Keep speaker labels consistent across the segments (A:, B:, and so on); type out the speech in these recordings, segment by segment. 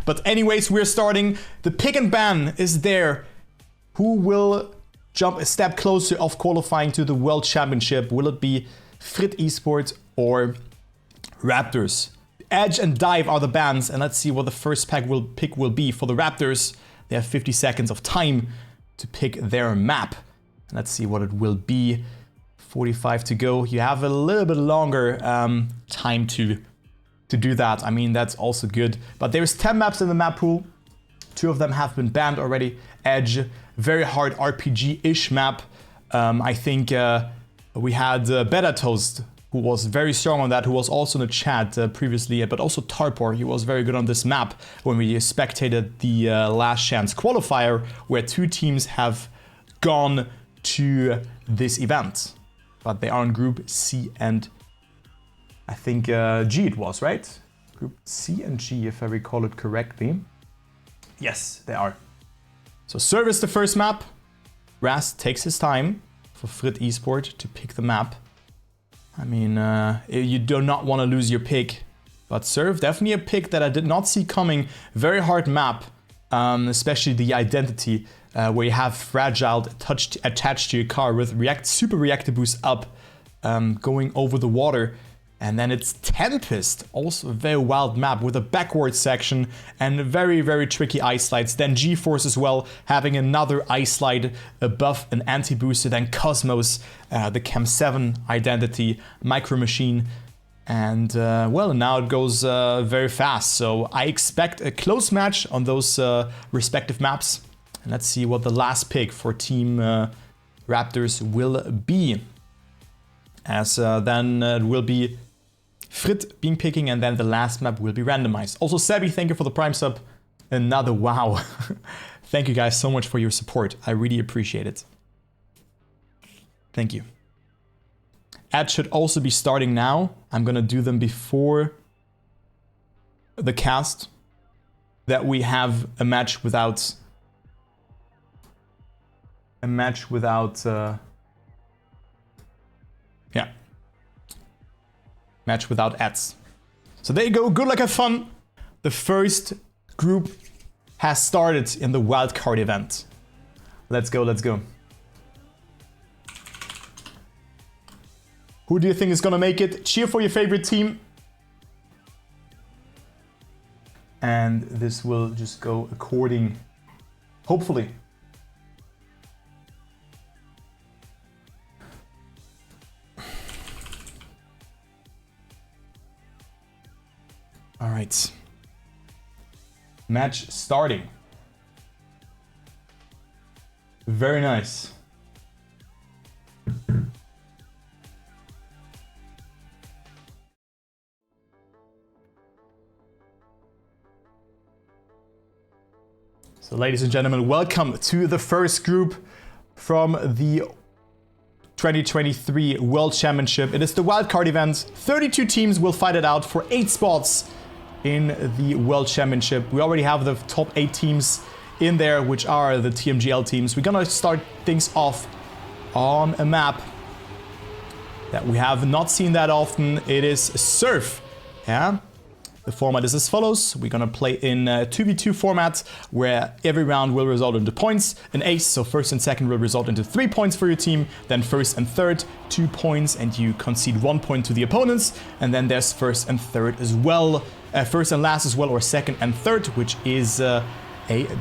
A: But anyways, we're starting. The pick and ban is there. Who will jump a step closer of qualifying to the World Championship? Will it be Frites Esports or Raptors? Edge and Dive are the bans, and let's see what the first pick will be for the Raptors. They have 50 seconds of time to pick their map. Let's see what it will be. 45 to go. You have a little bit longer time to do that. I mean, that's also good. But there's 10 maps in the map pool. 2 of them have been banned already. Edge, very hard RPG-ish map. I think we had Beta Toast, who was very strong on that, who was also in the chat previously, but also Tarpor, he was very good on this map when we spectated the Last Chance qualifier, where 2 teams have gone to this event. But they are in Group C and I think G it was, right? Group C and G, if I recall it correctly. Yes, they are. So Serve is the first map. Rasg takes his time for Frites Esport to pick the map. I mean, you do not want to lose your pick, but Serve, definitely a pick that I did not see coming. Very hard map, especially the identity, where you have Fragile attached to your car with super reactor boost up, going over the water. And then it's Tempest, also a very wild map with a backward section and very, very tricky ice slides. Then G-Force as well, having another ice slide above an anti-booster. Then Cosmos, the Chem 7 identity, Micro Machine. And well, now it goes very fast. So I expect a close match on those respective maps. And let's see what the last pick for Team Raptors will be. As then it will be Frites being picking, and then the last map will be randomized. Also, Sebi, thank you for the Prime sub. Another wow. Thank you guys so much for your support. I really appreciate it. Thank you. Ads should also be starting now. I'm gonna do them before the cast, that we have a match without yeah. Match without ads. So there you go, good luck, have fun. The first group has started in the Wildcard event. Let's go, let's go. Who do you think is gonna make it? Cheer for your favorite team. And this will just go according, hopefully. All right. Match starting. Very nice. So ladies and gentlemen, welcome to the first group from the 2023 World Championship. It is the Wildcard event. 32 teams will fight it out for 8 spots in the World Championship. We already have the top 8 teams in there, which are the TMGL teams. We're gonna start things off on a map that we have not seen that often. It is Surf, yeah? The format is as follows. We're gonna play in a 2v2 format where every round will result into points. An ace, so first and second will result into 3 points for your team. Then first and third, 2 points, and you concede 1 point to the opponents. And then there's first and third as well. First and last as well, or second and third, which is a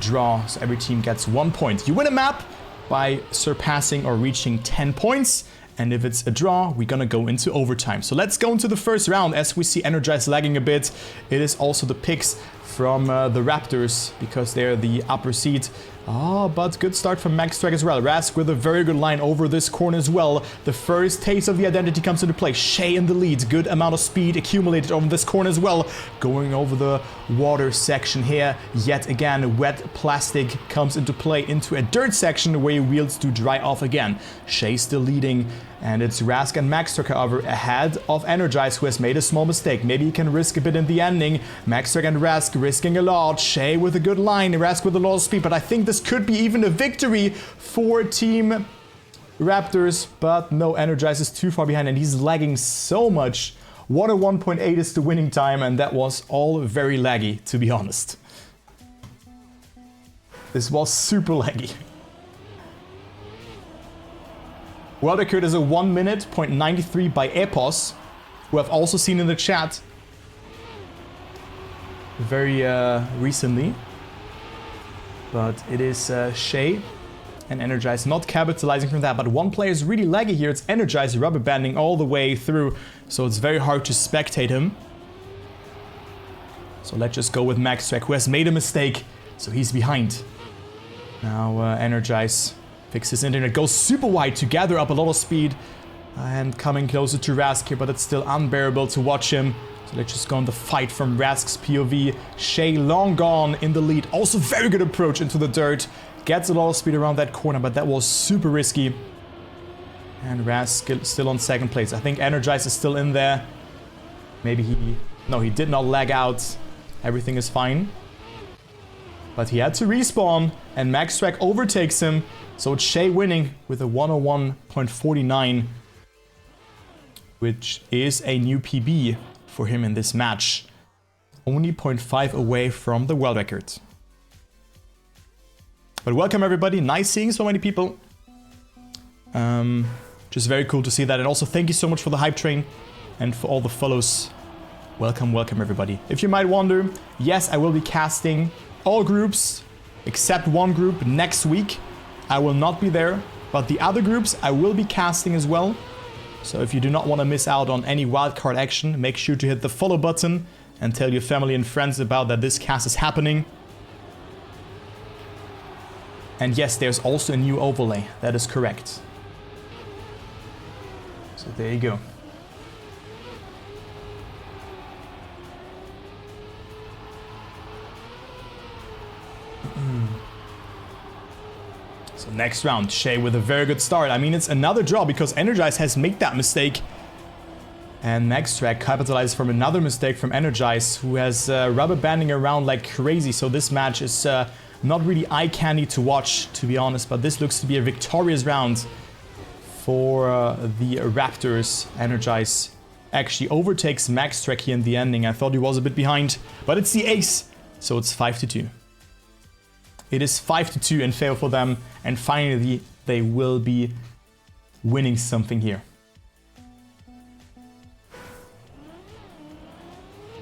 A: draw. So every team gets 1 point. You win a map by surpassing or reaching 10 points. And if it's a draw, we're gonna go into overtime. So let's go into the first round. As we see NRGZ lagging a bit, it is also the picks from the Raptors, because they're the upper seed. Oh, but good start from Maxtrak as well. Rasg with a very good line over this corner as well. The first taste of the identity comes into play. Shay in the lead. Good amount of speed accumulated over this corner as well. Going over the water section here. Yet again, wet plastic comes into play into a dirt section where your wheels do dry off again. Shay still leading. And it's Rasg and Maxtrak, however, ahead of NRGZ, who has made a small mistake. Maybe he can risk a bit in the ending. Maxtrak and Rasg risking a lot. Shay with a good line. Rasg with a lot of speed. But I think this could be even a victory for Team Raptors. But no, NRGZ is too far behind and he's lagging so much. 101.8 is the winning time, and that was all very laggy, to be honest. This was super laggy. World record is a 1 minute, 0.93 by Epos, who I've also seen in the chat very recently. But it is Shay and NRGZ not capitalizing from that. But one player is really laggy here. It's NRGZ rubber banding all the way through. So it's very hard to spectate him. So let's just go with Maxtrak, who has made a mistake. So he's behind. Now NRGZ fixes internet, goes super wide to gather up a lot of speed. And coming closer to Rasg here, but it's still unbearable to watch him. So let's just go on the fight from Rasg's POV. Shay long gone in the lead. Also very good approach into the dirt. Gets a lot of speed around that corner, but that was super risky. And Rasg still on second place. I think NRGZ is still in there. Maybe he... No, he did not lag out. Everything is fine. But he had to respawn, and Maxtrak overtakes him. So it's Shay winning with a 101.49, which is a new PB for him in this match. Only 0.5 away from the world record. But welcome everybody, nice seeing so many people. Just very cool to see that. And also thank you so much for the hype train and for all the follows. Welcome, welcome everybody. If you might wonder, yes, I will be casting all groups except one group next week. I will not be there, but the other groups I will be casting as well. So if you do not want to miss out on any wildcard action, make sure to hit the follow button and tell your family and friends about that this cast is happening. And yes, there's also a new overlay, that is correct. So there you go. So next round, Shay with a very good start. I mean, it's another draw because NRGZ has made that mistake. And Maxtrak capitalized from another mistake from NRGZ, who has rubber banding around like crazy. So this match is not really eye candy to watch, to be honest. But this looks to be a victorious round for the Raptors. NRGZ actually overtakes Maxtrak here in the ending. I thought he was a bit behind, but it's the ace. So it's 5-2. It is 5-2 in favor for them, and finally they will be winning something here.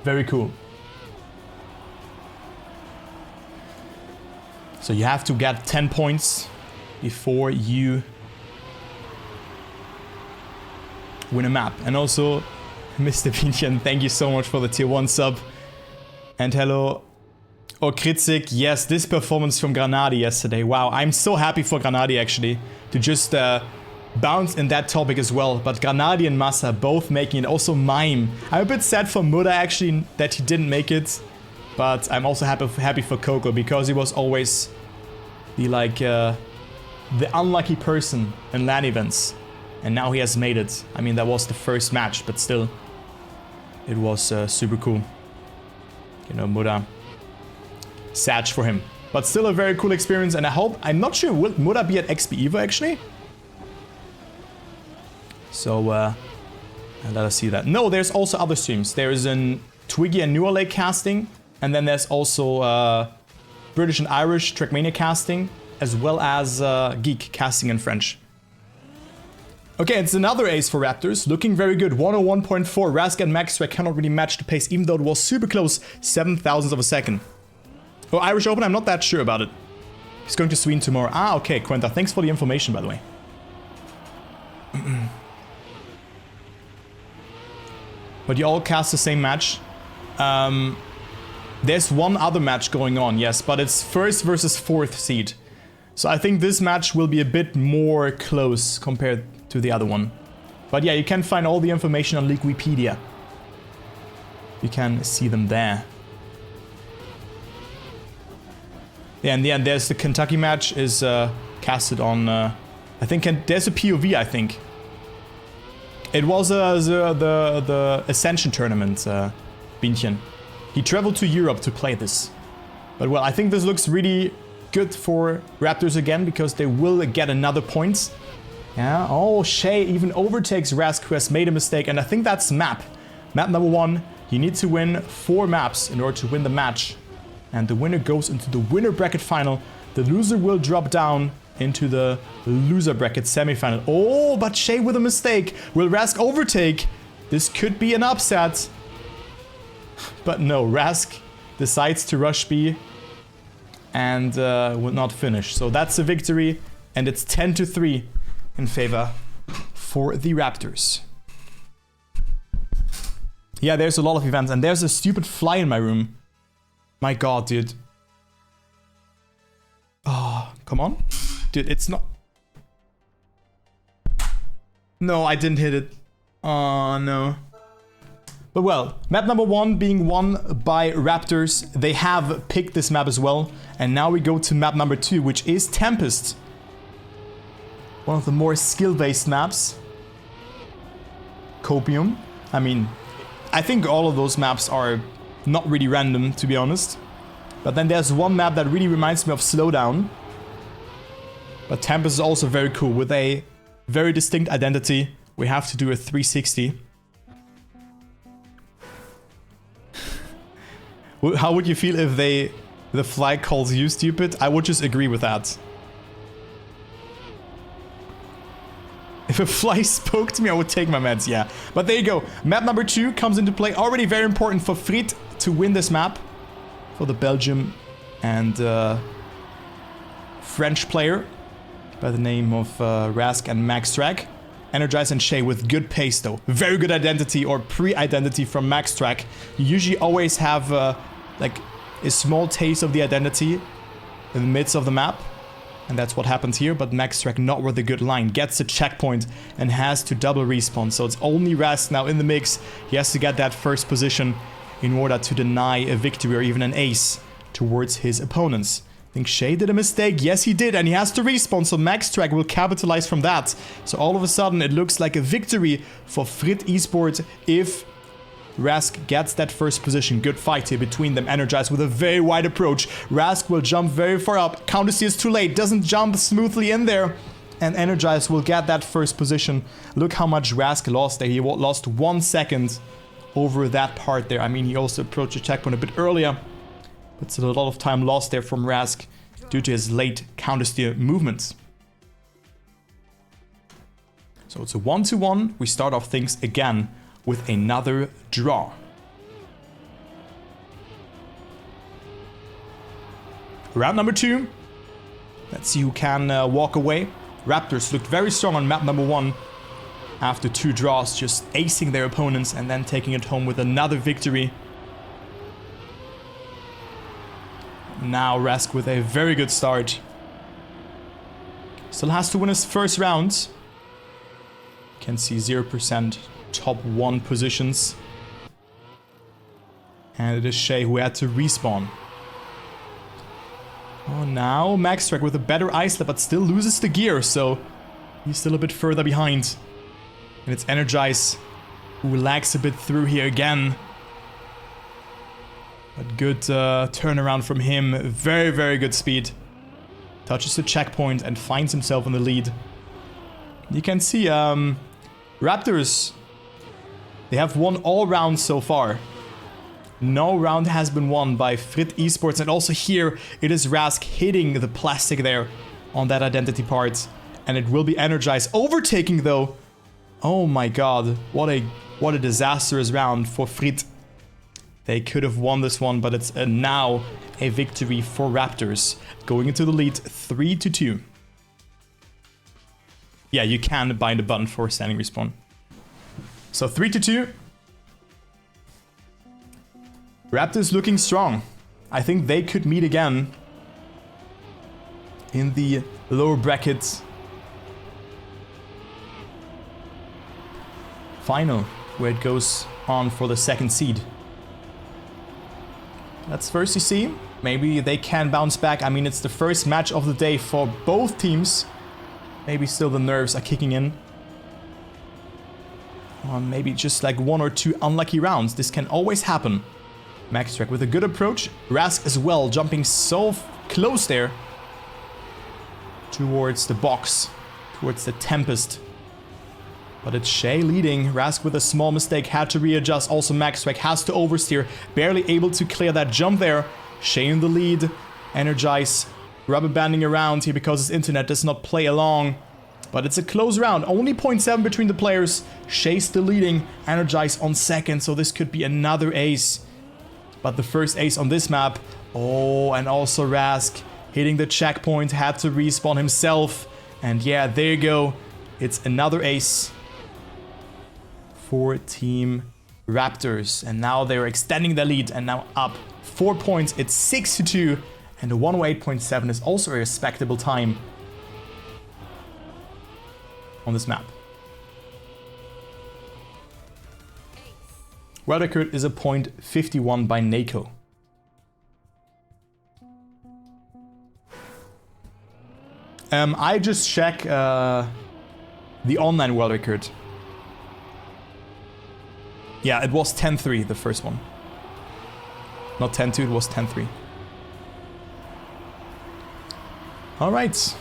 A: Very cool. So you have to get 10 points before you win a map. And also, Mr. Pinchen, thank you so much for the tier 1 sub. And hello. Oh, Kritzik, yes, this performance from Granadi yesterday. Wow, I'm so happy for Granadi actually to just bounce in that topic as well. But Granadi and Massa both making it. Also Hime. I'm a bit sad for Muda actually that he didn't make it. But I'm also happy for Coco because he was always the the unlucky person in LAN events. And now he has made it. I mean, that was the first match, but still. It was super cool. You know, Muda. Sad for him. But still a very cool experience, and I hope... I'm not sure, will Muda be at XP Evo actually? So, let us see that. No, there's also other streams. There is an Twiggy and Newer Lake casting, and then there's also British and Irish Trackmania casting, as well as Geek casting in French. Okay, it's another ace for Raptors, looking very good. 101.4, Rasg and Maxtrak cannot really match the pace, even though it was super close, 0.007 of a second. Oh, Irish Open, I'm not that sure about it. He's going to Sweden tomorrow. Ah, okay, Quenta, thanks for the information, by the way. But you all cast the same match. There's one other match going on, yes, but it's first versus fourth seed. So I think this match will be a bit more close compared to the other one. But yeah, you can find all the information on Wikipedia. You can see them there. Yeah, in the end, there's the Kentucky match is casted on, I think, there's a POV, I think. It was the Ascension tournament, Binchen. He traveled to Europe to play this. But well, I think this looks really good for Raptors again, because they will get another point. Yeah, oh, Shay even overtakes Rasg, who has made a mistake, and I think that's map. Map number 1, you need to win 4 maps in order to win the match. And the winner goes into the winner bracket final. The loser will drop down into the loser bracket semifinal. Oh, but Shay with a mistake. Will Rasg overtake? This could be an upset. But no, Rasg decides to rush B and will not finish. So that's a victory, and it's 10-3 in favor for the Raptors. Yeah, there's a lot of events, and there's a stupid fly in my room. My god, dude. Oh, come on. Dude, it's not... No, I didn't hit it. Oh, no. But well, map number 1 being won by Raptors. They have picked this map as well. And now we go to map number 2, which is Tempest. One of the more skill-based maps. Copium. I mean, I think all of those maps are not really random, to be honest. But then there's one map that really reminds me of Slowdown. But Tempest is also very cool, with a very distinct identity. We have to do a 360. How would you feel if the flag calls you stupid? I would just agree with that. If a fly spoke to me, I would take my meds, yeah. But there you go. Map number 2 comes into play. Already very important for Frites to win this map. For the Belgium and French player by the name of Rasg and Maxtrak. NRGZ and Shay with good pace though. Very good identity or pre-identity from Maxtrak. You usually always have like a small taste of the identity in the midst of the map. And that's what happens here, but Maxtrak not with a good line. Gets a checkpoint and has to double respawn. So it's only Rasg now in the mix. He has to get that first position in order to deny a victory or even an ace towards his opponents. I think Shay did a mistake. Yes, he did, and he has to respawn, so Maxtrak will capitalize from that. So all of a sudden, it looks like a victory for Frites Esports if Rasg gets that first position. Good fight here between them. NRGZ with a very wide approach. Rasg will jump very far up. Counter steer is too late. Doesn't jump smoothly in there. And NRGZ will get that first position. Look how much Rasg lost there. He lost 1 second over that part there. I mean, he also approached the checkpoint a bit earlier. But it's a lot of time lost there from Rasg due to his late counter steer movements. So it's a 1-1. We start off things again with another draw. Round number 2. Let's see who can walk away. Raptors looked very strong on map number 1 after 2 draws, just acing their opponents and then taking it home with another victory. Now Rasg with a very good start. Still has to win his first round. Can see 0% top 1 positions. And it is Shay who had to respawn. Oh, now Maxtrak with a better isolate, but still loses the gear, so he's still a bit further behind. And it's NRGZ who lags a bit through here again. But good turnaround from him. Very, very good speed. Touches the checkpoint and finds himself in the lead. You can see Raptors, they have won all rounds so far. No round has been won by Frites Esports. And also here, it is Rasg hitting the plastic there on that identity part. And it will be NRGZ overtaking though. Oh my god, what a disastrous round for Frites. They could have won this one, but it's now a victory for Raptors. Going into the lead 3-2. Yeah, you can bind a button for standing respawn. So 3-2. Raptors looking strong. I think they could meet again in the lower bracket final, where it goes on for the second seed. Let's first see. Maybe they can bounce back. I mean, it's the first match of the day for both teams. Maybe still the nerves are kicking in. Or maybe just like 1 or 2 unlucky rounds. This can always happen. Maxtrak with a good approach. Rasg as well, jumping so close there. Towards the box. Towards the Tempest. But it's Shay leading. Rasg with a small mistake, had to readjust. Also Maxtrak has to oversteer. Barely able to clear that jump there. Shay in the lead. NRGZ rubber banding around here because his internet does not play along. But it's a close round. Only 0.7 between the players. Shay still leading. NRGZ on second. So this could be another ace. But the first ace on this map. Oh, and also Rasg hitting the checkpoint. Had to respawn himself. And yeah, there you go. It's another ace for Team Raptors. And now they're extending their lead and now up 4 points. It's 6-2. And the 108.7 is also a respectable time on this map. Wildcard is a .51 by Nako. I just check the online Wildcard. Yeah, it was 10-3, the first one. Not 10-2, it was 10-3. Alright.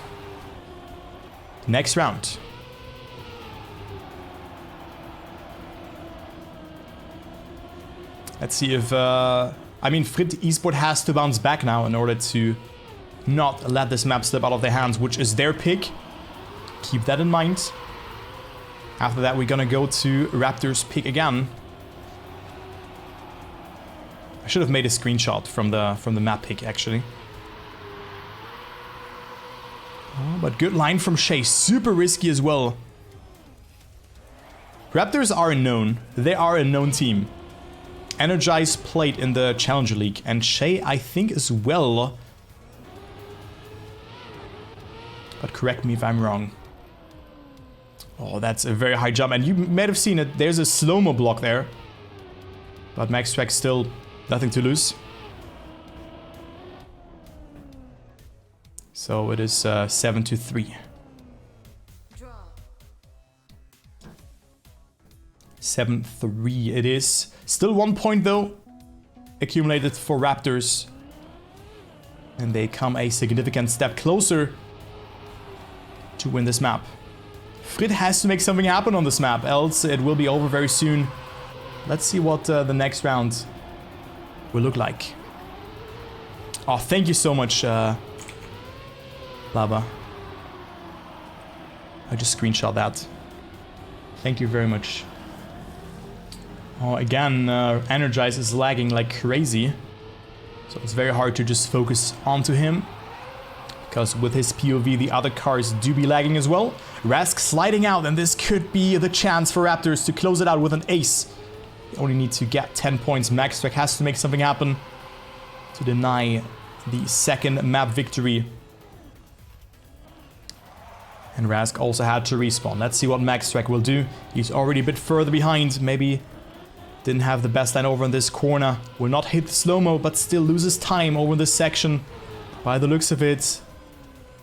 A: Next round. Let's see if... I mean, Frites Esport has to bounce back now in order to not let this map slip out of their hands, which is their pick. Keep that in mind. After that, we're gonna go to Raptors' pick again. I should have made a screenshot from the map pick, actually. Oh, but good line from Shay. Super risky as well. Raptors are a known. They are a known team. NRGZ played in the Challenger League. And Shay, I think, as well. But correct me if I'm wrong. Oh, that's a very high jump. And you might have seen it. There's a slow-mo block there. But Maxtrak still nothing to lose. So it is 7-3. 7-3 it is. Still 1 point though. Accumulated for Raptors. And they come a significant step closer to win this map. Frites has to make something happen on this map, else it will be over very soon. Let's see what the next round will look like. Oh, thank you so much, Lava. I just screenshot that. Thank you very much. Oh, again, NRGZ is lagging like crazy. So it's very hard to just focus onto him. Because with his POV, the other cars do be lagging as well. Rasg sliding out, and this could be the chance for Raptors to close it out with an ace. They only need to get 10 points. Maxtrak has to make something happen to deny the second map victory. And Rasg also had to respawn. Let's see what Maxtrak will do. He's already a bit further behind. Maybe didn't have the best line over in this corner. Will not hit the slow-mo, but still loses time over this section. By the looks of it.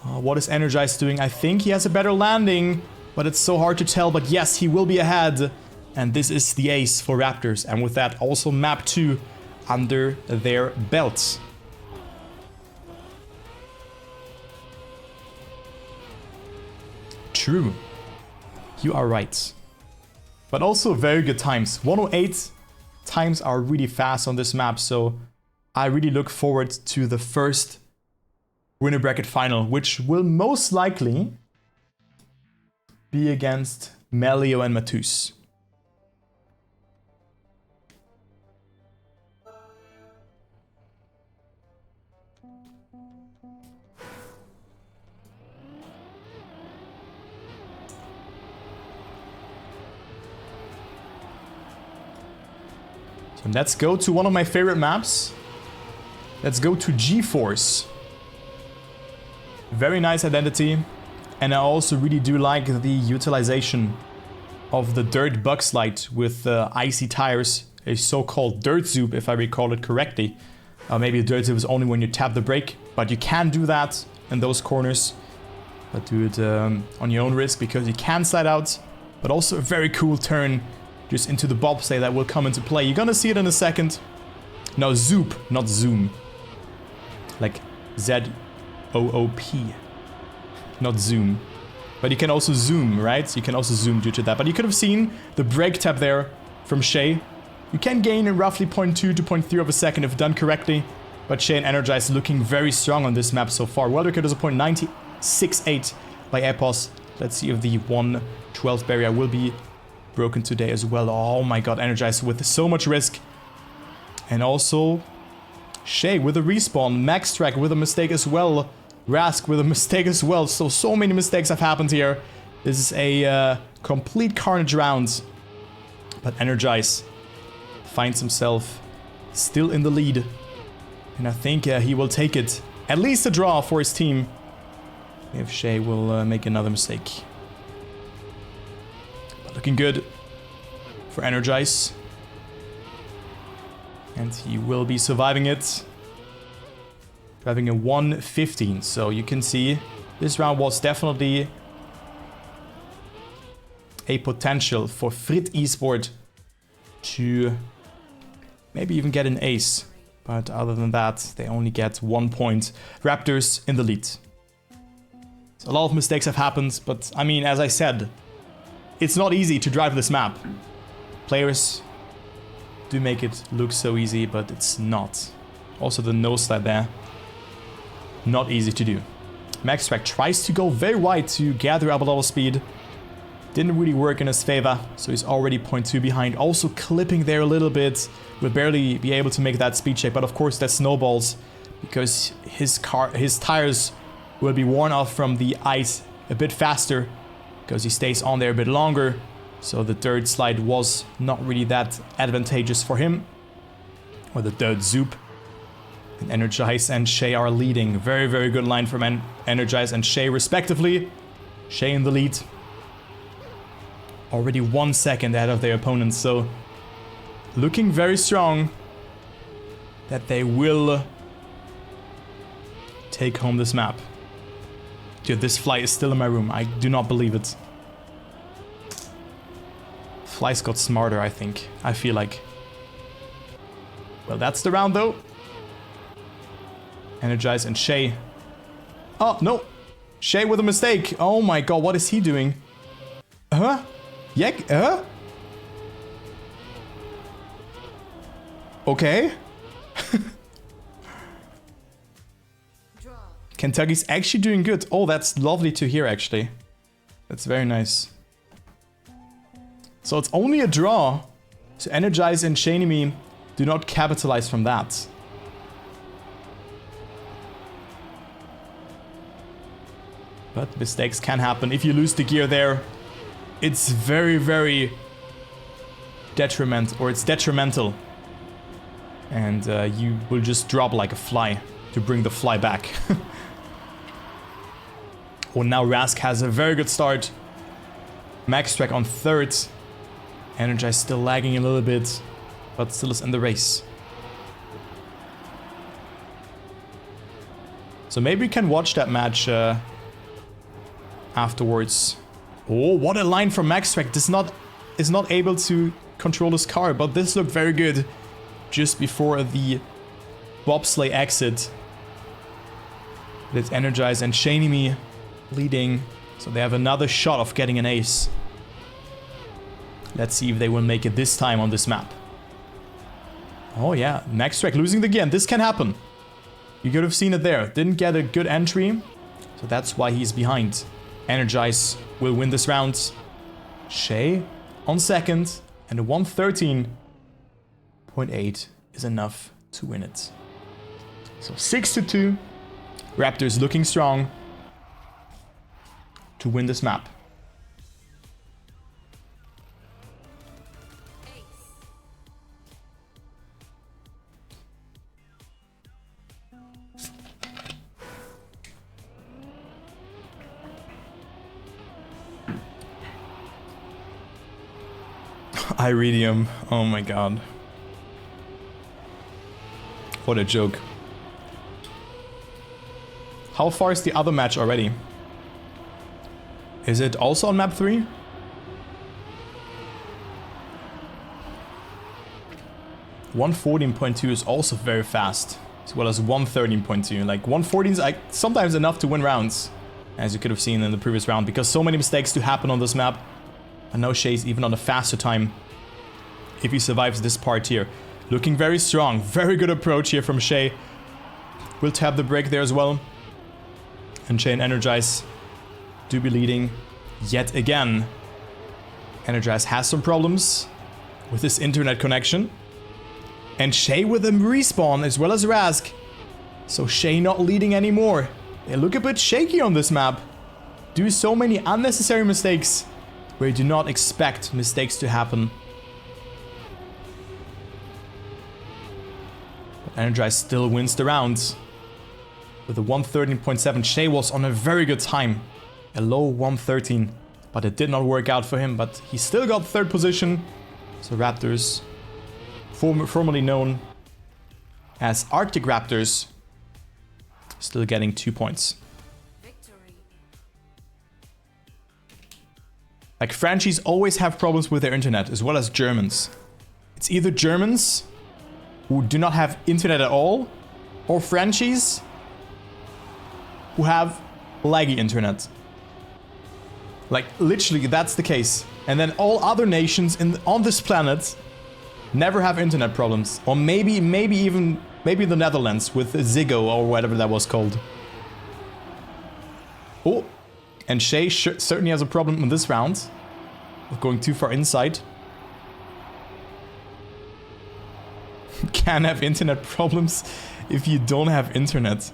A: What is NRGZ doing? I think he has a better landing, but it's so hard to tell. But yes, he will be ahead. And this is the ace for Raptors. And with that, also map 2 under their belts. True. You are right. But also very good times. 108 times are really fast on this map. So I really look forward to the first winner bracket final, which will most likely be against Melioo and Mattouz. So let's go to one of my favorite maps. Let's go to G-Force. Very nice identity. And I also really do like the utilization of the dirt bug slide with icy tires. A so-called dirt zoop, if I recall it correctly. Maybe a dirt zoop is only when you tap the brake. But you can do that in those corners. But do it on your own risk because you can slide out. But also a very cool turn just into the bobsleigh that will come into play. You're gonna see it in a second. No, zoop, not zoom. Like Z-O-O-P. Not zoom. But you can also zoom, right? You can also zoom due to that. But you could have seen the brake tap there from Shay. You can gain roughly 0.2 to 0.3 of a second if done correctly. But Shay and NRGZ looking very strong on this map so far. World record is a point 96.8 by Epos. Let's see if the 112 barrier will be broken today as well. Oh my god, NRGZ with so much risk. And also Shay with a respawn. Maxtrak with a mistake as well. Rasg with a mistake as well. So many mistakes have happened here. This is a complete carnage round. But NRGZ finds himself still in the lead. And I think he will take it. At least a draw for his team. If Shay will make another mistake. But looking good for NRGZ. And he will be surviving it. Driving a 1:15. So you can see this round was definitely a potential for Frites Esport to maybe even get an ace. But other than that, they only get 1 point. Raptors in the lead. So a lot of mistakes have happened, but I mean, as I said, it's not easy to drive this map. Players do make it look so easy, but it's not. Also the nose slide there, not easy to do. Maxtrak tries to go very wide to gather up a lot of speed. Didn't really work in his favor, so he's already 0.2 behind. Also clipping there a little bit. Will barely be able to make that speed check, but of course that snowballs because his tires will be worn off from the ice a bit faster because he stays on there a bit longer. So the third slide was not really that advantageous for him. Or the third zoop. And NRGZ and Shay are leading. Very, very good line from NRGZ and Shay respectively. Shay in the lead. Already 1 second ahead of their opponents, so looking very strong that they will take home this map. Dude, this fly is still in my room. I do not believe it. Flies got smarter, I think. I feel like. Well, that's the round though. NRGZ and Shay. Oh, no. Shay with a mistake. Oh my god, what is he doing? Huh? Yeah, okay. Kentucky's actually doing good. Oh, that's lovely to hear, actually. That's very nice. So it's only a draw. So NRGZ and Sheinimi do not capitalize from that. But mistakes can happen. If you lose the gear there, it's very, very detrimental, or it's detrimental. And you will just drop like a fly to bring the fly back. Oh, now Rasg has a very good start. Maxtrak on third. NRGZ still lagging a little bit, but still is in the race. So maybe we can watch that match afterwards. Oh, what a line from Maxtrak. Is not able to control his car, but this looked very good just before the bobsleigh exit. It's NRGZ and Sheinimi leading, so they have another shot of getting an ace. Let's see if they will make it this time on this map. Oh yeah, Maxtrak losing the gear, and this can happen. You could have seen it there. Didn't get a good entry, so that's why he's behind. NRGZ will win this round. Shay on second, and a 113.8 is enough to win it. So 6-2. Raptors looking strong to win this map. Iridium, oh my god. What a joke. How far is the other match already? Is it also on map 3? .114.2 is also very fast, as well as 113.2. Like 114 is like sometimes enough to win rounds, as you could have seen in the previous round, because so many mistakes do happen on this map. And now Shay's even on a faster time if he survives this part here. Looking very strong. Very good approach here from Shay. will tap the break there as well. And Shay and NRGZ do be leading yet again. NRGZ has some problems with his internet connection. And Shay with a respawn as well as Rasg. So Shay not leading anymore. They look a bit shaky on this map. Do so many unnecessary mistakes where you do not expect mistakes to happen. But NRGZ still wins the round. With a 113.7, Shay was on a very good time. A low 113. But it did not work out for him. But he still got third position. So Raptors, formerly known as Arctic Raptors, still getting 2 points. Victory. Like, Frenchies always have problems with their internet, as well as Germans. It's either Germans who do not have internet at all, or Frenchies who have laggy internet. Like, literally, that's the case. And then all other nations on this planet never have internet problems. Or maybe the Netherlands with Ziggo or whatever that was called. Oh, and Shay certainly has a problem in this round of going too far inside. Can't have internet problems if you don't have internet.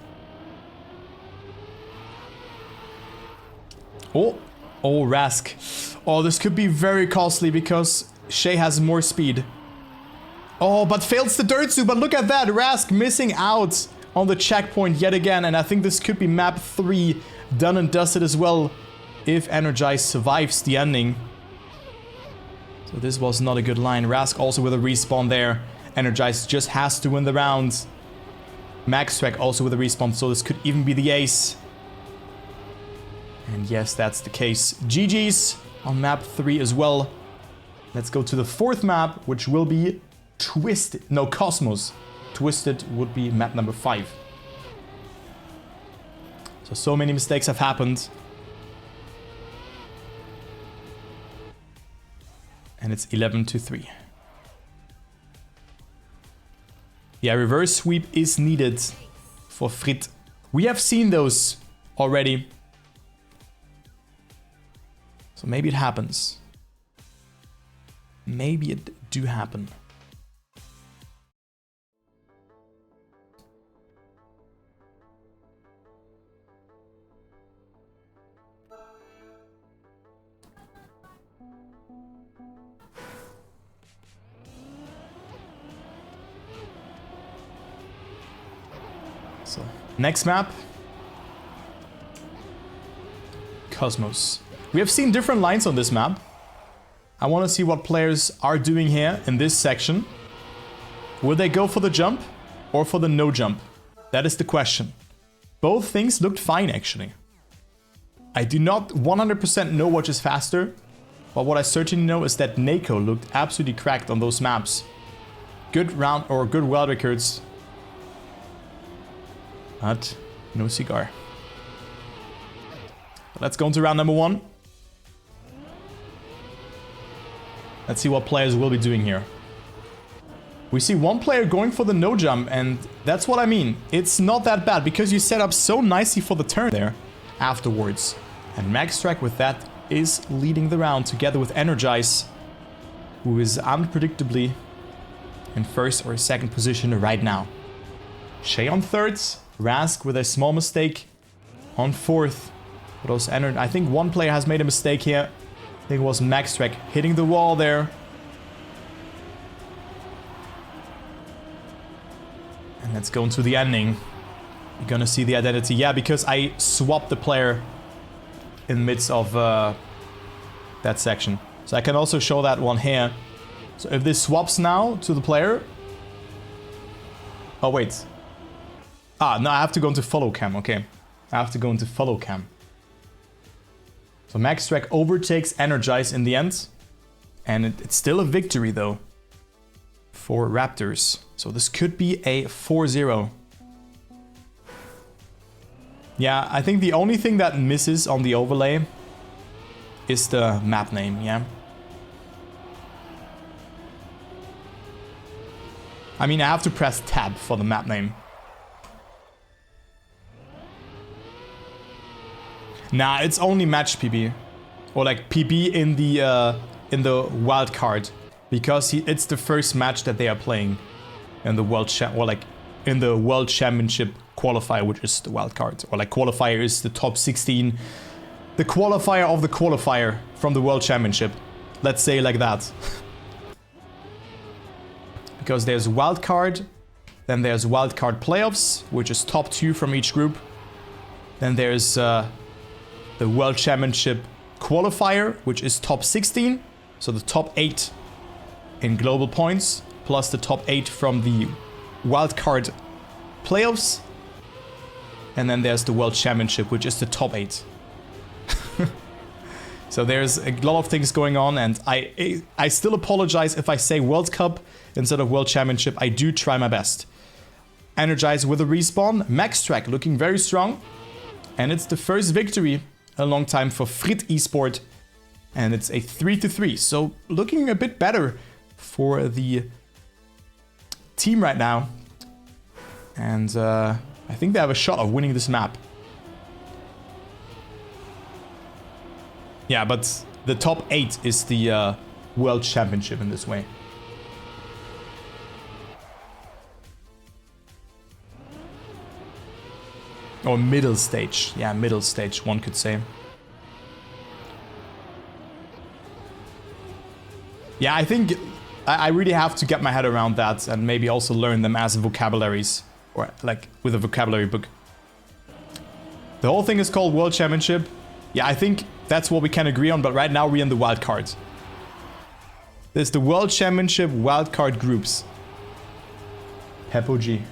A: Oh, Rasg. Oh, this could be very costly because Shay has more speed. Oh, but fails the dirt suit. But look at that. Rasg missing out on the checkpoint yet again. And I think this could be map 3 done and dusted as well if NRGZ survives the ending. So this was not a good line. Rasg also with a respawn there. NRGZ just has to win the round. Maxtrak also with a respawn. So this could even be the ace. And yes, that's the case. GG's on map 3 as well. Let's go to the 4th map, which will be Twisted. No, Cosmos. Twisted would be map number 5. So many mistakes have happened. And it's 11-3. Yeah, reverse sweep is needed for Frites. We have seen those already. So maybe it happens. Maybe it do happen. So, next map. Cosmos. We have seen different lines on this map. I want to see what players are doing here in this section. Will they go for the jump or for the no jump? That is the question. Both things looked fine, actually. I do not 100% know which is faster, but what I certainly know is that Nako looked absolutely cracked on those maps. Good round or good world records, but no cigar. Let's go into round number 1. Let's see what players will be doing here. We see one player going for the no jump, and that's what I mean. It's not that bad because you set up so nicely for the turn there afterwards. And Maxtrak with that is leading the round together with NRGZ, who is unpredictably in 1st or 2nd position right now. Shay on 3rd, Rasg with a small mistake on 4th. But also I think one player has made a mistake here. I think it was Maxtrak hitting the wall there. And let's go into the ending. You're gonna see the identity. Yeah, because I swapped the player in the midst of that section. So I can also show that one here. So if this swaps now to the player... Oh, wait. Ah, no, I have to go into follow cam. Okay. I have to go into follow cam. So Maxtrak overtakes NRGZ in the end. And it's still a victory, though, for Raptors. So this could be a 4-0. Yeah, I think the only thing that misses on the overlay is the map name, yeah. I mean, I have to press tab for the map name. Nah, it's only match PB. Or like PB in the wild card. Because it's the first match that they are playing in the in the World Championship qualifier, which is the wild card. Or like qualifier is the top 16. The qualifier of the qualifier from the World Championship. Let's say like that. Because there's wildcard, then there's wildcard playoffs, which is top 2 from each group. Then there's the World Championship qualifier, which is top 16. So the top 8 in global points, plus the top 8 from the wildcard playoffs. And then there's the World Championship, which is the top 8. So there's a lot of things going on, and I still apologize if I say World Cup instead of World Championship. I do try my best. NRGZ with a respawn. Maxtrak looking very strong. And it's the first victory in a long time for Frites Esport. And it's a 3-3. So looking a bit better for the team right now. And I think they have a shot of winning this map. Yeah, but the top 8 is the World Championship in this way. Or middle stage. Yeah, middle stage, one could say. Yeah, I think I really have to get my head around that and maybe also learn them as vocabularies. Or like with a vocabulary book. The whole thing is called World Championship. Yeah, I think that's what we can agree on, but right now we're in the wild cards. There's the World Championship wildcard groups. Heppo G.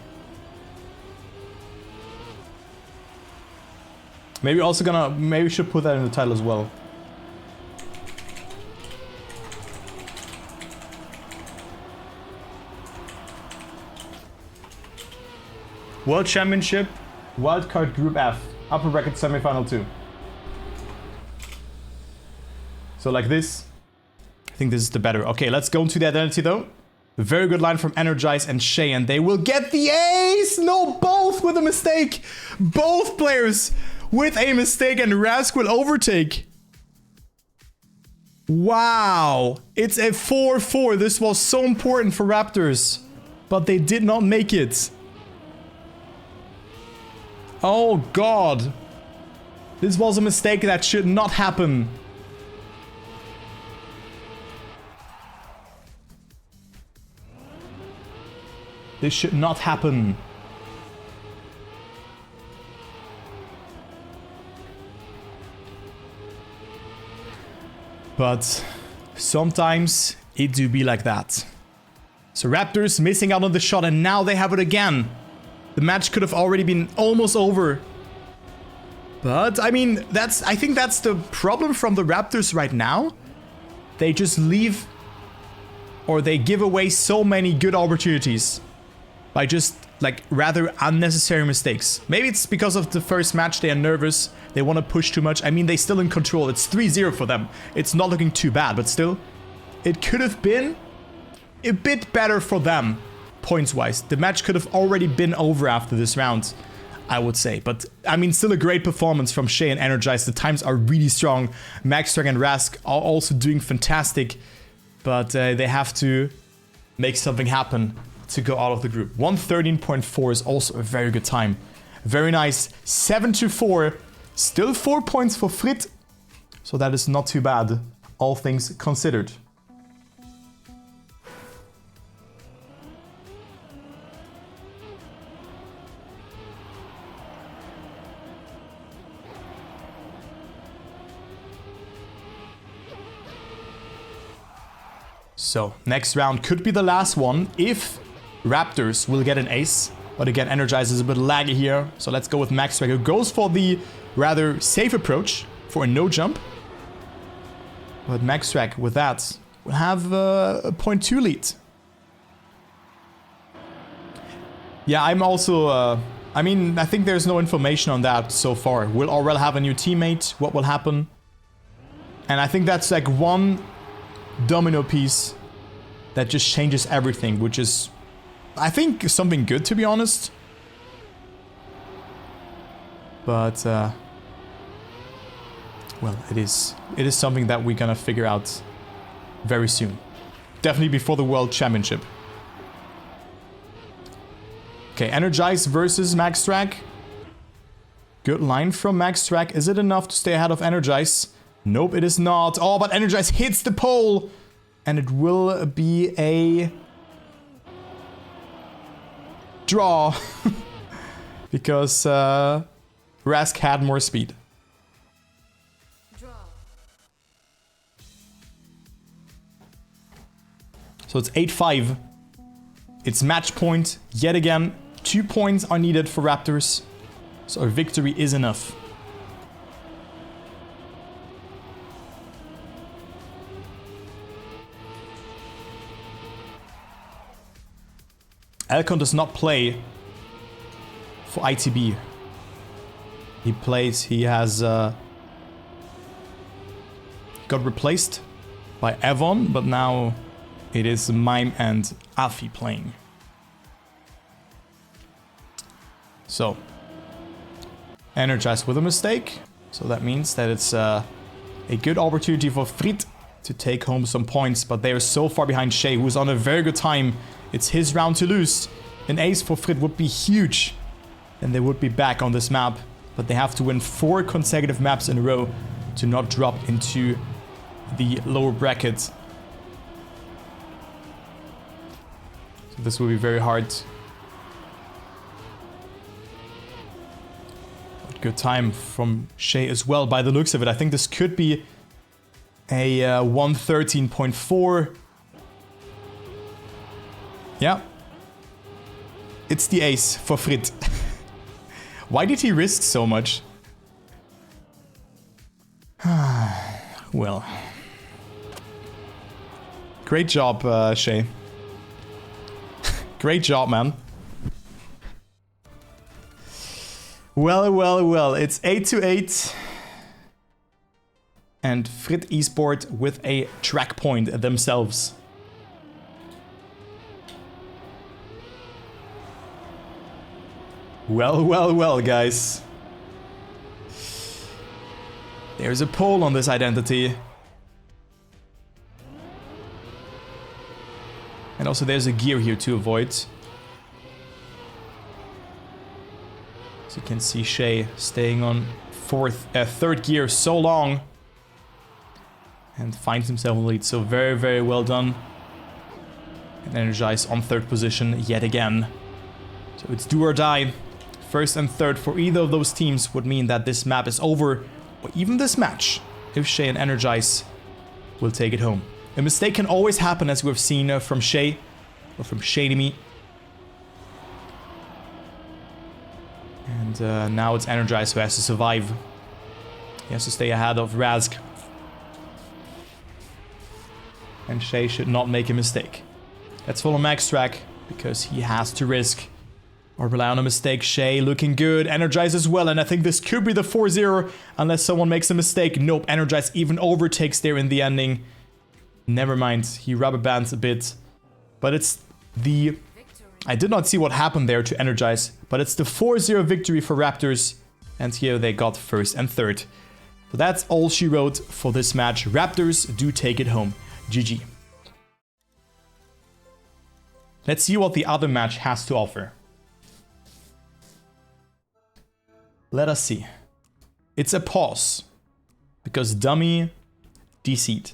A: Maybe we should put that in the title as well. World Championship wildcard group F. Upper bracket semifinal 2. So like this. I think this is the better. Okay, let's go into the identity though. A very good line from NRGZ and Shay, and they will get the ace! No, both with a mistake! Both players with a mistake, and Rasg will overtake. Wow! It's a 4-4. This was so important for Raptors. But they did not make it. Oh god. This was a mistake that should not happen. This should not happen. But sometimes it do be like that. So Raptors missing out on the shot, and now they have it again. The match could have already been almost over. But I mean, I think that's the problem from the Raptors right now. They just leave, or they give away so many good opportunities by just like rather unnecessary mistakes. Maybe it's because of the first match, they are nervous, they want to push too much. I mean, they're still in control. It's 3-0 for them. It's not looking too bad, but still, it could have been a bit better for them, points-wise. The match could have already been over after this round, I would say. But, I mean, still a great performance from Shay and NRGZ. The times are really strong. Maxtrak and Rasg are also doing fantastic, but they have to make something happen to go out of the group. 113.4 is also a very good time. Very nice. 7-4. Still 4 points for Frites. So that is not too bad, all things considered. So, next round could be the last one if Raptors will get an ace. But again, NRGZ is a bit laggy here. So let's go with Maxtrak, who goes for the rather safe approach for a no jump. But Maxtrak, with that, will have a 0.2 lead. Yeah, I'm also... I mean, I think there's no information on that so far. Will Aurel have a new teammate? What will happen? And I think that's like one domino piece that just changes everything, which is, I think, something good, to be honest. But well, it is something that we're gonna figure out very soon. Definitely before the World Championship. Okay, Energize versus Maxtrak. Good line from Maxtrak. Is it enough to stay ahead of Energize? Nope, it is not. Oh, but Energize hits the pole. And it will be a draw. Because Rasg had more speed. So it's 8-5. It's match point yet again. 2 points are needed for Raptors. So a victory is enough. Elcon does not play for ITB. He has got replaced by Evon, but now it is Hime and Afi playing. So, Energize with a mistake. So that means that it's a good opportunity for Frites to take home some points, but they are so far behind Shay, who's on a very good time. It's his round to lose. An ace for Frites would be huge. And they would be back on this map. But they have to win 4 consecutive maps in a row to not drop into the lower bracket. So this will be very hard. But good time from Shay as well by the looks of it. I think this could be a 113.4. Yeah. It's the ace for Frites. Why did he risk so much? Well. Great job, Shay. Great job, man. Well. It's 8-8. And Frites Esport with a track point themselves. Well, guys. There's a poll on this identity. And also there's a gear here to avoid. So you can see Shay staying on third gear so long. And finds himself in the lead. So very well done. And Energize on third position yet again. So it's do or die. First and third for either of those teams would mean that this map is over, or even this match, if Shay and Energize will take it home. A mistake can always happen, as we've seen from Shay, or from Sheinimi. And now it's Energize who has to survive. He has to stay ahead of Rasg. And Shay should not make a mistake. Let's follow Maxtrak, because he has to risk. Or rely on a mistake. Shay looking good. Energize as well. And I think this could be the 4-0. Unless someone makes a mistake. Nope. Energize even overtakes there in the ending. Never mind. He rubber bands a bit. But it's the... I did not see what happened there to Energize. But it's the 4-0 victory for Raptors. And here they got first and third. So that's all she wrote for this match. Raptors do take it home. GG. Let's see what the other match has to offer. Let us see. It's a pause. Because Dummy DC'd.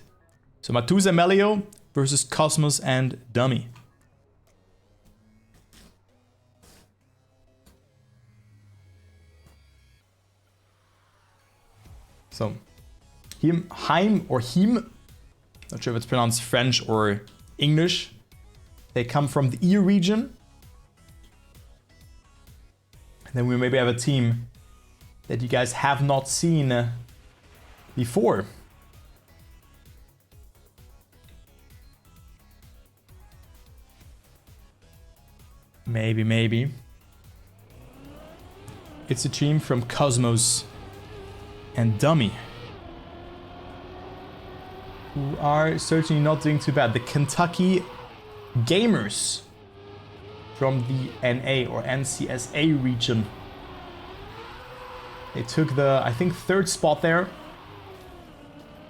A: So Mattouz and Melioo versus Cosmos and Dummy. So Hime or Hime, not sure if it's pronounced French or English. They come from the EU region. And then we maybe have a team that you guys have not seen before. Maybe. It's a team from Cosmos and Dummy, who are certainly not doing too bad. The Kentucky Gamers from the NA or NCSA region. They took the, I think, third spot there.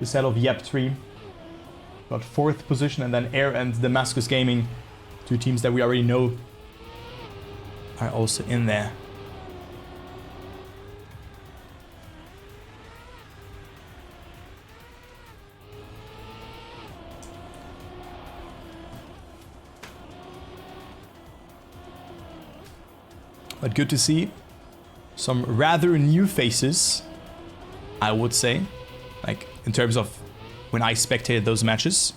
A: Instead of Yep3. Got 4th position, and then Air and Damascus Gaming, 2 teams that we already know, are also in there. But good to see some rather new faces, I would say, like in terms of when I spectated those matches.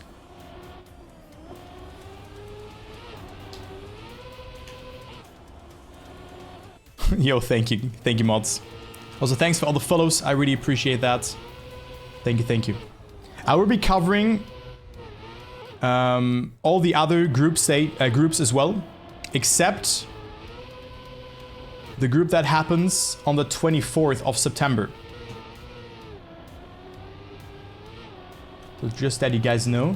A: Yo, thank you mods. Also, thanks for all the follows, I really appreciate that. Thank you. I will be covering all the other groups as well, except the group that happens on the 24th of September. So just that you guys know.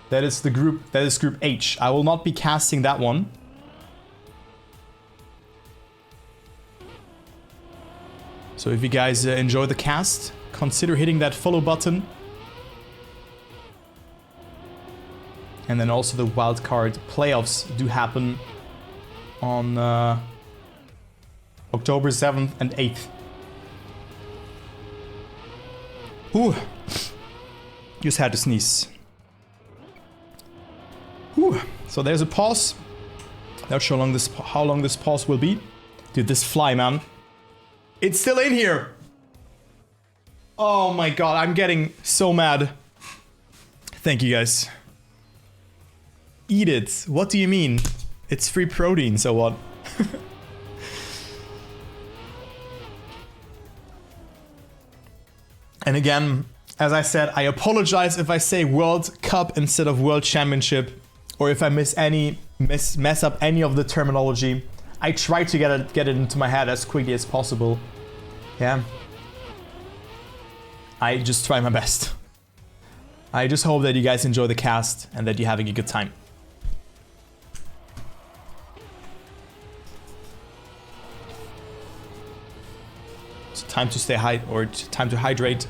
A: That is the group, that is group H. I will not be casting that one. So if you guys enjoy the cast, consider hitting that follow button. And then also the wildcard playoffs do happen on October 7th and 8th. Ooh. Just had to sneeze. Ooh. So there's a pause. Not sure how long this pause will be. Dude, this fly, man. It's still in here. Oh my god, I'm getting so mad. Thank you guys. Eat it. What do you mean? It's free protein, so what? And again, as I said, I apologize if I say World Cup instead of World Championship, or if I mess up any of the terminology. I try to get it into my head as quickly as possible. Yeah. I just try my best. I just hope that you guys enjoy the cast and that you're having a good time. It's time to stay time to hydrate.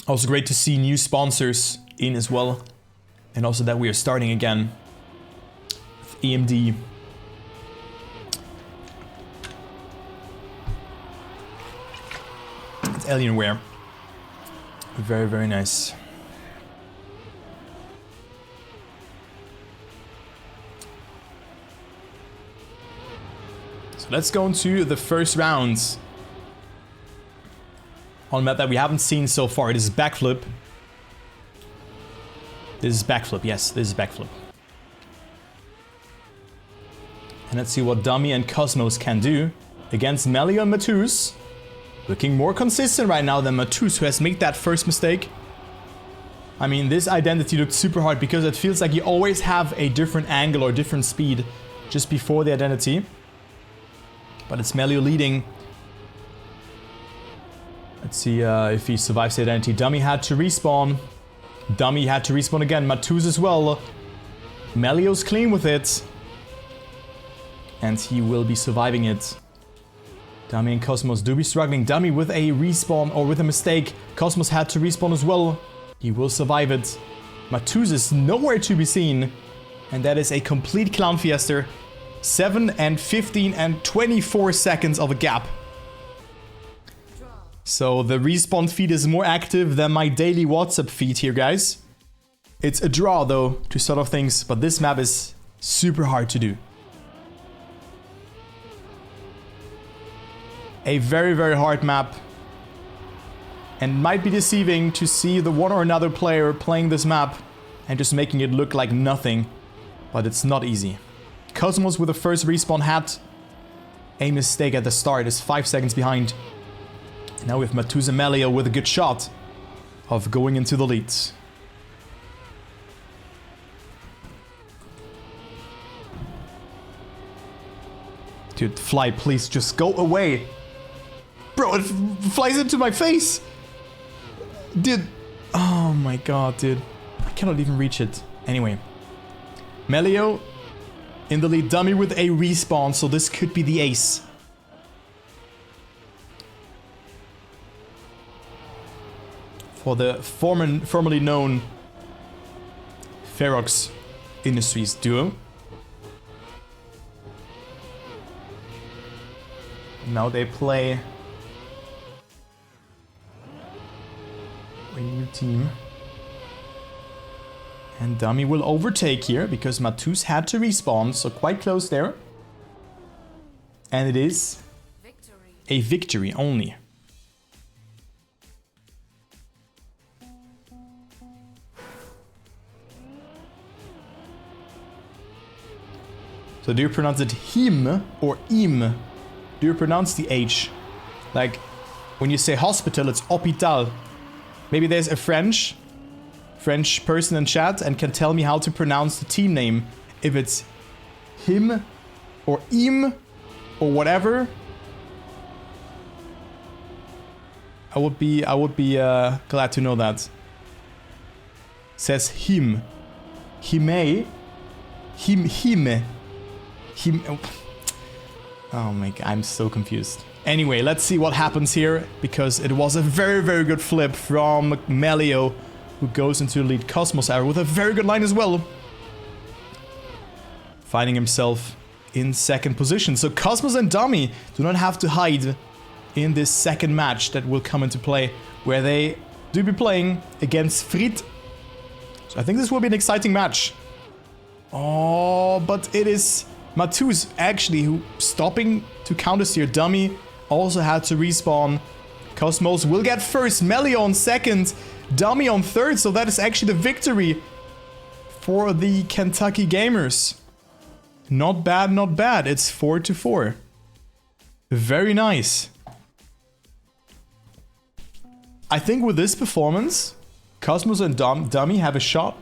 A: Also great to see new sponsors in as well. And also that we are starting again with EMD. It's Alienware. Very, very nice. So let's go into the first round. On a map that we haven't seen so far. This is Backflip. This is Backflip, yes, this is Backflip. And let's see what Dummy and Cosmos can do against Melioo and Mattouz. Looking more consistent right now than Mattouz, who has made that first mistake. I mean, this identity looked super hard because it feels like you always have a different angle or different speed just before the identity. But it's Melioo leading. Let's see if he survives the identity. Dummy had to respawn. Dummy had to respawn again. Mattouz as well. Melioo's clean with it. And he will be surviving it. Dummy and Cosmos do be struggling. Dummy with a respawn or with a mistake. Cosmos had to respawn as well. He will survive it. Mattouz is nowhere to be seen. And that is a complete clown fiesta. 7 and 15 and 24 seconds of a gap. So the respawn feed is more active than my daily WhatsApp feed here, guys. It's a draw though to start off things, but this map is super hard to do. A very, very hard map. And might be deceiving to see the one or another player playing this map and just making it look like nothing. But it's not easy. Cosmos with the first respawn had a mistake at the start, is 5 seconds behind. Now we have Mattouz and Melioo with a good shot of going into the leads. Dude, fly, please, just go away. Bro, it flies into my face. Dude. Oh my god, dude. I cannot even reach it. Anyway. Melioo in the lead. Dummy with a respawn, so this could be the ace. For the formerly known Ferox Industries duo. Now they play a new team. And Dummy will overtake here because Mattouz had to respawn, so quite close there. And it is a victory only. So do you pronounce it Hime or Im? Do you pronounce the H? Like, when you say hospital, it's hôpital. Maybe there's a French person in chat and can tell me how to pronounce the team name. If it's Him or Im or whatever. I would be glad to know that. Says Him. Hime. Hime. Oh my god, I'm so confused. Anyway, let's see what happens here, because it was a very, very good flip from Melioo, who goes into the lead. Cosmos arrow with a very good line as well. Finding himself in second position. So Cosmos and Dummy do not have to hide in this second match that will come into play, where they do be playing against Frites. So I think this will be an exciting match. Oh, but it is Mattouz actually who stopping to countersteer. Dummy also had to respawn. Cosmos will get first, Melioo on second, Dummy on third, so that is actually the victory for the Kentucky Gamers. Not bad, not bad. It's 4-4. Very nice. I think with this performance, Cosmos and Dummy have a shot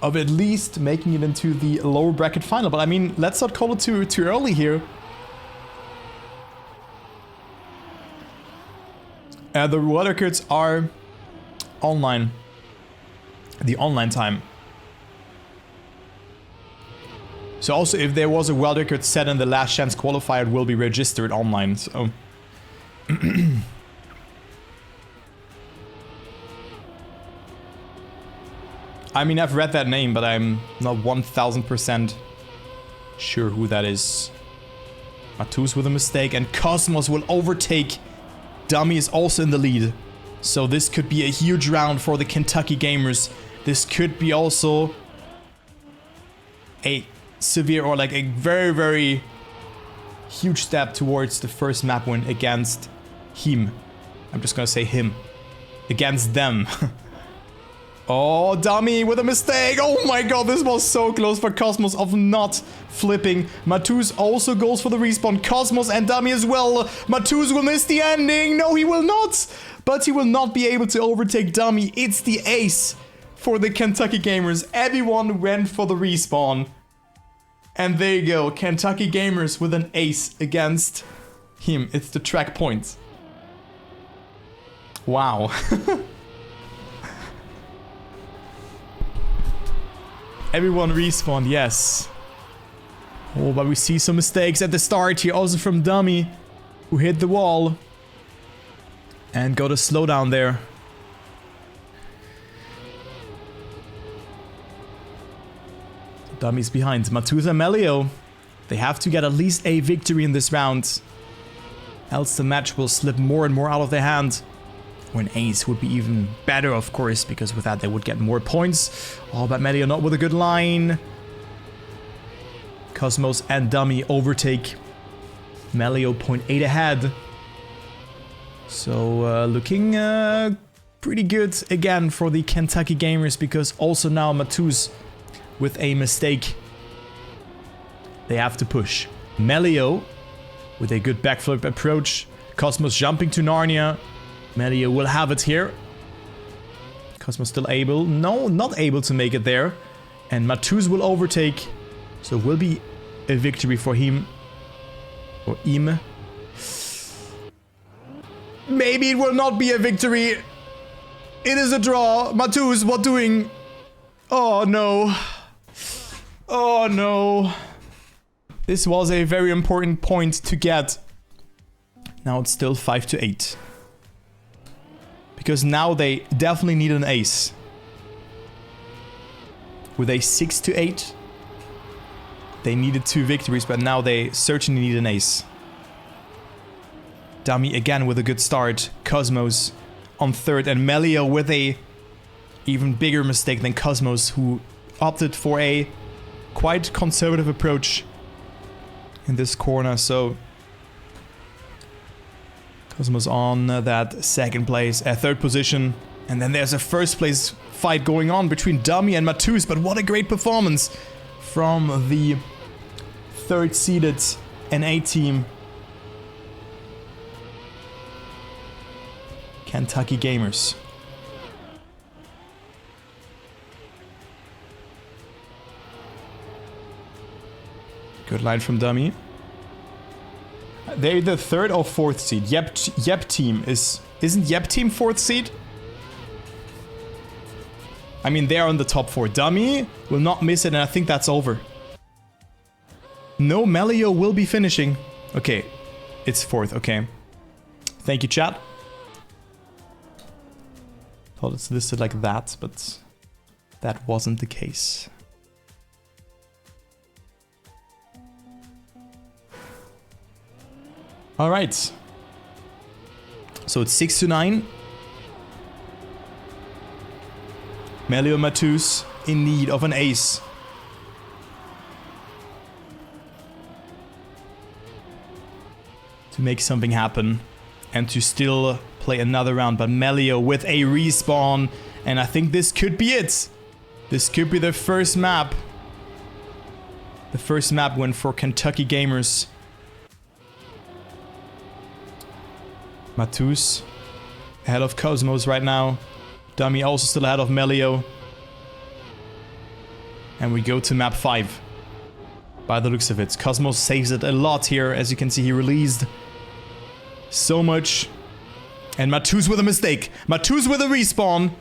A: of at least making it into the lower bracket final. But I mean, let's not call it too early here. The wildcards are online. The online time. So also, if there was a wildcard set in the last chance qualifier, it will be registered online. So I mean, I've read that name, but I'm not 1000% sure who that is. Mattouz with a mistake, and Cosmos will overtake. Dummy is also in the lead. So this could be a huge round for the Kentucky Gamers. This could be also a severe or like a very, very huge step towards the first map win against him. I'm just gonna say him. Against them. Oh, Dummy with a mistake. Oh my god, this was so close for Cosmos of not flipping. Mattouz also goes for the respawn. Cosmos and Dummy as well. Mattouz will miss the ending. No, he will not. But he will not be able to overtake Dummy. It's the ace for the Kentucky Gamers. Everyone went for the respawn. And there you go. Kentucky Gamers with an ace against him. It's the track point. Wow. Everyone respawned, yes. Oh, but we see some mistakes at the start here, also from Dummy, who hit the wall. And got a slowdown there. Dummy's behind. Mattouz and Melioo. They have to get at least a victory in this round. Else the match will slip more and more out of their hand. Or an ace would be even better, of course, because with that they would get more points. Oh, but Melioo not with a good line. Cosmos and Dummy overtake. Melioo 0.8 ahead. So looking pretty good again for the Kentucky Gamers, because also now Mattouz with a mistake. They have to push. Melioo with a good backflip approach. Cosmos jumping to Narnia. Melioo will have it here. Cosmos still able. No, not able to make it there. And Mattouz will overtake. So it will be a victory for him. Or Hime. Maybe it will not be a victory. It is a draw. Mattouz, what doing? Oh no. Oh no. This was a very important point to get. Now it's still 5-8. Because now they definitely need an ace. With a 6-8. They needed 2 victories, but now they certainly need an ace. Dummy again with a good start. Cosmos on third, and Melioo with a even bigger mistake than Cosmos, who opted for a quite conservative approach in this corner. So Cosmos on that second place, third position, and then there's a first place fight going on between Dummy and Mattouz. But what a great performance from the third seeded NA team, Kentucky Gamers. Good line from Dummy. They're the third or fourth seed. Yep team isn't Yep team fourth seed? I mean, they're on the top 4. Dummy will not miss it, and I think that's over. No, Melioo will be finishing. Okay, it's fourth. Okay. Thank you, chat. Thought it's listed like that, but that wasn't the case. All right. So it's 6-9. Melioo and Mattouz in need of an ace. To make something happen and to still play another round. But Melioo with a respawn, and I think this could be it. This could be the first map. The first map win for Kentucky Gamers. Mattouz ahead of Cosmos right now. Dummy also still ahead of Melioo. And we go to map 5. By the looks of it. Cosmos saves it a lot here. As you can see, he released so much. And Mattouz with a mistake. Mattouz with a respawn.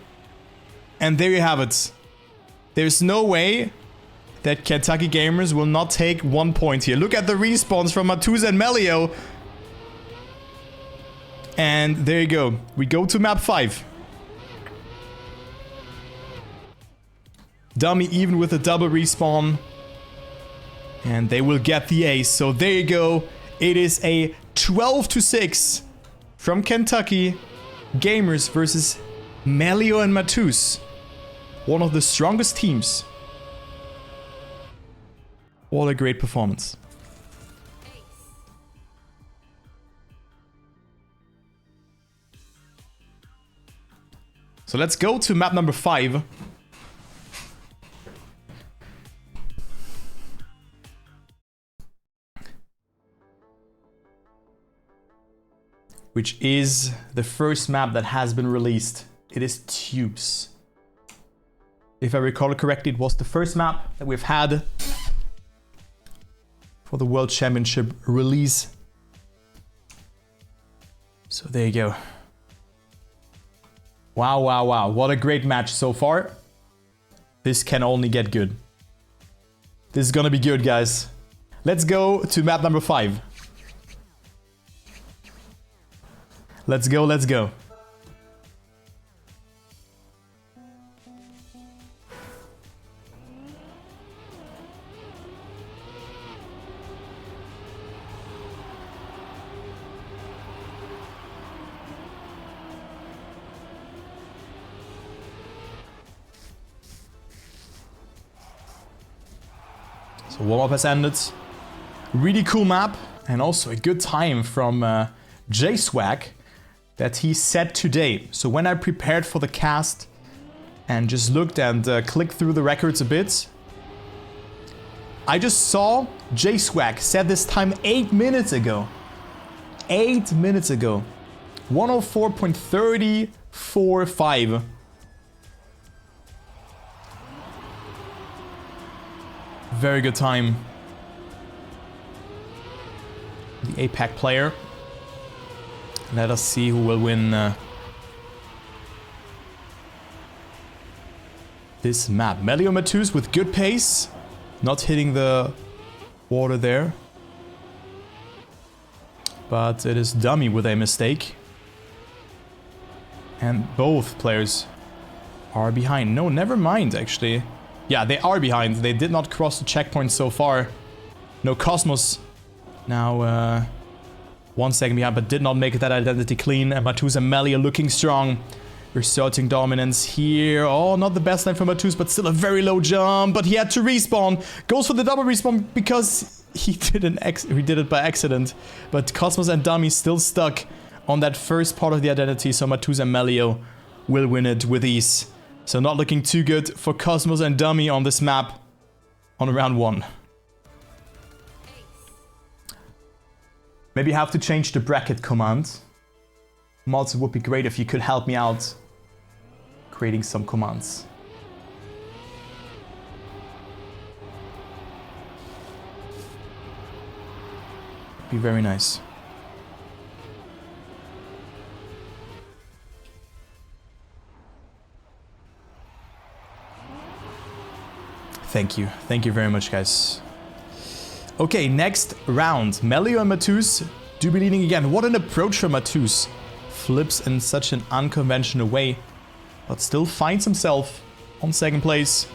A: And there you have it. There's no way that Kentucky Gamers will not take 1 point here. Look at the respawns from Mattouz and Melioo. And there you go. We go to map 5. Dummy even with a double respawn. And they will get the ace. So there you go. It is a 12-6 from Kentucky Gamers versus Melioo and Mattouz. One of the strongest teams. What a great performance. So let's go to map number 5. Which is the first map that has been released. It is Tubes. If I recall it correctly, it was the first map that we've had for the World Championship release. So there you go. Wow, wow, wow. What a great match so far. This can only get good. This is gonna be good, guys. Let's go to map number 5. Let's go, let's go. So warm-up has ended. Really cool map, and also a good time from Swag that he set today. So when I prepared for the cast and just looked and clicked through the records a bit, I just saw Swag set this time 8 minutes ago. 8 minutes ago. 104.345. Very good time. the APAC player. Let us see who will win this map. Melioo Mattouz with good pace. Not hitting the water there. But it is Dummy with a mistake. And both players are behind. No, never mind, actually. Yeah, they are behind. They did not cross the checkpoint so far. No, Cosmos now 1 second behind, but did not make that identity clean. And Mattouz and Melioo looking strong. Resorting dominance here. Oh, not the best line for Mattouz, but still a very low jump. But he had to respawn. Goes for the double respawn because he did it by accident. But Cosmos and Dummy still stuck on that first part of the identity. So Mattouz and Melioo will win it with ease. So not looking too good for Cosmos and Dummy on this map on round 1. Maybe I have to change the bracket command. Mods, it would be great if you could help me out creating some commands. Be very nice. Thank you. Thank you very much, guys. Okay, next round. Melioo and Mattouz do be leading again. What an approach from Mattouz. Flips in such an unconventional way, but still finds himself on second place.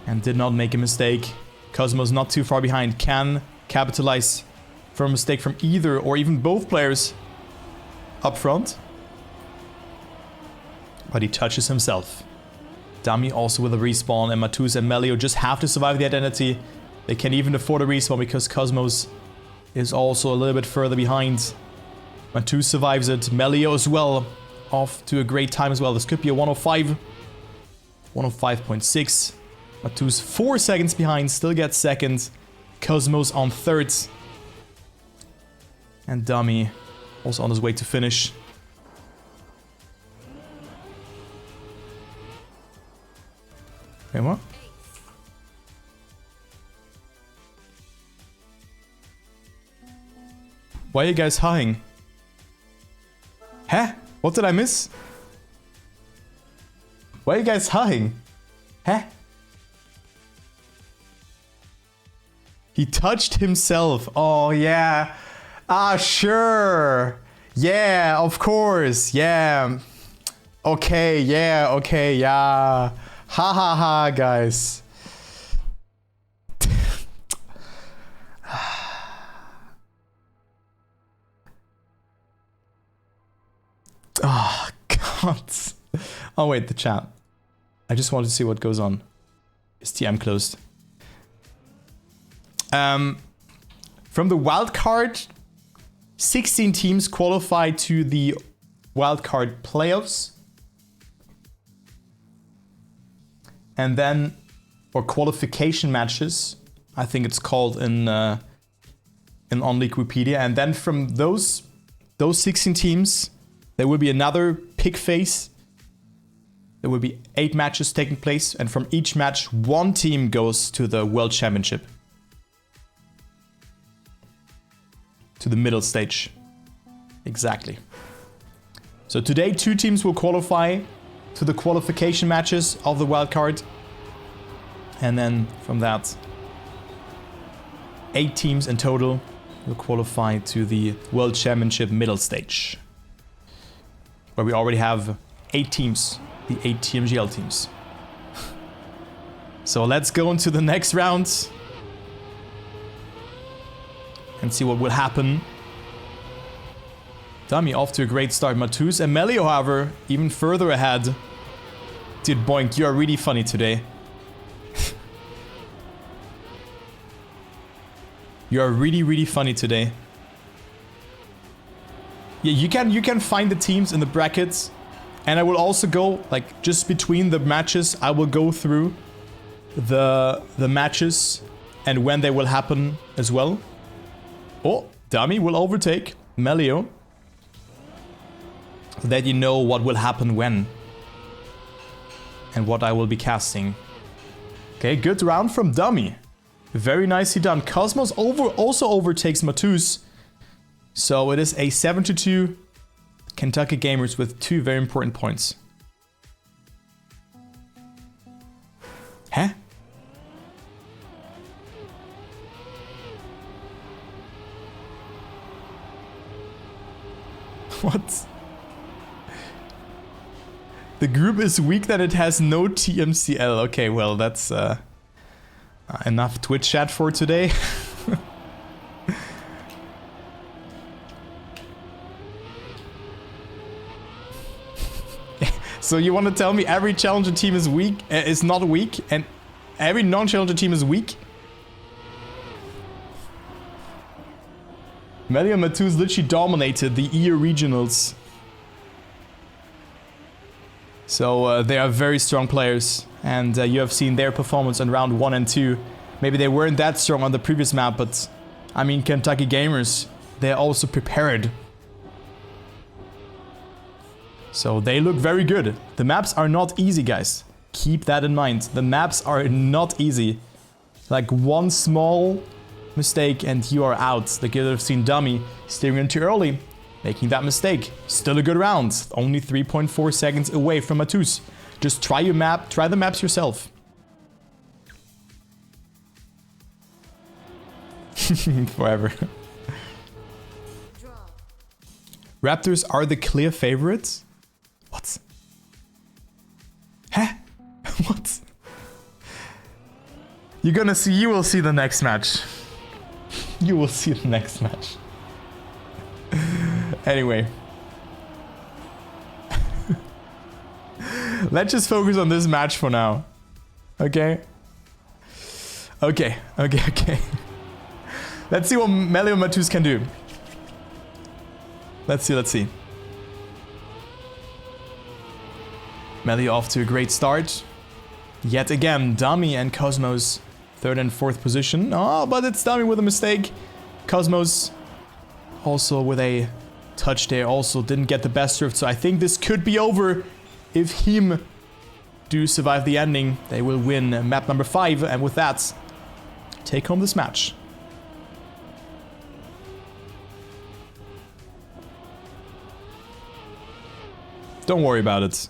A: And did not make a mistake. Cosmos not too far behind. Can capitalize from a mistake from either or even both players up front. But he touches himself. Dummy also with a respawn, and Mattouz and Melioo just have to survive the identity. They can't even afford a respawn because Cosmos is also a little bit further behind. Mattouz survives it. Melioo as well. Off to a great time as well. This could be a 105. 105.6. Mattouz 4 seconds behind. Still gets second. Cosmos on third. And Dummy also on his way to finish. Wait, what? Why are you guys hawing? Huh? What did I miss? Why are you guys hawing? Huh? He touched himself. Oh, yeah. Ah, sure. Yeah, of course. Yeah. Okay, yeah, okay, yeah. Ha ha ha, guys. Oh, God. Oh, wait, the chat. I just wanted to see what goes on. Is TM closed? From the wildcard, 16 teams qualified to the wildcard playoffs. And then, or qualification matches, I think it's called in on Wikipedia. And then from those 16 teams, there will be another pick phase. There will be 8 matches taking place, and from each match, 1 team goes to the World Championship. To the middle stage. Exactly. So today, 2 teams will qualify to the qualification matches of the wildcard. And then from that, 8 teams in total will qualify to the World Championship middle stage. Where we already have 8 teams, the 8 TMGL teams. So let's go into the next round and see what will happen. Dummy off to a great start. Mattouz and Melioo, however, even further ahead. Dude, Boink, you are really funny today. You are really, really funny today. Yeah, you can find the teams in the brackets. And I will also go, like, just between the matches, I will go through the matches and when they will happen as well. Oh, Dummy will overtake Melioo. So that you know what will happen when. And what I will be casting. Okay, good round from Dummy. Very nicely done. Cosmos also overtakes Mattouz. So it is a 7-2 Kentucky Gamers with 2 very important points. Huh? What? The group is weak that it has no TMCL. Okay, well, that's enough Twitch chat for today. So you want to tell me every challenger team is weak, is not weak, and every non-challenger team is weak? Melioo and Mattouz literally dominated the EA regionals. So they are very strong players, and you have seen their performance in round 1 and 2. Maybe they weren't that strong on the previous map, but I mean, Kentucky Gamers, they're also prepared. So they look very good. The maps are not easy, guys. Keep that in mind. The maps are not easy. Like one small mistake and you are out. Like you have seen Dummy steering in too early, making that mistake. Still a good round. Only 3.4 seconds away from Mattouz. Just try your map, try the maps yourself. Forever. Raptors are the clear favorites? What? Huh? What? You're gonna see, you will see the next match. You will see the next match. Anyway. Let's just focus on this match for now. Okay? Okay. Let's see what Melioo and Mattouz can do. Let's see. Melioo off to a great start. Yet again, Dummy and Cosmos 3rd and 4th position. Oh, but it's Dummy with a mistake. Cosmos also with a touch there. Also didn't get the best serve. So I think this could be over if Hime do survive the ending. They will win map number 5. And with that, take home this match. Don't worry about it.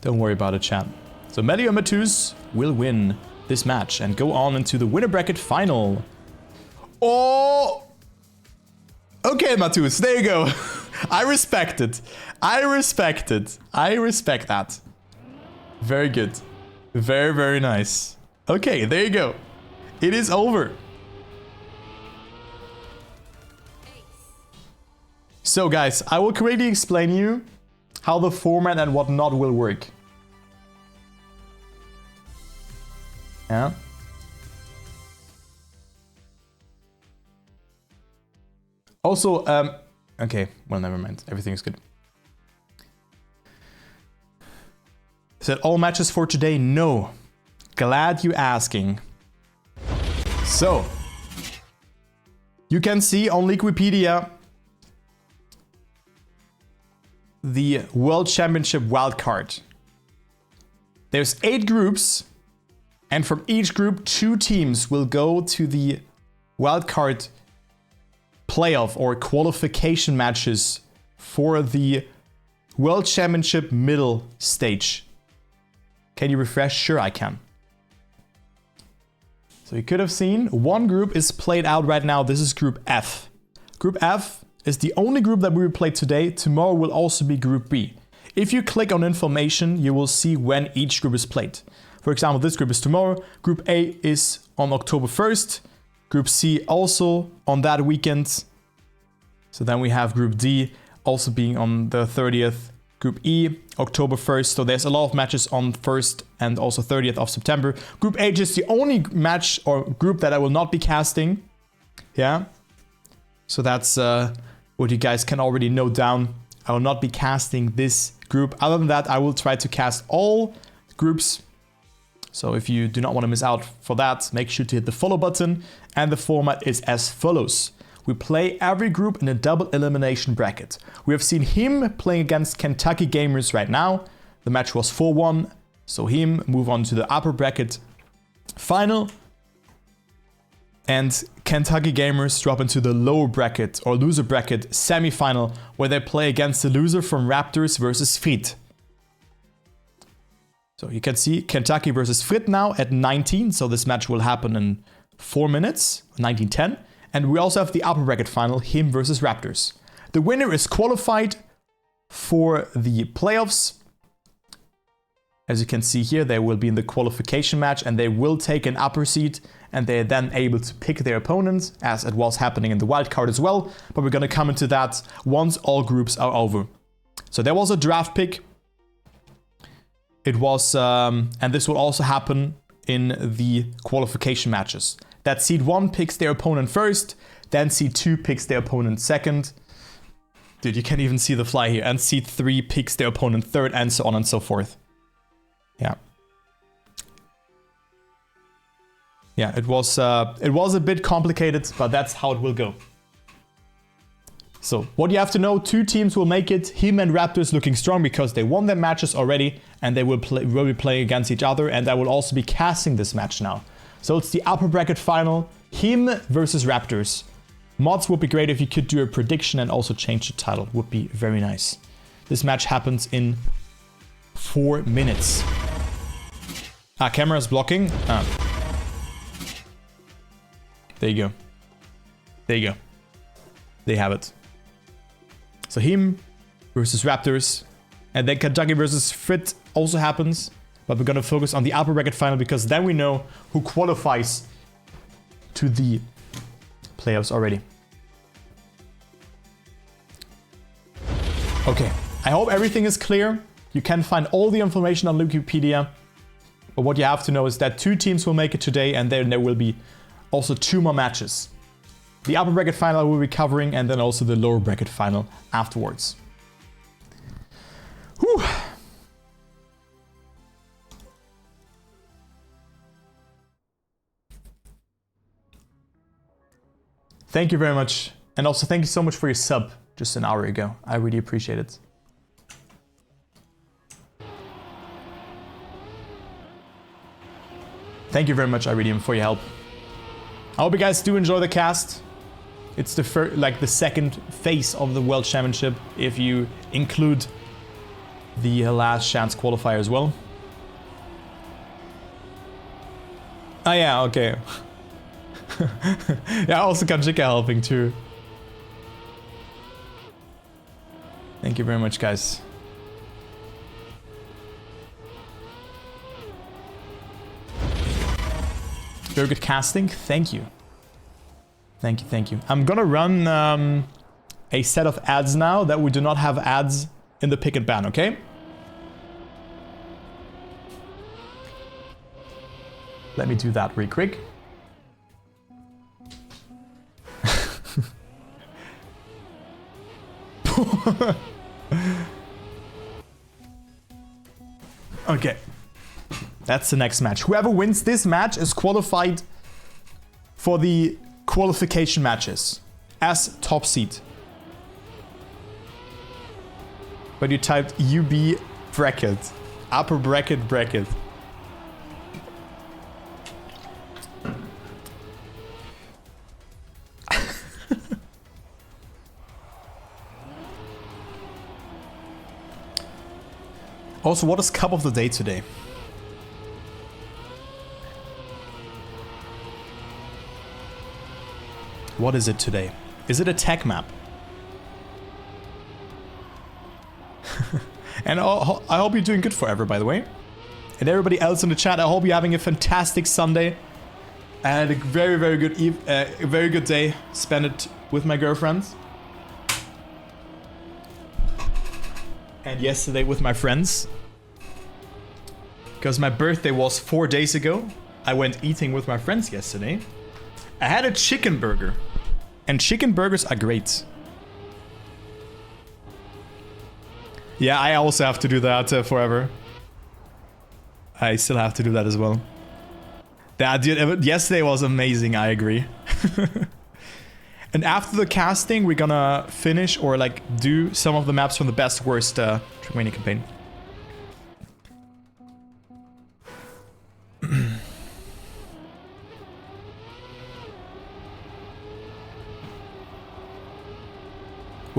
A: Don't worry about it, chat. So Melioo and Mattouz will win this match and go on into the winner bracket final. Oh! Okay, Mattouz, there you go. I respect it. I respect that. Very good. Very, very nice. Okay, there you go. It is over. So guys, I will quickly explain you how the format and whatnot will work. Yeah. Also, okay, well, never mind. Everything is good. Is that all matches for today? No. Glad you asking. So, you can see on Wikipedia the World Championship Wildcard. There's 8 groups, and from each group, 2 teams will go to the Wildcard playoff or qualification matches for the World Championship middle stage. Can you refresh? Sure, I can. So you could have seen one group is played out right now. This is Group F. Group F is the only group that we will play today. Tomorrow will also be Group B. If you click on information, you will see when each group is played. For example, this group is tomorrow. Group A is on October 1st. Group C also on that weekend. So then we have Group D also being on the 30th. Group E, October 1st. So there's a lot of matches on 1st and also 30th of September. Group H is the only match or group that I will not be casting. Yeah. So that's what you guys can already note down. I will not be casting this group. Other than that, I will try to cast all groups. So if you do not want to miss out for that, make sure to hit the follow button. And the format is as follows. We play every group in a double elimination bracket. We have seen Hime playing against Kentucky Gamers right now. The match was 4-1. So Hime move on to the upper bracket final. And Kentucky Gamers drop into the lower bracket or loser bracket semi-final where they play against the loser from Raptors versus Frites. So you can see Kentucky versus Frites now at 19. So this match will happen in 4 minutes, 19:10. And we also have the upper bracket final, Hime versus Raptors. The winner is qualified for the playoffs. As you can see here, they will be in the qualification match and they will take an upper seed and they're then able to pick their opponents, as it was happening in the wildcard as well. But we're going to come into that once all groups are over. So there was a draft pick. It was, and this will also happen in the qualification matches. That seed 1 picks their opponent first, then seed 2 picks their opponent second. Dude, you can't even see the fly here. And seed 3 picks their opponent third, and so on and so forth. Yeah. Yeah, it was a bit complicated, but that's how it will go. So, what you have to know, 2 teams will make it. Hime and Raptors looking strong because they won their matches already, and they will be playing against each other, and I will also be casting this match now. So it's the upper bracket final, Hime versus Raptors. Mods would be great if you could do a prediction and also change the title. Would be very nice. This match happens in 4 minutes. Camera is blocking. There you go. There you go. They have it. So Hime versus Raptors. And then Kentucky versus Frites also happens. But we're going to focus on the upper bracket final because then we know who qualifies to the playoffs already. Okay, I hope everything is clear. You can find all the information on Wikipedia. But what you have to know is that 2 teams will make it today and then there will be also 2 more matches. The upper bracket final we'll be covering and then also the lower bracket final afterwards. Whew. Thank you very much. And also thank you so much for your sub just an hour ago. I really appreciate it. Thank you very much, Iridium, for your help. I hope you guys do enjoy the cast. It's the the second phase of the World Championship, if you include the last chance qualifier as well. Oh yeah, okay. Yeah, also Kanjika helping too. Thank you very much, guys. Very good casting. Thank you. Thank you, thank you. I'm gonna run a set of ads now that we do not have ads in the pick and ban, okay? Let me do that real quick. Okay. That's the next match. Whoever wins this match is qualified for the qualification matches as top seed. But you typed UB bracket, upper bracket bracket. Also, what is cup of the day today? What is it today? Is it a tech map? And I hope you're doing good forever, by the way. And everybody else in the chat, I hope you're having a fantastic Sunday. I had a very, very good day. Spent it with my girlfriends. And yesterday with my friends. Because my birthday was 4 days ago. I went eating with my friends yesterday. I had a chicken burger. And chicken burgers are great. Yeah, I also have to do that forever. I still have to do that as well. Yesterday was amazing, I agree. And after the casting, we're gonna finish or like do some of the maps from the best worst trackmania campaign.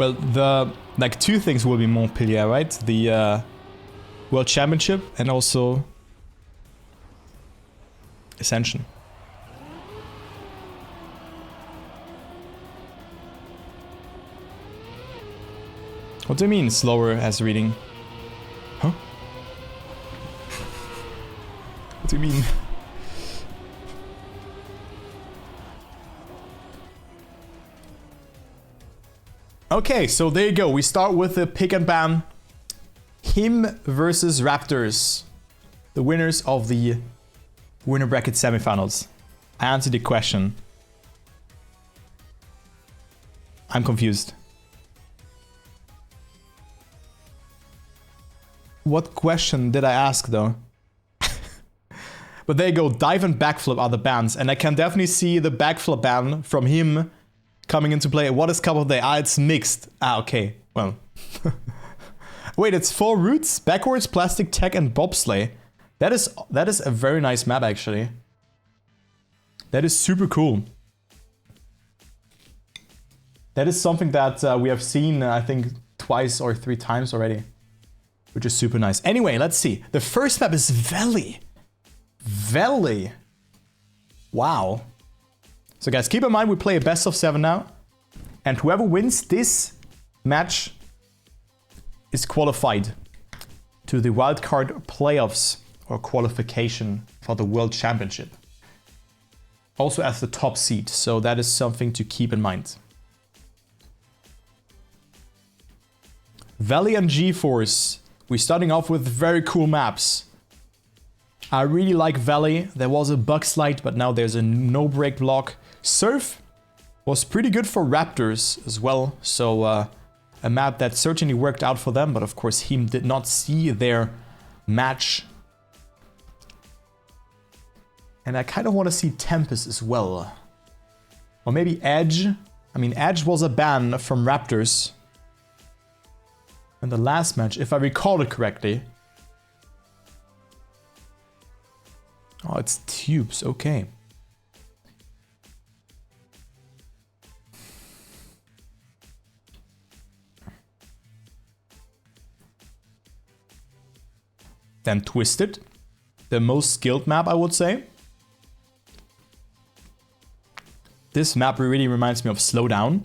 A: Well, the like two things will be Montpellier, right? The World Championship and also Ascension. What do you mean slower as reading? Huh? What do you mean? Okay, so there you go. We start with the pick and ban. Hime versus Raptors. The winners of the winner bracket semifinals. I answered the question. I'm confused. What question did I ask though? But there you go. Dive and backflip are the bans. And I can definitely see the backflip ban from him coming into play. What is couple day? Ah, it's mixed. Ah, okay. Well. Wait, it's 4 routes, backwards, plastic, tech, and bobsleigh. That is a very nice map, actually. That is super cool. That is something that we have seen, I think, twice or 3 times already. Which is super nice. Anyway, let's see. The first map is Valley. Valley. Wow. So guys, keep in mind we play a best of 7 now. And whoever wins this match is qualified to the Wildcard playoffs or qualification for the World Championship. Also as the top seed, so that is something to keep in mind. Valley and GeForce. We're starting off with very cool maps. I really like Valley. There was a bug slide, but now there's a no break block. Surf was pretty good for Raptors as well, so a map that certainly worked out for them, but of course Hime did not see their match. And I kind of want to see Tempest as well. Or maybe Edge. I mean, Edge was a ban from Raptors in the last match, if I recall it correctly. Oh, it's Tubes, okay. Then Twisted, the most skilled map, I would say. This map really reminds me of Slowdown.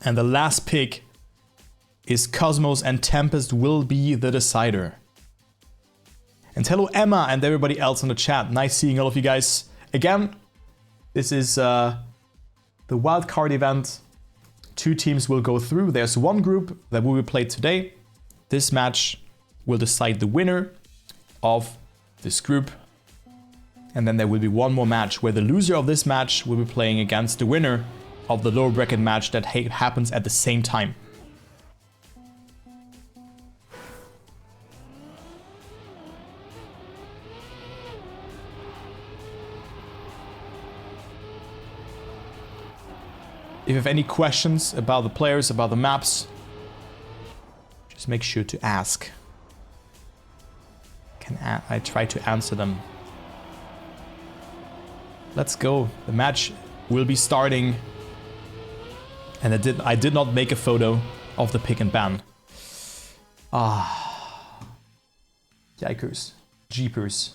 A: And the last pick is Cosmos, and Tempest will be the decider. And hello Emma and everybody else in the chat. Nice seeing all of you guys. Again, this is the wildcard event. 2 teams will go through. There's one group that will be played today. This match will decide the winner of this group. And then there will be one more match where the loser of this match will be playing against the winner of the lower bracket match that happens at the same time. If you have any questions about the players, about the maps, just make sure to ask. I try to answer them. Let's go. The match will be starting. And I did not make a photo of the pick and ban. Ah. Yikers. Jeepers.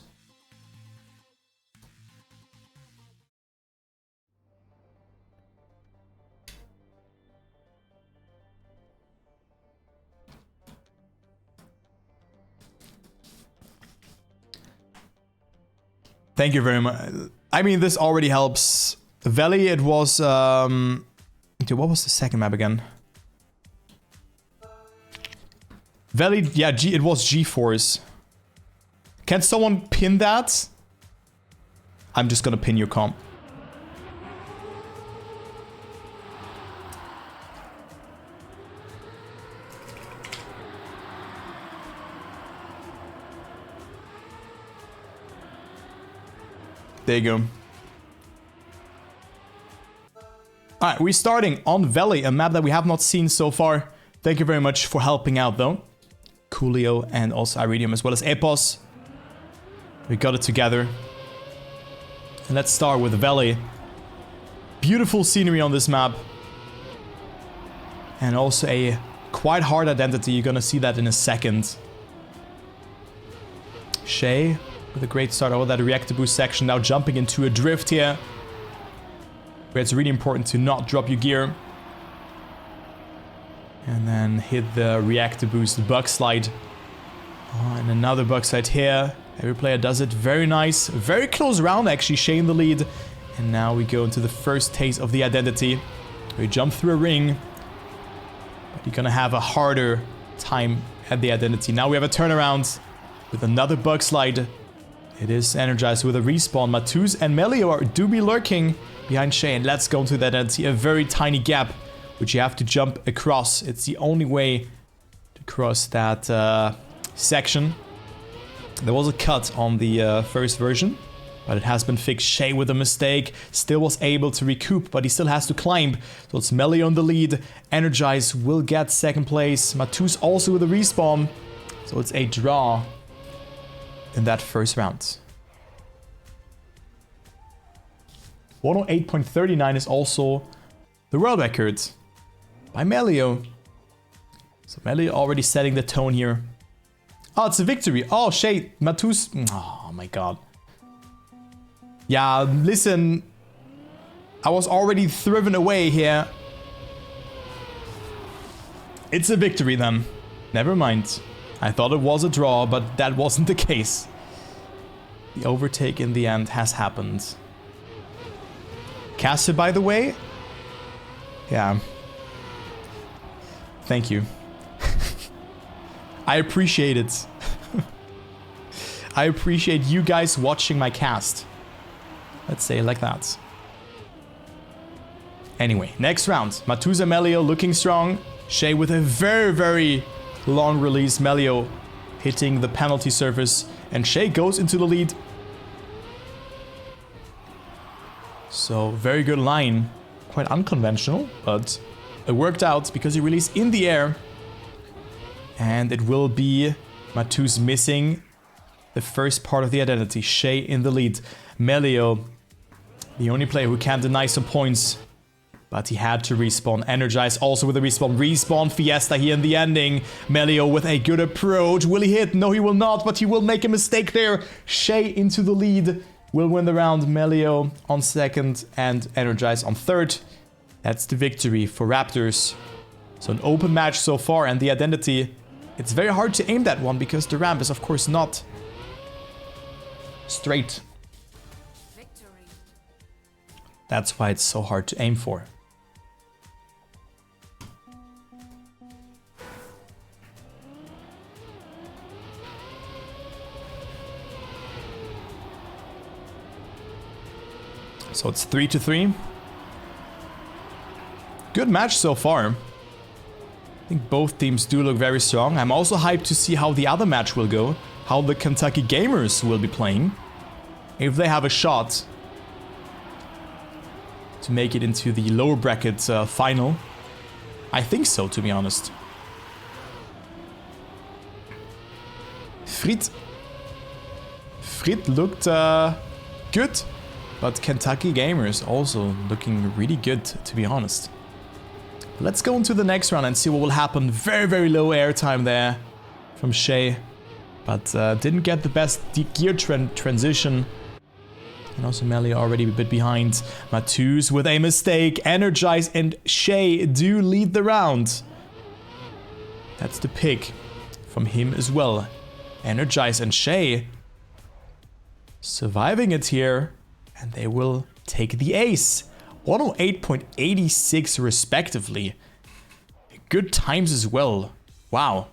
A: Thank you very much. I mean, this already helps. Valley, it was... Dude, what was the second map again? Valley, yeah, it was GeForce. Can someone pin that? I'm just gonna pin your comp. There you go. Alright, we're starting on Valley, a map that we have not seen so far. Thank you very much for helping out though. Coolio and also Iridium as well as Epos. We got it together. And let's start with Valley. Beautiful scenery on this map. And also a quite hard identity. You're gonna see that in a second. Shay with a great start over that reactor boost section. Now jumping into a drift here, where it's really important to not drop your gear. And then hit the reactor boost bug slide. Oh, and another bug slide here. Every player does it. Very nice. Very close round actually. Shay in the lead. And now we go into the first taste of the identity. We jump through a ring. But you're gonna have a harder time at the identity. Now we have a turnaround with another bug slide. It is energized with a respawn. Mattouz and Melioo do be lurking behind Shay. And let's go into that identity. A very tiny gap, which you have to jump across. It's the only way to cross that section. There was a cut on the first version, but it has been fixed. Shay with a mistake, still was able to recoup, but he still has to climb. So it's Melioo in the lead. Energize will get second place. Mattouz also with a respawn. So it's a draw in that first round. 108.39 is also the world record by Melioo. So Melioo already setting the tone here. Oh, it's a victory. Oh, Shay, Mattouz. Oh my god. Yeah, listen. I was already driven away here. It's a victory then. Never mind. I thought it was a draw, but that wasn't the case. The overtake in the end has happened. Caster, by the way. Yeah. Thank you. I appreciate it. I appreciate you guys watching my cast. Let's say it like that. Anyway, next round. Mattouz and Melioo looking strong. Shay with a very, very long release. Melioo hitting the penalty surface. And Shay goes into the lead. So, very good line. Quite unconventional, but it worked out because he released in the air. And it will be Mattouz missing the first part of the identity. Shay in the lead. Melioo, the only player who can't deny some points. But he had to respawn. Energize also with a respawn. Respawn Fiesta here in the ending. Melioo with a good approach. Will he hit? No, he will not, but he will make a mistake there. Shay into the lead. Will win the round. Melioo on second and Energize on third. That's the victory for Raptors. So an open match so far, and the identity. It's very hard to aim that one because the ramp is of course not straight. Victory. That's why it's so hard to aim for. So it's 3-3. Good match so far. I think both teams do look very strong. I'm also hyped to see how the other match will go. How the Kentucky Gamers will be playing. If they have a shot to make it into the lower bracket final. I think so, to be honest. Frites looked good. But Kentucky Gamers also looking really good, to be honest. Let's go into the next round and see what will happen. Very, very low airtime there from Shay. But didn't get the best gear transition. And also Melioo already a bit behind. Mattouz with a mistake. Energize and Shay do lead the round. That's the pick from him as well. Energize and Shay surviving it here. And they will take the ace. 108.86 respectively. Good times as well. Wow.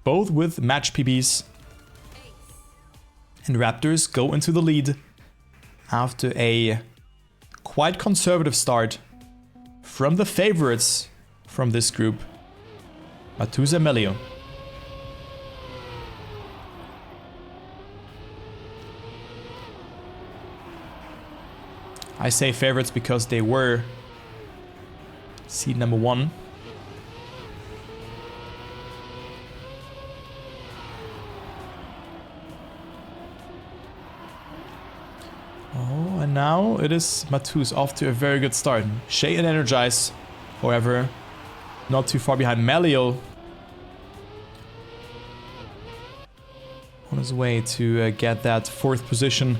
A: Both with match PBs. And Raptors go into the lead after a quite conservative start from the favorites from this group. Mattouz and Melioo. I say favorites because they were seed number 1. Oh, and now it is Mattouz off to a very good start. Shay and Energize, however, Not too far behind Melioo. On his way to get that 4th position.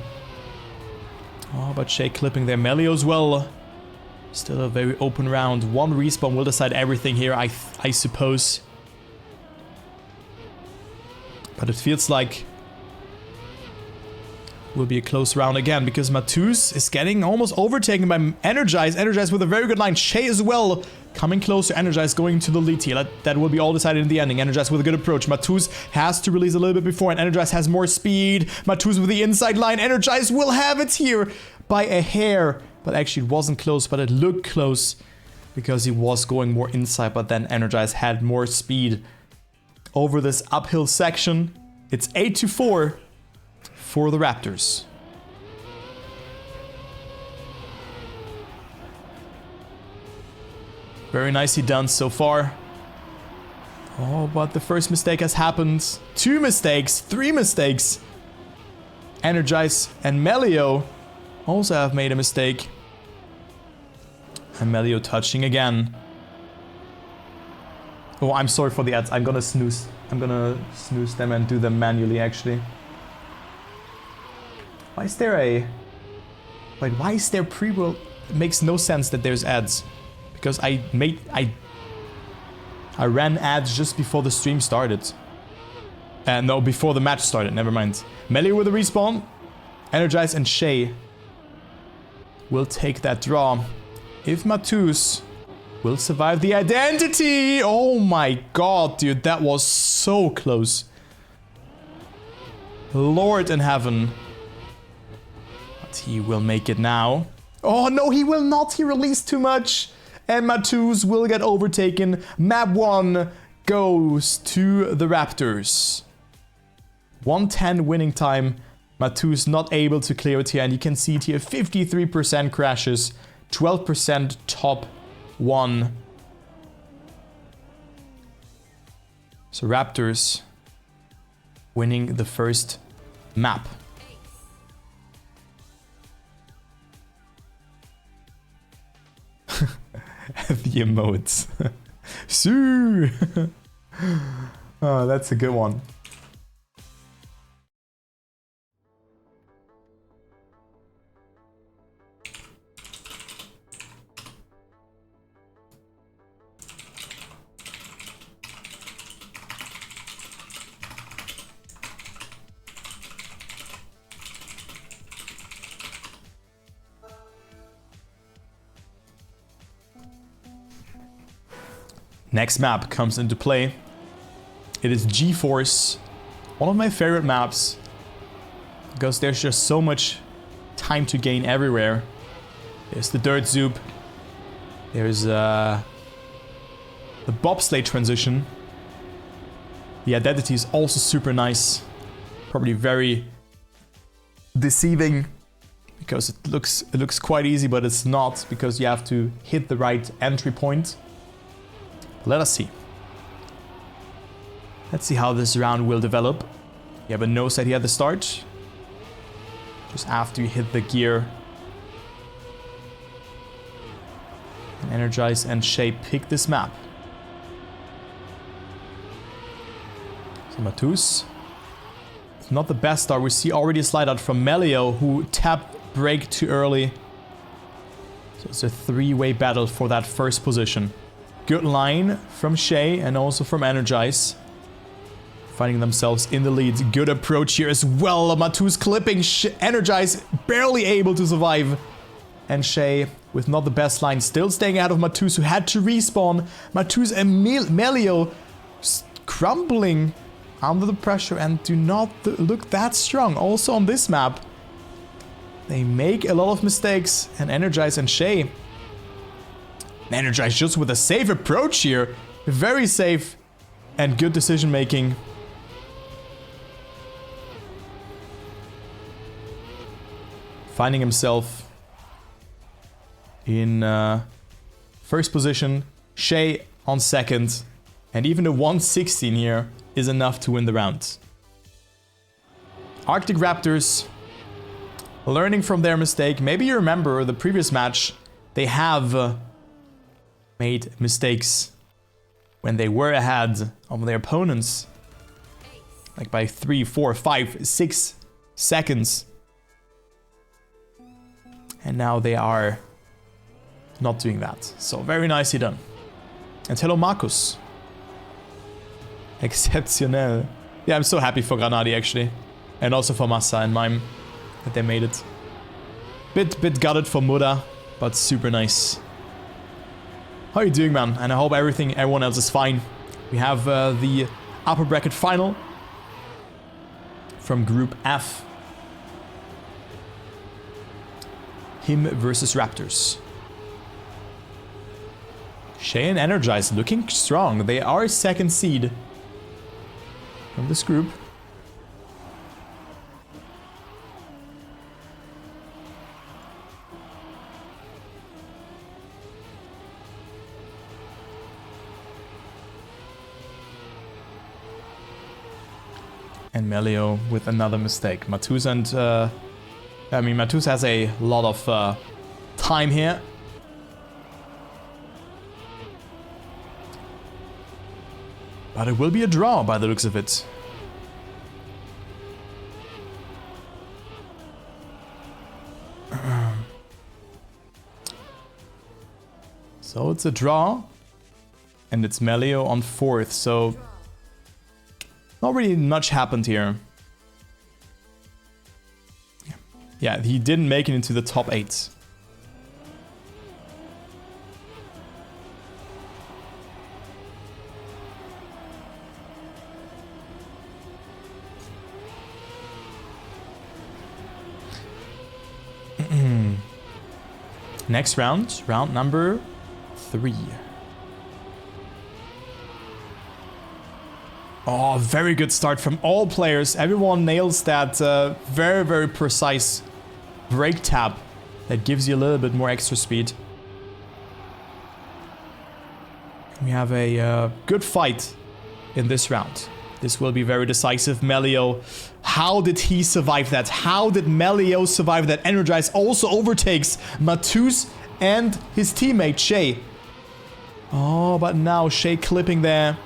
A: Oh, but Shay clipping there. Melioo as well. Still a very open round. One respawn will decide everything here, I suppose. But it feels like will be a close round again because Mattouz is getting almost overtaken by NRGZ. NRGZ with a very good line. Shay as well coming closer. NRGZ going to the lead here. That will be all decided in the ending. NRGZ with a good approach. Mattouz has to release a little bit before and NRGZ has more speed. Mattouz with the inside line. NRGZ will have it here by a hair. But actually it wasn't close, but it looked close because he was going more inside. But then NRGZ had more speed over this uphill section. It's 8-4 for the Raptors. Very nicely done so far. Oh, but the first mistake has happened. 2 mistakes, 3 mistakes. NRGZ and Melioo also have made a mistake. And Melioo touching again. Oh, I'm sorry for the ads. I'm gonna snooze them and do them manually, actually. Why is there a... Wait, why is there pre-roll? It makes no sense that there's ads. Because I ran ads just before the stream started. No, before the match started, never mind. Melioo with a respawn. NRGZ and Shay will take that draw. If Mattouz will survive the identity. Oh my god, dude, that was so close. Lord in heaven. But he will make it now. Oh no, he will not. He released too much. And Mattouz will get overtaken. Map 1 goes to the Raptors. 110 winning time. Mattouz not able to clear it here. And you can see it here, 53% crashes. 12% top 1. So Raptors winning the first map. The emotes. Sue. Oh, that's a good one. Next map comes into play. It is G-Force, one of my favorite maps, because there's just so much time to gain everywhere. There's the dirt zoop. There's the bobsleigh transition. The identity is also super nice. Probably very deceiving because it looks quite easy, but it's not, because you have to hit the right entry point. Let us see. Let's see how this round will develop. You have a no set here at the start. Just after you hit the gear. And NRGZ and Shay pick this map. So Mattouz. It's not the best start. We see already a slide out from Melioo, who tapped break too early. So it's a 3-way battle for that first position. Good line from Shay and also from NRGZ. Finding themselves in the lead. Good approach here as well. Mattouz clipping. NRGZ barely able to survive. And Shay with not the best line. Still staying out of Mattouz, who had to respawn. Mattouz and Melioo crumbling under the pressure and do not look that strong. Also on this map, they make a lot of mistakes. And NRGZ and Shay. NRGZ just with a safe approach here. Very safe and good decision making. Finding himself in first position. Shay on second. And even a 116 here is enough to win the round. Arctic Raptors learning from their mistake. Maybe you remember the previous match. They have... made mistakes when they were ahead of their opponents, like by 3, 4, 5, 6 seconds. And now they are not doing that. So very nicely done. And hello, Marcus. Exceptional. Yeah, I'm so happy for Granadi, actually. And also for Massa and Mime that they made it. Bit gutted for Muda, but super nice. How are you doing, man? And I hope everyone else is fine. We have the upper bracket final from Group F. Hime versus Raptors. Shay and NRGZ looking strong. They are second seed of this group. And Melioo with another mistake. Mattouz and... Mattouz has a lot of time here. But it will be a draw by the looks of it. So it's a draw. And it's Melioo on 4th, so... not really much happened here. Yeah, he didn't make it into the top 8. Next round, round number 3. Oh, very good start from all players. Everyone nails that very, very precise brake tap that gives you a little bit more extra speed. We have a good fight in this round. This will be very decisive. Melioo, how did he survive that? How did Melioo survive that? NRGZ also overtakes Mattouz and his teammate Shay. Oh, but now Shay clipping there.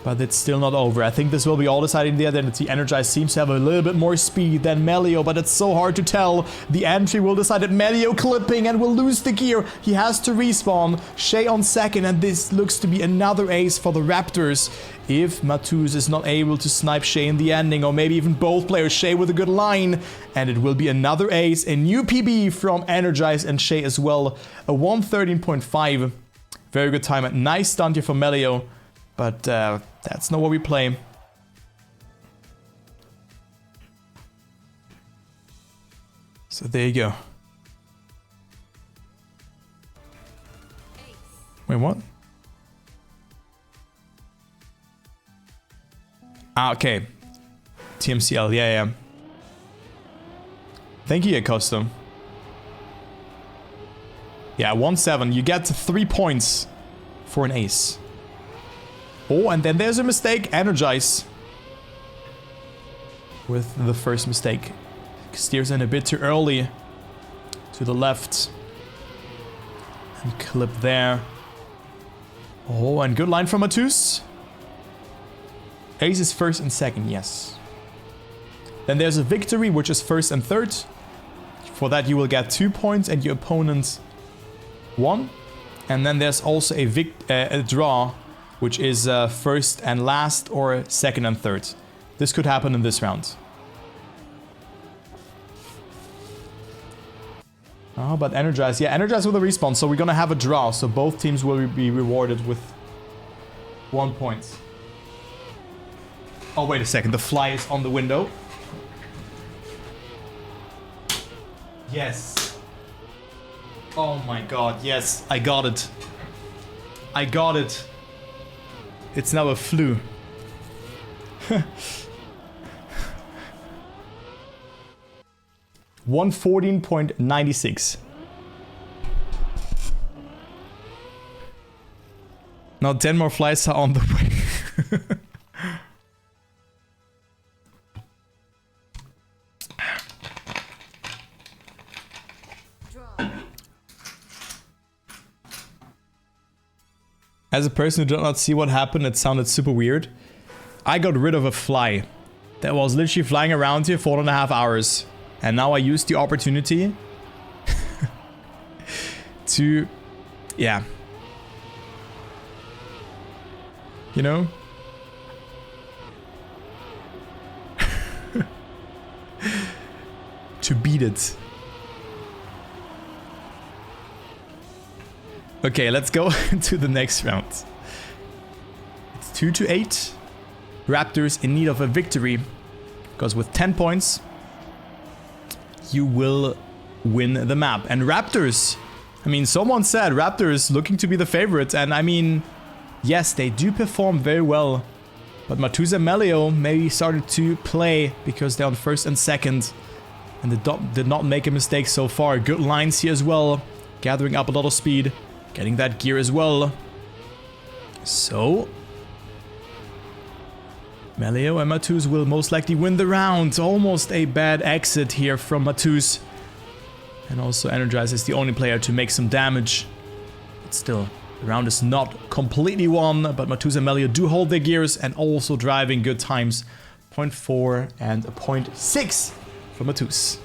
A: But it's still not over. I think this will be all deciding the identity. NRGZ seems to have a little bit more speed than Melioo, but it's so hard to tell. The entry will decide that Melioo clipping and will lose the gear. He has to respawn. Shay on 2nd, and this looks to be another ace for the Raptors. If Mattouz is not able to snipe Shay in the ending, or maybe even both players, Shay with a good line. And it will be another ace. A new PB from NRGZ and Shay as well. A 113.5. Very good time. A nice stunt here for Melioo. But that's not what we play. So there you go. Wait, what? Ah, okay. TMCL, yeah. Thank you, Custom. Yeah, 1-7. You get 3 points for an ace. Oh, and then there's a mistake. NRGZ with the first mistake. Steers in a bit too early to the left. And clip there. Oh, and good line from Mattouz. Ace is 1st and 2nd, yes. Then there's a victory, which is 1st and 3rd. For that you will get 2 points and your opponent 1. And then there's also a draw, which is 1st and last or 2nd and 3rd. This could happen in this round. Oh, but NRGZ. Yeah, NRGZ with a respawn, so we're gonna have a draw. So both teams will be rewarded with 1 point. Oh, wait a second. The fly is on the window. Yes. Oh my god, yes. I got it. I got it. It's now a flu. 114.96. Now 10 more flights are on the way. As a person who did not see what happened, it sounded super weird. I got rid of a fly that was literally flying around here for 4.5 hours. And now I used the opportunity to, yeah. You know? To beat it. Okay, let's go to the next round. It's 2-8. Raptors in need of a victory. Because with 10 points, you will win the map. And Raptors, I mean, someone said Raptors looking to be the favorite. And I mean, yes, they do perform very well. But Mattouz and Melioo maybe started to play because they're on first and second. And they did not make a mistake so far. Good lines here as well. Gathering up a lot of speed. Getting that gear as well. So Melioo and Mattouz will most likely win the round. Almost a bad exit here from Mattouz. And also NRGZ is the only player to make some damage. But still, the round is not completely won. But Mattouz and Melioo do hold their gears and also driving good times. 0.4 and a 0.6 for Mattouz.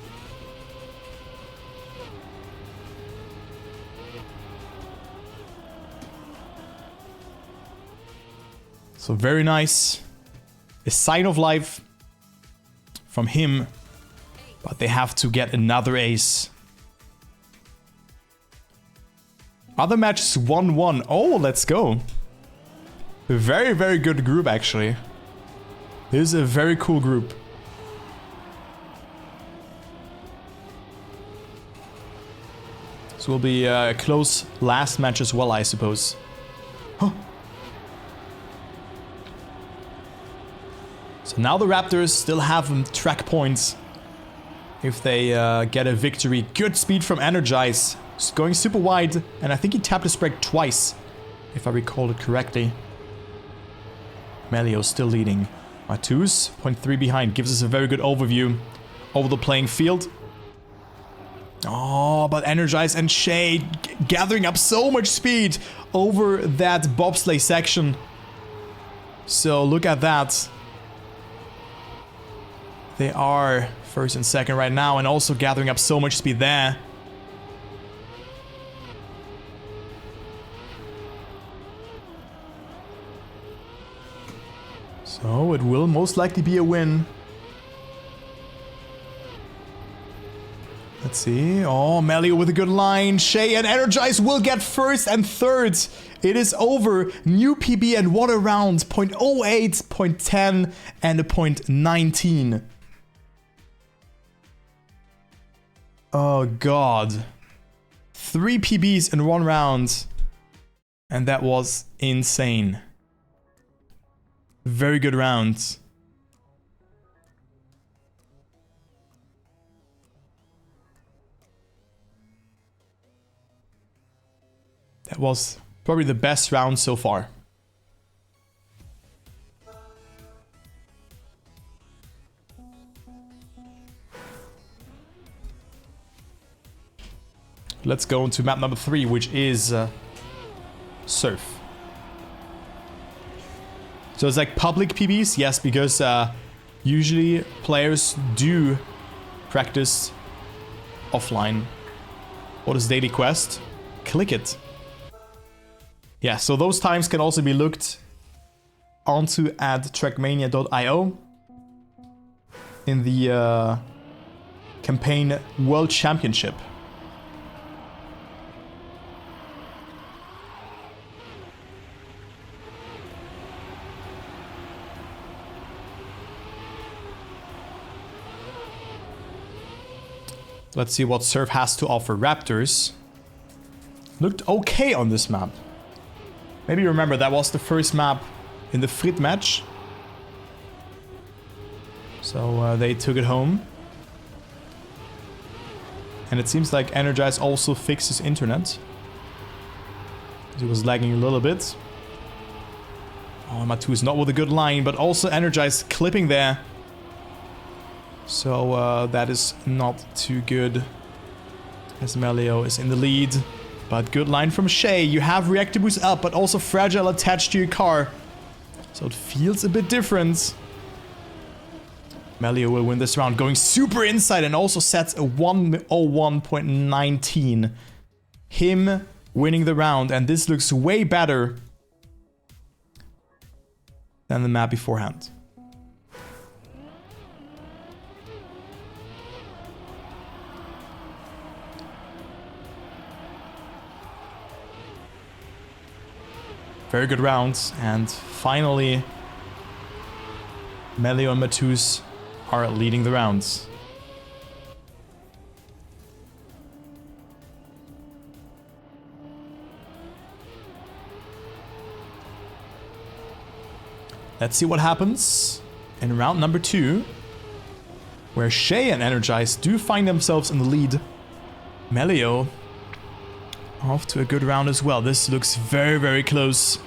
A: So very nice. A sign of life from him. But they have to get another ace. Other matches 1-1. Oh, let's go. A very, very good group, actually. This is a very cool group. This will be a close last match as well, I suppose. Huh. So now the Raptors still have track points. If they get a victory. Good speed from NRGZ. He's going super wide. And I think he tapped his break twice. If I recall it correctly. Melioo still leading. Mattouz, 0.3 behind. Gives us a very good overview over the playing field. Oh, but NRGZ and Shay gathering up so much speed over that bobsleigh section. So look at that. They are first and second right now and also gathering up so much speed there. So it will most likely be a win. Let's see. Oh, Melioo with a good line. Shay and NRGZ will get first and third. It is over. New PB and what a round. 0.08, 0.10 and a 0.19. Oh god. 3 PBs in one round. And that was insane. Very good round. That was probably the best round so far. Let's go into map number 3, which is Surf. So it's like public PBs, yes, because usually players do practice offline. What is daily quest? Click it. Yeah, so those times can also be looked onto at trackmania.io in the campaign World Championship. Let's see what Surf has to offer. Raptors looked okay on this map. Maybe you remember that was the first map in the Frites match. So they took it home. And it seems like NRGZ also fixed his internet. He was lagging a little bit. Oh, Mattouz not with a good line, but also NRGZ clipping there. So that is not too good. As Melioo is in the lead. But good line from Shay. You have reactor boost up, but also fragile attached to your car. So it feels a bit different. Melioo will win this round, going super inside and also sets a 101.19. Him winning the round, and this looks way better than the map beforehand. Very good rounds, and finally Melioo and Mattouz are leading the rounds. Let's see what happens in round number 2, where Shay and NRGZ do find themselves in the lead. Melioo off to a good round as well. This looks very, very close.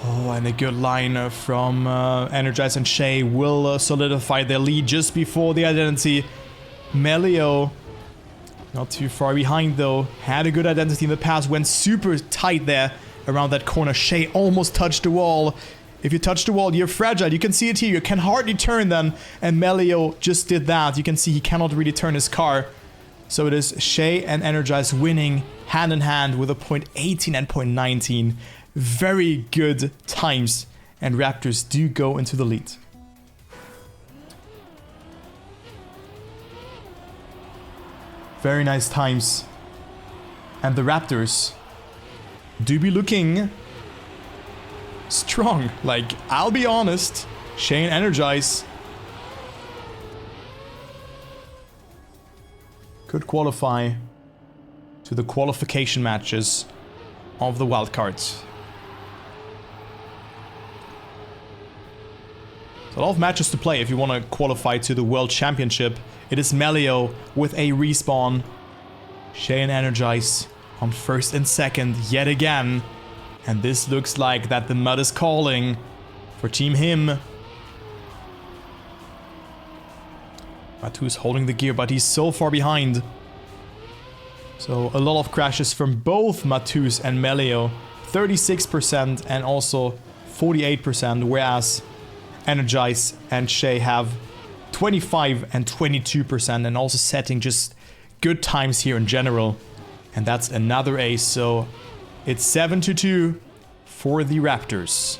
A: Oh, and a good line from NRGZ and Shay will solidify their lead just before the identity. Melioo, not too far behind though, had a good identity in the past, went super tight there around that corner. Shay almost touched the wall. If you touch the wall, you're fragile. You can see it here. You can hardly turn then, and Melioo just did that. You can see he cannot really turn his car. So it is Shay and NRGZ winning hand in hand with a .18 and .19. Very good times, and Raptors do go into the lead. Very nice times. And the Raptors do be looking strong. Like, I'll be honest, Shay and NRGZ could qualify to the qualification matches of the wildcards. So a lot of matches to play if you want to qualify to the World Championship. It is Melioo with a respawn. Shay and NRGZ on first and second yet again. And this looks like that the mud is calling for Team Hime. Mattouz holding the gear, but he's so far behind. So a lot of crashes from both Mattouz and Melioo. 36% and also 48%, whereas NRGZ and Shay have 25 and 22%, and also setting just good times here in general. And that's another ace, so it's 7-2 for the Raptors.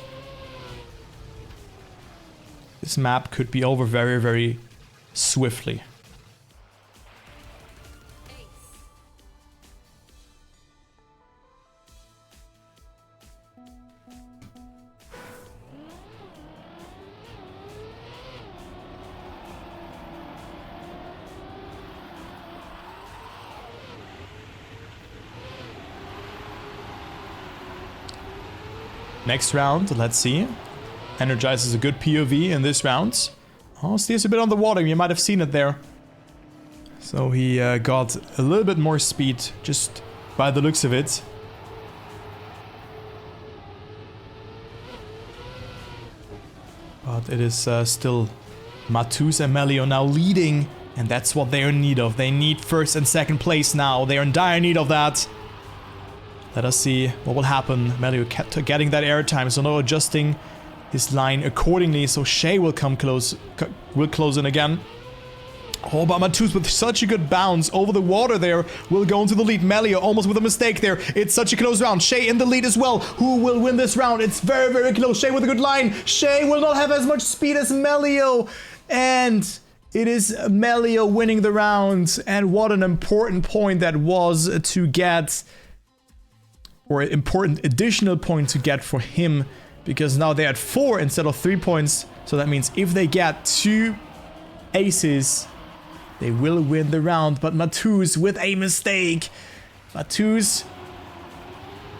A: This map could be over very, very swiftly. Next round, let's see. NRGZ is a good POV in this round. Oh, steers a bit on the water, you might have seen it there. So he got a little bit more speed, just by the looks of it. But it is still Mattouz and Melioo now leading, and that's what they're in need of. They need first and second place now. They're in dire need of that. Let us see what will happen. Melioo kept getting that airtime, so no adjusting his line accordingly. So Shay will come close, will close in again. Oh, but Mattouz with such a good bounce over the water there will go into the lead. Melioo almost with a mistake there. It's such a close round. Shay in the lead as well. Who will win this round? It's very, very close. Shay with a good line. Shay will not have as much speed as Melioo. And it is Melioo winning the round. And what an important point that was to get, or an important additional point to get for him, because now they're at 4 instead of 3 points. So that means if they get 2 aces, they will win the round. But Mattouz with a mistake. Mattouz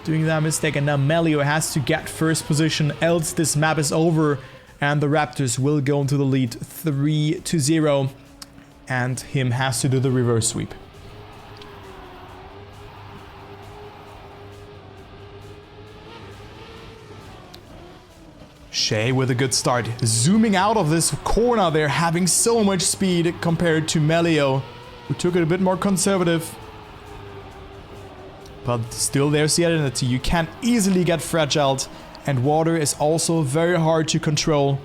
A: doing that mistake, and now Melioo has to get first position, else this map is over and the Raptors will go into the lead 3-0, and Hime has to do the reverse sweep. Shay with a good start, zooming out of this corner there, having so much speed compared to Melioo, who took it a bit more conservative. But still there's the identity. You can't easily get fragiled. And water is also very hard to control.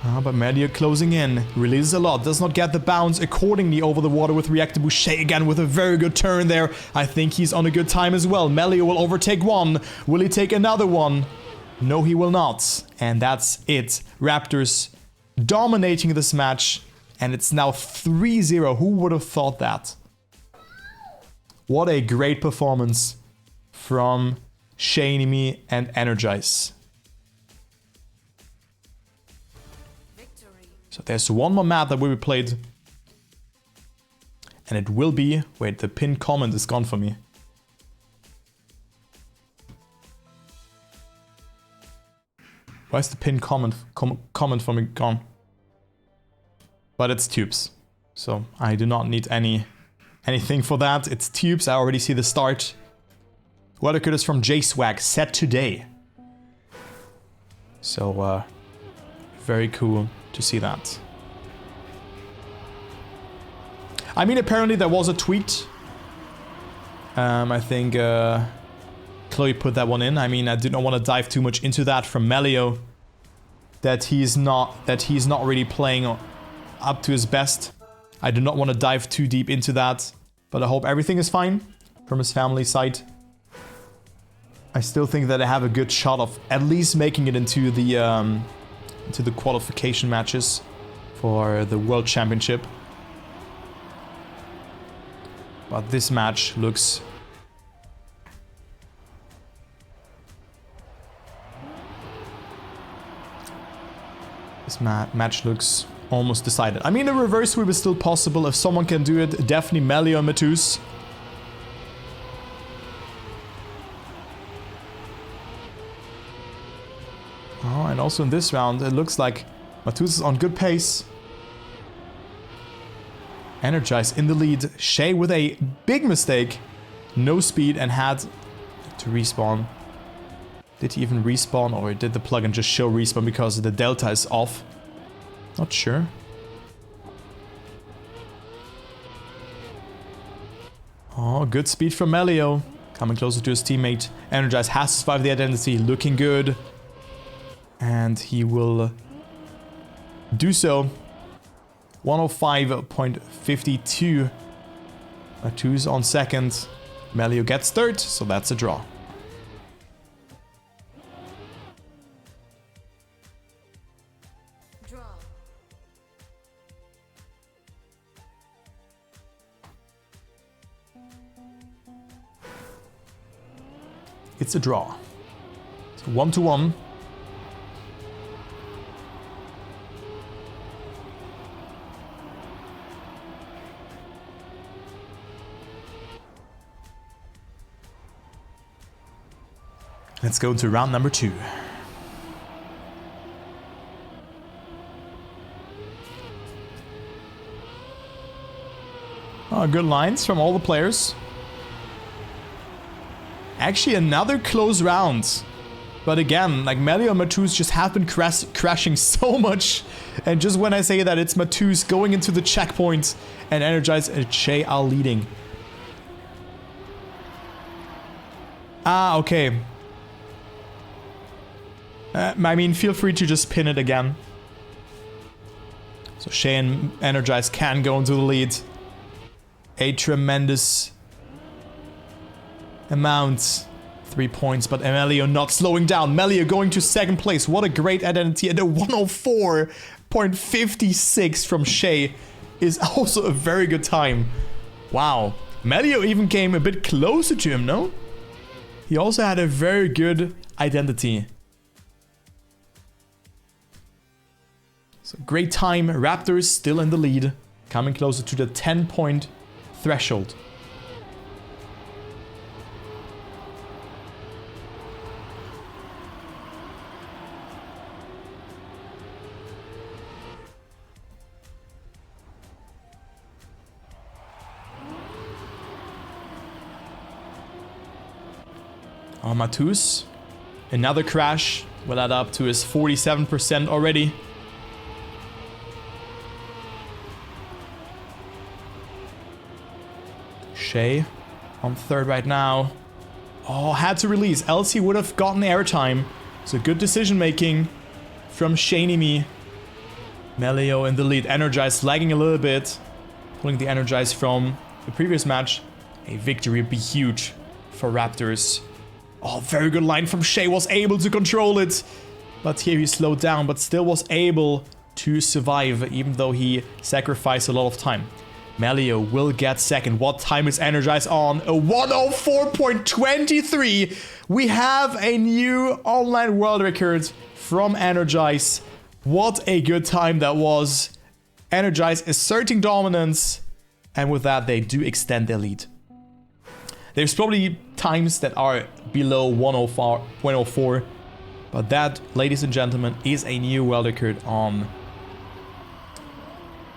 A: But Melioo closing in. Releases a lot. Does not get the bounce accordingly over the water with reactable. Shay again with a very good turn there. I think he's on a good time as well. Melioo will overtake one. Will he take another one? No, he will not. And that's it. Raptors dominating this match. And it's now 3-0. Who would have thought that? What a great performance from Sheinimi and NRGZ. So there's one more map that will be played. And it will be... Wait, the pinned comment is gone for me. Why is the pinned comment for me gone? But it's tubes. So I do not need anything for that. It's tubes. I already see the start. Wildcard is from J-Swag. Set today. So very cool to see that. I mean, apparently there was a tweet. I think Chloe put that one in. I mean, I did not want to dive too much into that from Melioo. That he's not really playing up to his best. I do not want to dive too deep into that. But I hope everything is fine from his family side. I still think that I have a good shot of at least making it into the qualification matches for the World Championship. But this match looks... This match looks almost decided. I mean, a reverse sweep is still possible. If someone can do it, definitely Melioo and Mattouz. Oh, and also in this round, it looks like Mattouz is on good pace. NRGZ in the lead. Shay with a big mistake. No speed and had to respawn. Did he even respawn, or did the plugin just show respawn because the delta is off? Not sure. Oh, good speed from Melioo. Coming closer to his teammate. NRGZ has to survive the identity. Looking good. And he will do so. 105.52. Mattouz on second. Melioo gets third, so that's a draw. It's a draw. So 1-1. Let's go to round number 2. Oh, good lines from all the players. Actually, another close round. But again, like Melioo and Mattouz just have been crashing so much. And just when I say that, it's Mattouz going into the checkpoint and NRGZ and Shay are leading. Ah, okay. I mean, feel free to just pin it again. So Shay and NRGZ can go into the lead. A tremendous amount. 3 points, but Melioo not slowing down. Melioo going to second place. What a great identity. And a 104.56 from Shay is also a very good time. Wow. Melioo even came a bit closer to him, no? He also had a very good identity. So great time. Raptors still in the lead. Coming closer to the 10-point threshold. Oh, Mattouz. Another crash. Will add up to his 47% already. Shay on third right now. Oh, had to release, else he would have gotten airtime. So good decision making from Sheinimi. Melioo in the lead. NRGZ lagging a little bit. Pulling the NRGZ from the previous match. A victory would be huge for Raptors. Oh, very good line from Shay. Was able to control it. But here he slowed down, but still was able to survive, even though he sacrificed a lot of time. Melioo will get second. What time is NRGZ on? A 104.23. We have a new online world record from NRGZ. What a good time that was. NRGZ asserting dominance. And with that, they do extend their lead. There's probably times that are below 104.04. But that, ladies and gentlemen, is a new world record on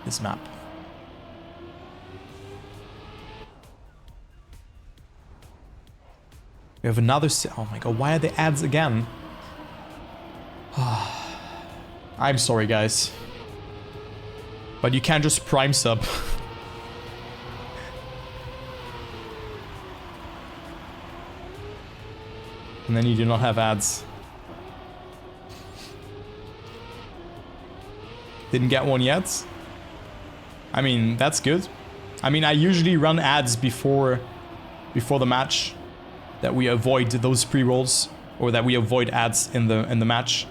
A: this map. We have another... Oh my god, why are the ads again? I'm sorry, guys. But you can't just prime sub. And then you do not have ads. Didn't get one yet. I mean, that's good. I mean, I usually run ads before the match, that we avoid those pre-rolls, or that we avoid ads in the match.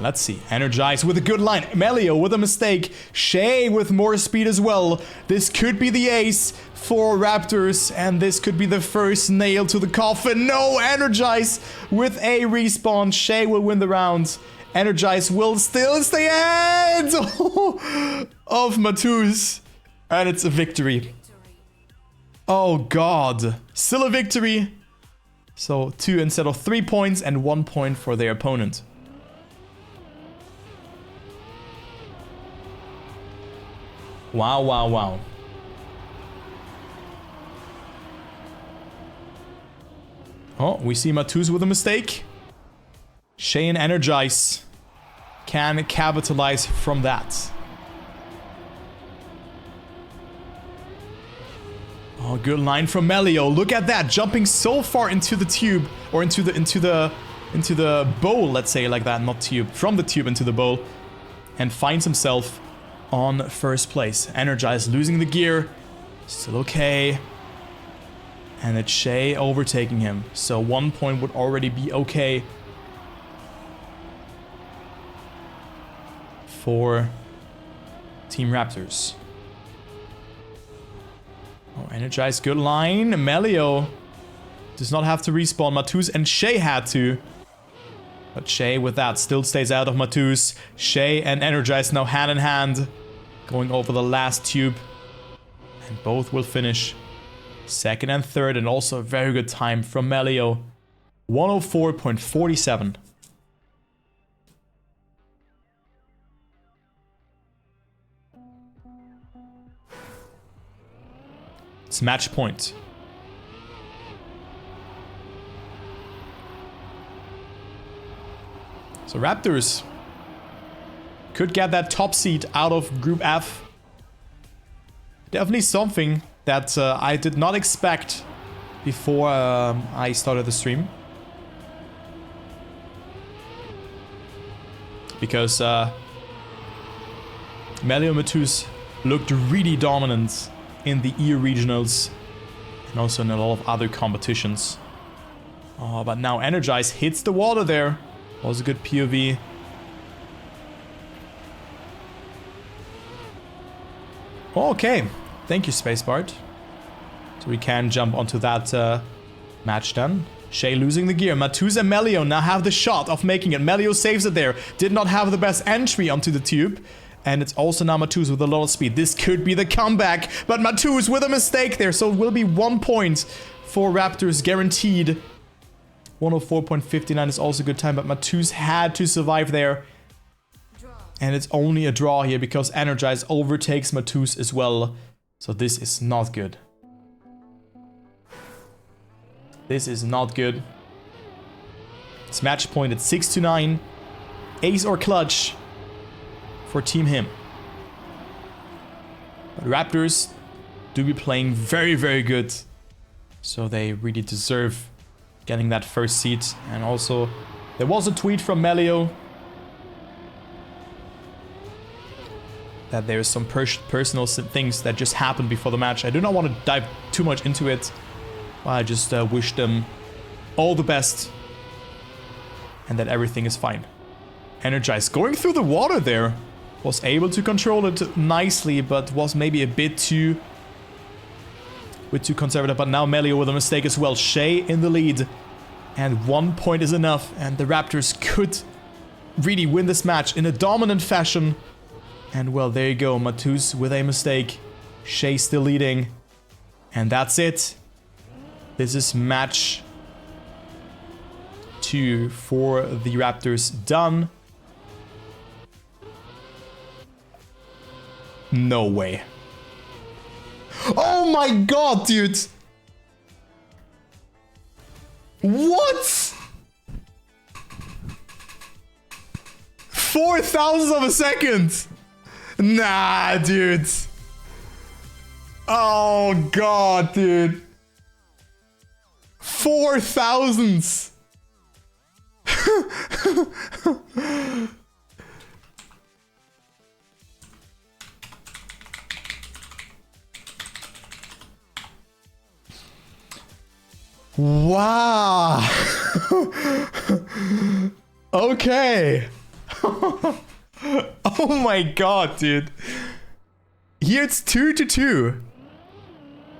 A: Let's see. NRGZ with a good line. Melioo with a mistake. Shay with more speed as well. This could be the ace for Raptors, and this could be the first nail to the coffin. No, NRGZ with a respawn. Shay will win the round. NRGZ will still stay ahead of Mattouz. And it's a victory. Oh god. Still a victory. So 2 instead of 3 points and 1 point for their opponent. Wow, wow, wow. Oh, we see Mattouz with a mistake. Shay and NRGZ can capitalize from that. Oh, good line from Melioo. Look at that, jumping so far into the tube, or into the bowl, let's say like that, not tube, from the tube into the bowl, and finds himself on first place. NRGZ losing the gear, still okay. And it's Shay overtaking him, so 1 point would already be okay for Team Raptors. Oh, NRGZ, good line. Melioo does not have to respawn. Mattouz and Shay had to. But Shay with that still stays out of Mattouz. Shay and NRGZ now hand in hand, going over the last tube. And both will finish second and third, and also a very good time from Melioo. 104.47. It's match point. So Raptors could get that top seed out of Group F. Definitely something that I did not expect before I started the stream. Because Melioo and Mattouz looked really dominant in the EU regionals and also in a lot of other competitions. Oh, but now NRGZ hits the water there. Was a good POV. Oh, okay. Thank you, Spacebart. So we can jump onto that match then. Shay losing the gear. Mattouz and Melioo now have the shot of making it. Melioo saves it there. Did not have the best entry onto the tube. And it's also now Mattouz with a lot of speed. This could be the comeback. But Mattouz with a mistake there. So it will be 1 point for Raptors guaranteed. 104.59 is also a good time. But Mattouz had to survive there. And it's only a draw here because NRGZ overtakes Mattouz as well. So this is not good. This is not good. It's match point at 6-9. Ace or clutch for Team Hime. But Raptors do be playing very, very good. So they really deserve getting that first seed. And also, there was a tweet from Melioo that there's some personal things that just happened before the match. I do not want to dive too much into it. But I just wish them all the best. And that everything is fine. NRGZ going through the water there. Was able to control it nicely, but was maybe a bit too conservative. But now Melioo with a mistake as well. Shay in the lead. And 1 point is enough. And the Raptors could really win this match in a dominant fashion. And well, there you go. Mattouz with a mistake. Shay still leading. And that's it. This is match 2 for the Raptors done. No way. Oh my god, dude! What? 4,000 of a second! Nah, dude. Oh god, dude. 4,000s! Wow. Okay. Oh my god, dude. Here it's 2-2.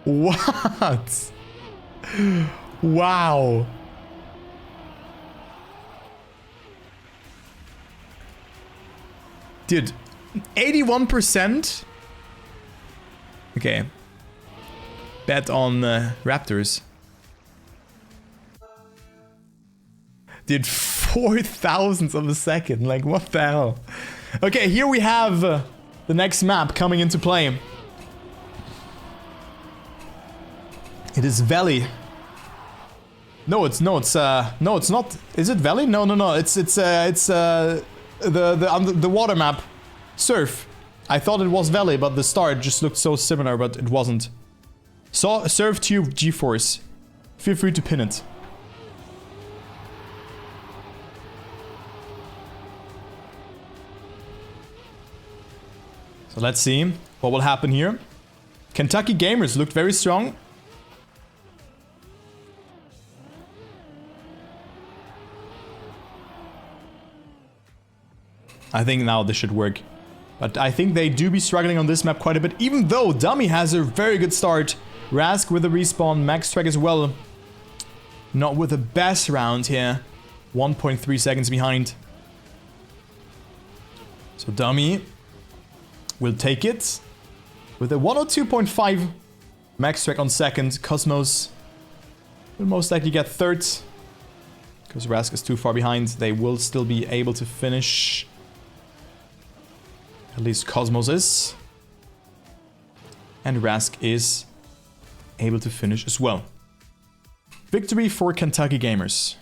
A: What? Wow. Dude, 81%. Okay. Bet on Raptors. Dude, 4,000 of a second. Like, what the hell? Okay, here we have the next map coming into play. It is Valley. No, it's not. Is it Valley? No. It's the water map. Surf. I thought it was Valley, but the start just looked so similar, but it wasn't. So, Surf Tube GeForce. Feel free to pin it. So let's see what will happen here. Kentucky Gamers looked very strong. I think now this should work. But I think they do be struggling on this map quite a bit, even though Dummy has a very good start. Rasg with the respawn, Maxtrak as well. Not with the best round here. 1.3 seconds behind. So Dummy will take it with a 102.5. Maxtrak on second. Cosmos will most likely get third. Because Rasg is too far behind. They will still be able to finish. At least Cosmos is. And Rasg is able to finish as well. Victory for Kentucky Gamers.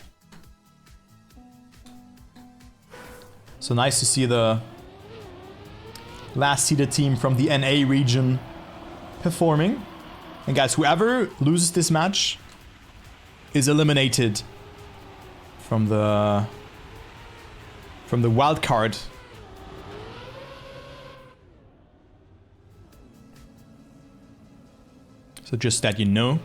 A: So nice to see the last seeded team from the NA region performing. And guys, whoever loses this match is eliminated from the wildcard. So just that you know.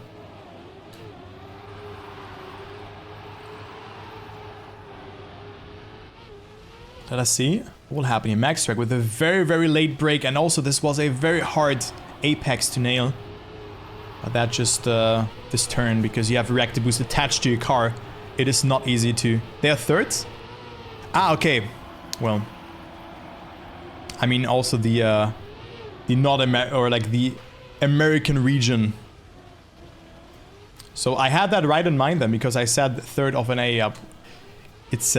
A: Let us see what will happen here. Maxtrak with a very, very late break. And also this was a very hard apex to nail. But that just, this turn, because you have reactor boost attached to your car. It is not easy to... They are thirds? Ah, okay. Well. I mean also the not or like the American region. So I had that right in mind then, because I said third of an A up. It's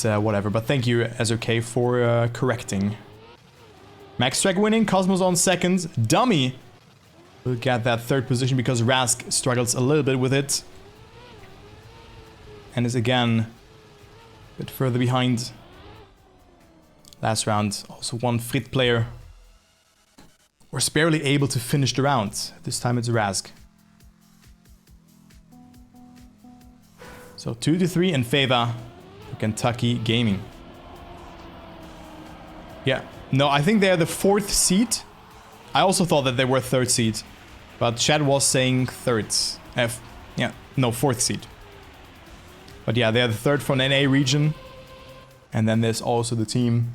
A: whatever, but thank you, SOK, for correcting. Maxtrak winning, Cosmos on second. Dummy will get that third position because Rasg struggles a little bit with it. And is again a bit further behind. Last round, also one Frites player was barely able to finish the round. This time it's Rasg. So 2-3 in favor of Kentucky Gaming. Yeah, no, I think they're the 4th seed. I also thought that they were 3rd seed, but Chad was saying 3rd. Yeah, no, 4th seed. But yeah, they're the 3rd from the NA region. And then there's also the team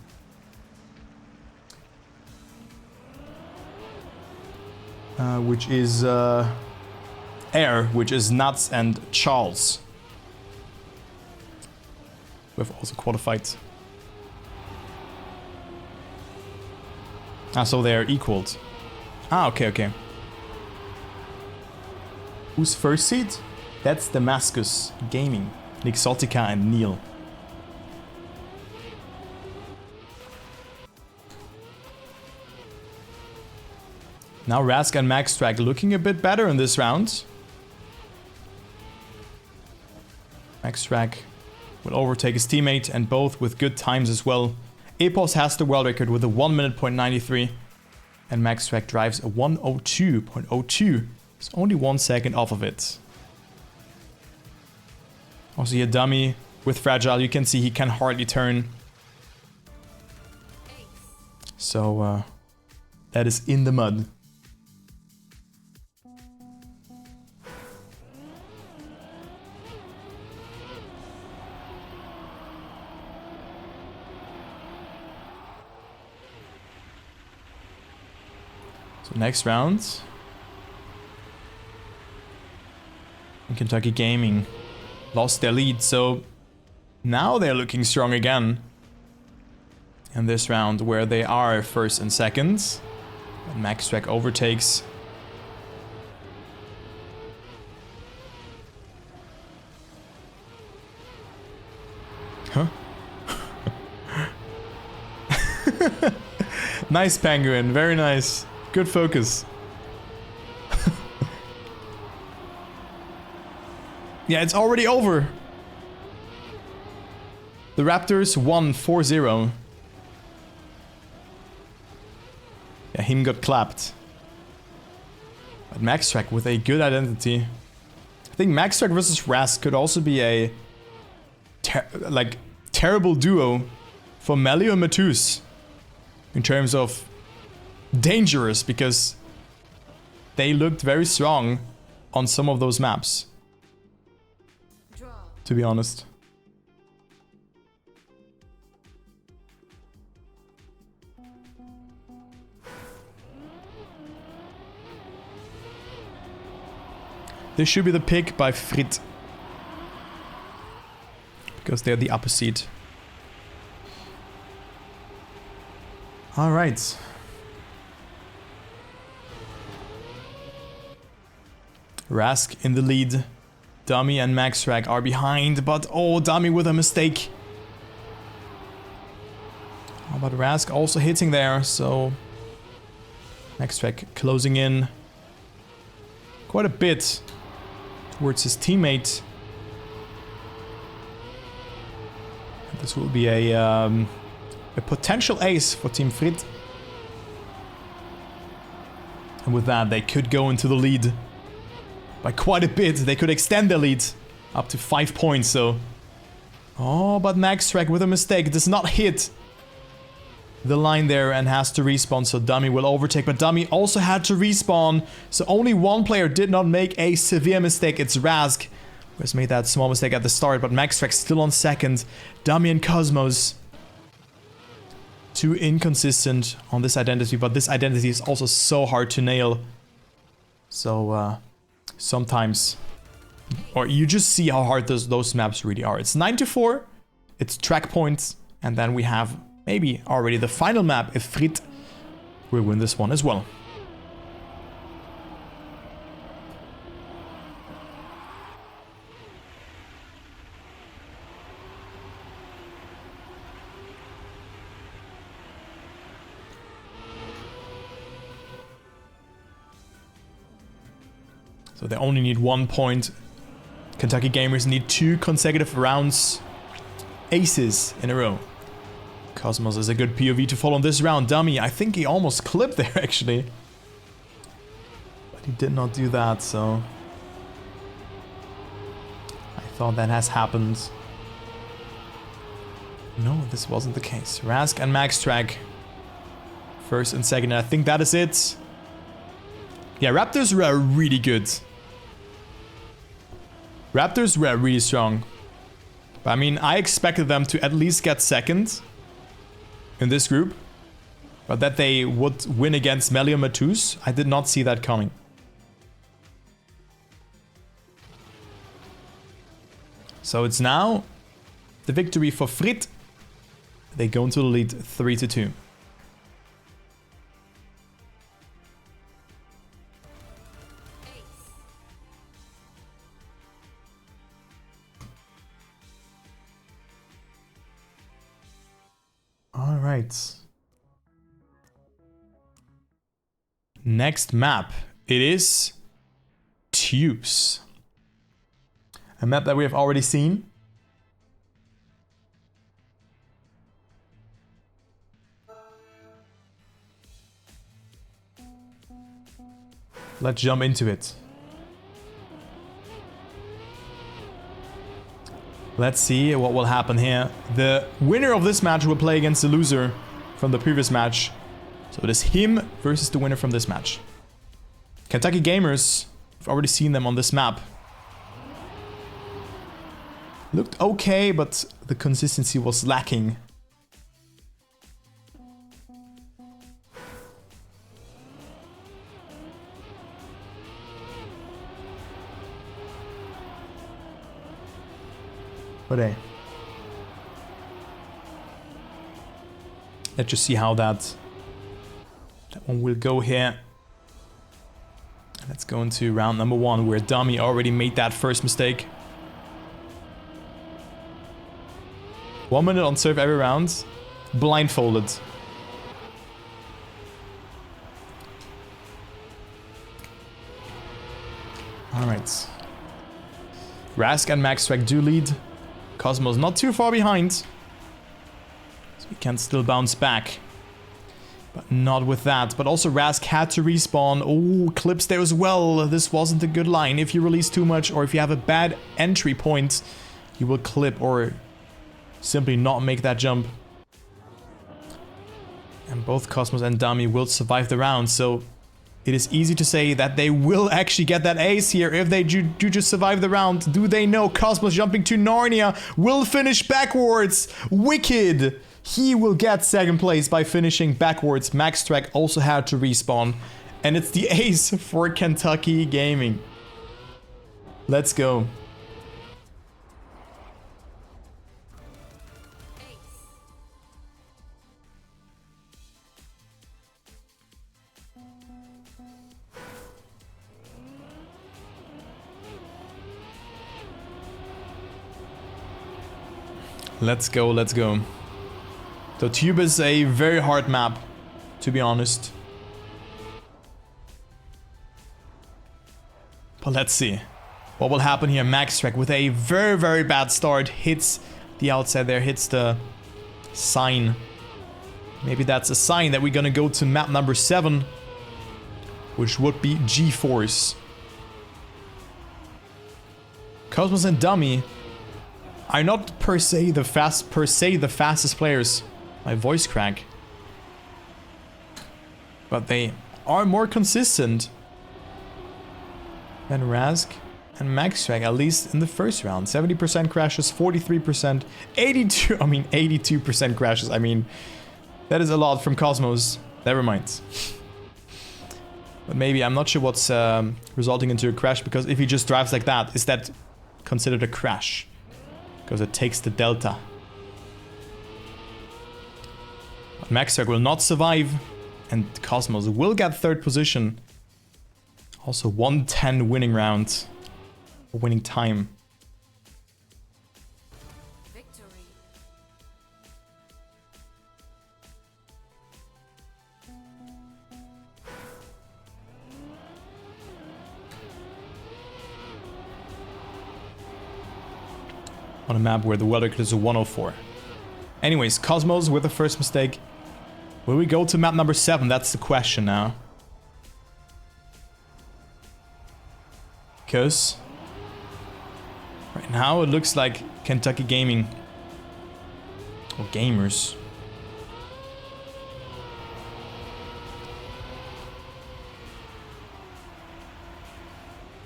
A: which is Air, which is Nuts and Charles, who have also qualified. Ah, so they're equaled. Ah, okay, okay. Who's 1st seed? That's Damascus Gaming, Nixotica and Neil. Now Rasg and Maxtrak looking a bit better in this round. Maxtrak will overtake his teammate, and both with good times as well. Epos has the world record with a 1 minute .93, and Maxtrak drives a 1:02.02. It's only 1 second off of it. Also here Dummy with Fragile, you can see he can hardly turn. So that is in the mud. So next round. And Kentucky Gaming lost their lead, so now they're looking strong again in this round, where they are 1st and 2nd. And Maxtrak overtakes. Huh? Nice Penguin, very nice. Good focus. Yeah, it's already over. The Raptors won 4-0. Yeah, Hime got clapped. But Maxtrak with a good identity. I think Maxtrak versus Rasg could also be a terrible duo for Melioo and Mattouz in terms of dangerous, because they looked very strong on some of those maps, to be honest. This should be the pick by Frites, because they're the upper seed. Alright. Rasg in the lead. Dummy and Maxtrak are behind, but oh, Dummy with a mistake. Oh, but Rasg also hitting there, so Maxtrak closing in quite a bit towards his teammate. This will be a potential ace for Team Frites. And with that, they could go into the lead by quite a bit. They could extend their lead up to 5 points, so... Oh, but Maxtrak with a mistake does not hit the line there and has to respawn, so Dummy will overtake. But Dummy also had to respawn, so only one player did not make a severe mistake. It's Rasg, who has made that small mistake at the start, but Maxtrak still on 2nd. Dummy and Cosmos. Too inconsistent on this identity, but this identity is also so hard to nail. So, sometimes, or you just see how hard those maps really are. It's 9-4, it's track points, and then we have maybe already the final map if Frites will win this one as well. So they only need 1 point. Kentucky Gamers need 2 consecutive rounds. Aces in a row. Cosmos is a good POV to follow in this round. Dummy, I think he almost clipped there actually. But he did not do that, so... I thought that has happened. No, this wasn't the case. Rasg and Maxtrak. First and second, and I think that is it. Yeah, Raptors were really good. Raptors were really strong. But I mean, I expected them to at least get second in this group. But that they would win against Melioo and Mattouz, I did not see that coming. So it's now the victory for Frites. They go into the lead 3-2. All right. Next map. It is Tubes. A map that we have already seen. Let's jump into it. Let's see what will happen here. The winner of this match will play against the loser from the previous match. So it is him versus the winner from this match. Kentucky Gamers, I've already seen them on this map. Looked okay, but the consistency was lacking. But hey. Let's just see how that one will go here. Let's go into round number 1, where Dummy already made that first mistake. 1 minute on serve every round. Blindfolded. Alright. Rasg and Maxtrak do lead. Cosmos not too far behind. So we can still bounce back. But not with that. But also Rasg had to respawn. Oh, clips there as well. This wasn't a good line. If you release too much or if you have a bad entry point, you will clip or simply not make that jump. And both Cosmos and Dummy will survive the round, so it is easy to say that they will actually get that ace here if they do just survive the round. Do they know? Cosmos jumping to Narnia will finish backwards. Wicked! He will get second place by finishing backwards. Maxtrak also had to respawn. And it's the ace for Kentucky Gaming. Let's go. Let's go, let's go. So Tube is a very hard map, to be honest. But let's see what will happen here. Maxtrak with a very, very bad start. Hits the outside there, hits the sign. Maybe that's a sign that we're gonna go to map number 7, which would be G-Force. Cosmos and Dummy are not per se the fastest players. My voice crack. But they are more consistent than Rasg and Maxtrak, at least in the first round. 70% crashes, 43%, 82% crashes. I mean, that is a lot from Cosmos. Never mind. But maybe, I'm not sure what's resulting into a crash, because if he just drives like that, is that considered a crash? Because it takes the delta. But Maxtrak will not survive, and Cosmos will get third position. Also 110 winning round, or winning time.
B: Victory.
A: On a map where the weather is a 104. Anyways, Cosmos with the first mistake. Will we go to map number 7? That's the question now. Because right now it looks like Kentucky Gaming or Gamers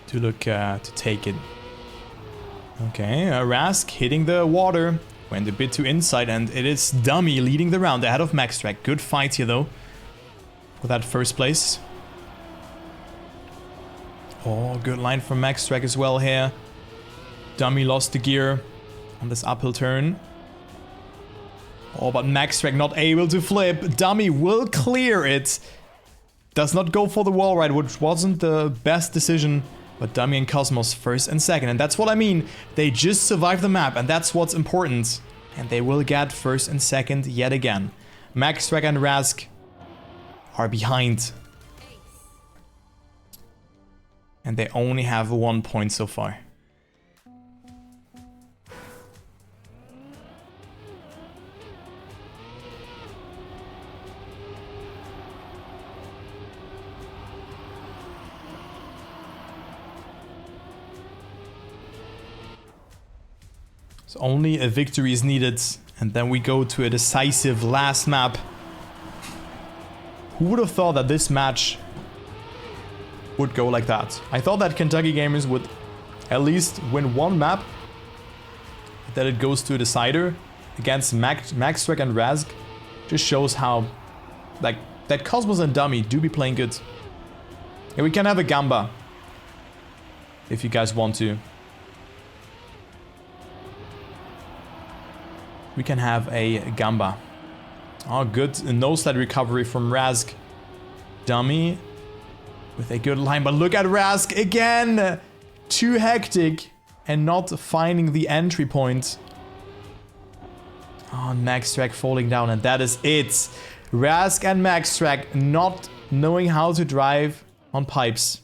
A: to look to take it. Okay, Rasg hitting the water. Went a bit too inside, and it is Dummy leading the round ahead of Maxtrak. Good fight here though for that first place. Oh, good line from Maxtrak as well here. Dummy lost the gear on this uphill turn. Oh, but Maxtrak not able to flip. Dummy will clear it. Does not go for the wall ride, which wasn't the best decision. But Dummy and Cosmos first and second. And that's what I mean. They just survived the map, and that's what's important. And they will get first and second yet again. Maxtrak and Rasg are behind. And they only have 1 point so far. So only a victory is needed, and then we go to a decisive last map. Who would have thought that this match would go like that? I thought that Kentucky Gamers would at least win one map, that it goes to a decider against Maxtrak and Rasg. Just shows how, like, that Cosmos and Dummy do be playing good. And we can have a Gamba if you guys want to. We can have a Gamba. Oh, good no slide recovery from Rasg. Dummy with a good line, but look at Rasg again! Too hectic and not finding the entry point. Oh, Maxtrak falling down, and that is it. Rasg and Maxtrak not knowing how to drive on pipes.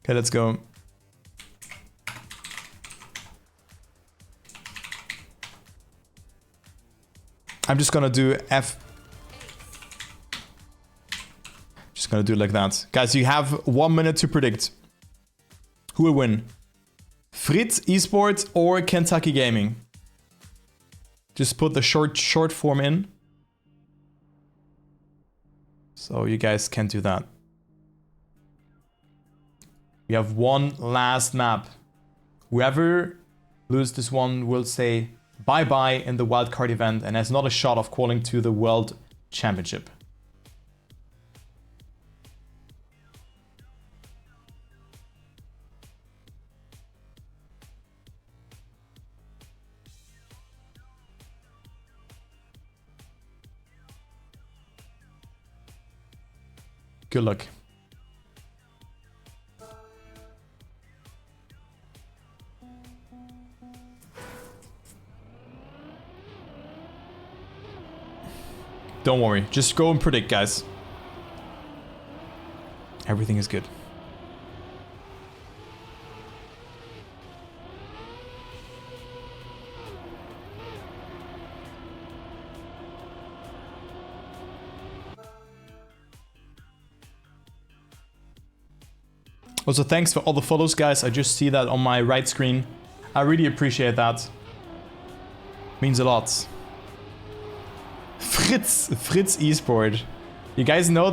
A: Okay, let's go. I'm just gonna do F. Just gonna do it like that. Guys, you have 1 minute to predict. Who will win? Frites Esports or Kentucky Gaming? Just put the short form in. So you guys can do that. We have one last map. Whoever loses this one will say bye-bye in the wildcard event and has not a shot of qualifying to the World Championship. Good luck. Don't worry, just go and predict, guys. Everything is good. Also, thanks for all the follows, guys. I just see that on my right screen. I really appreciate that. Means a lot. Frites Esport. You guys know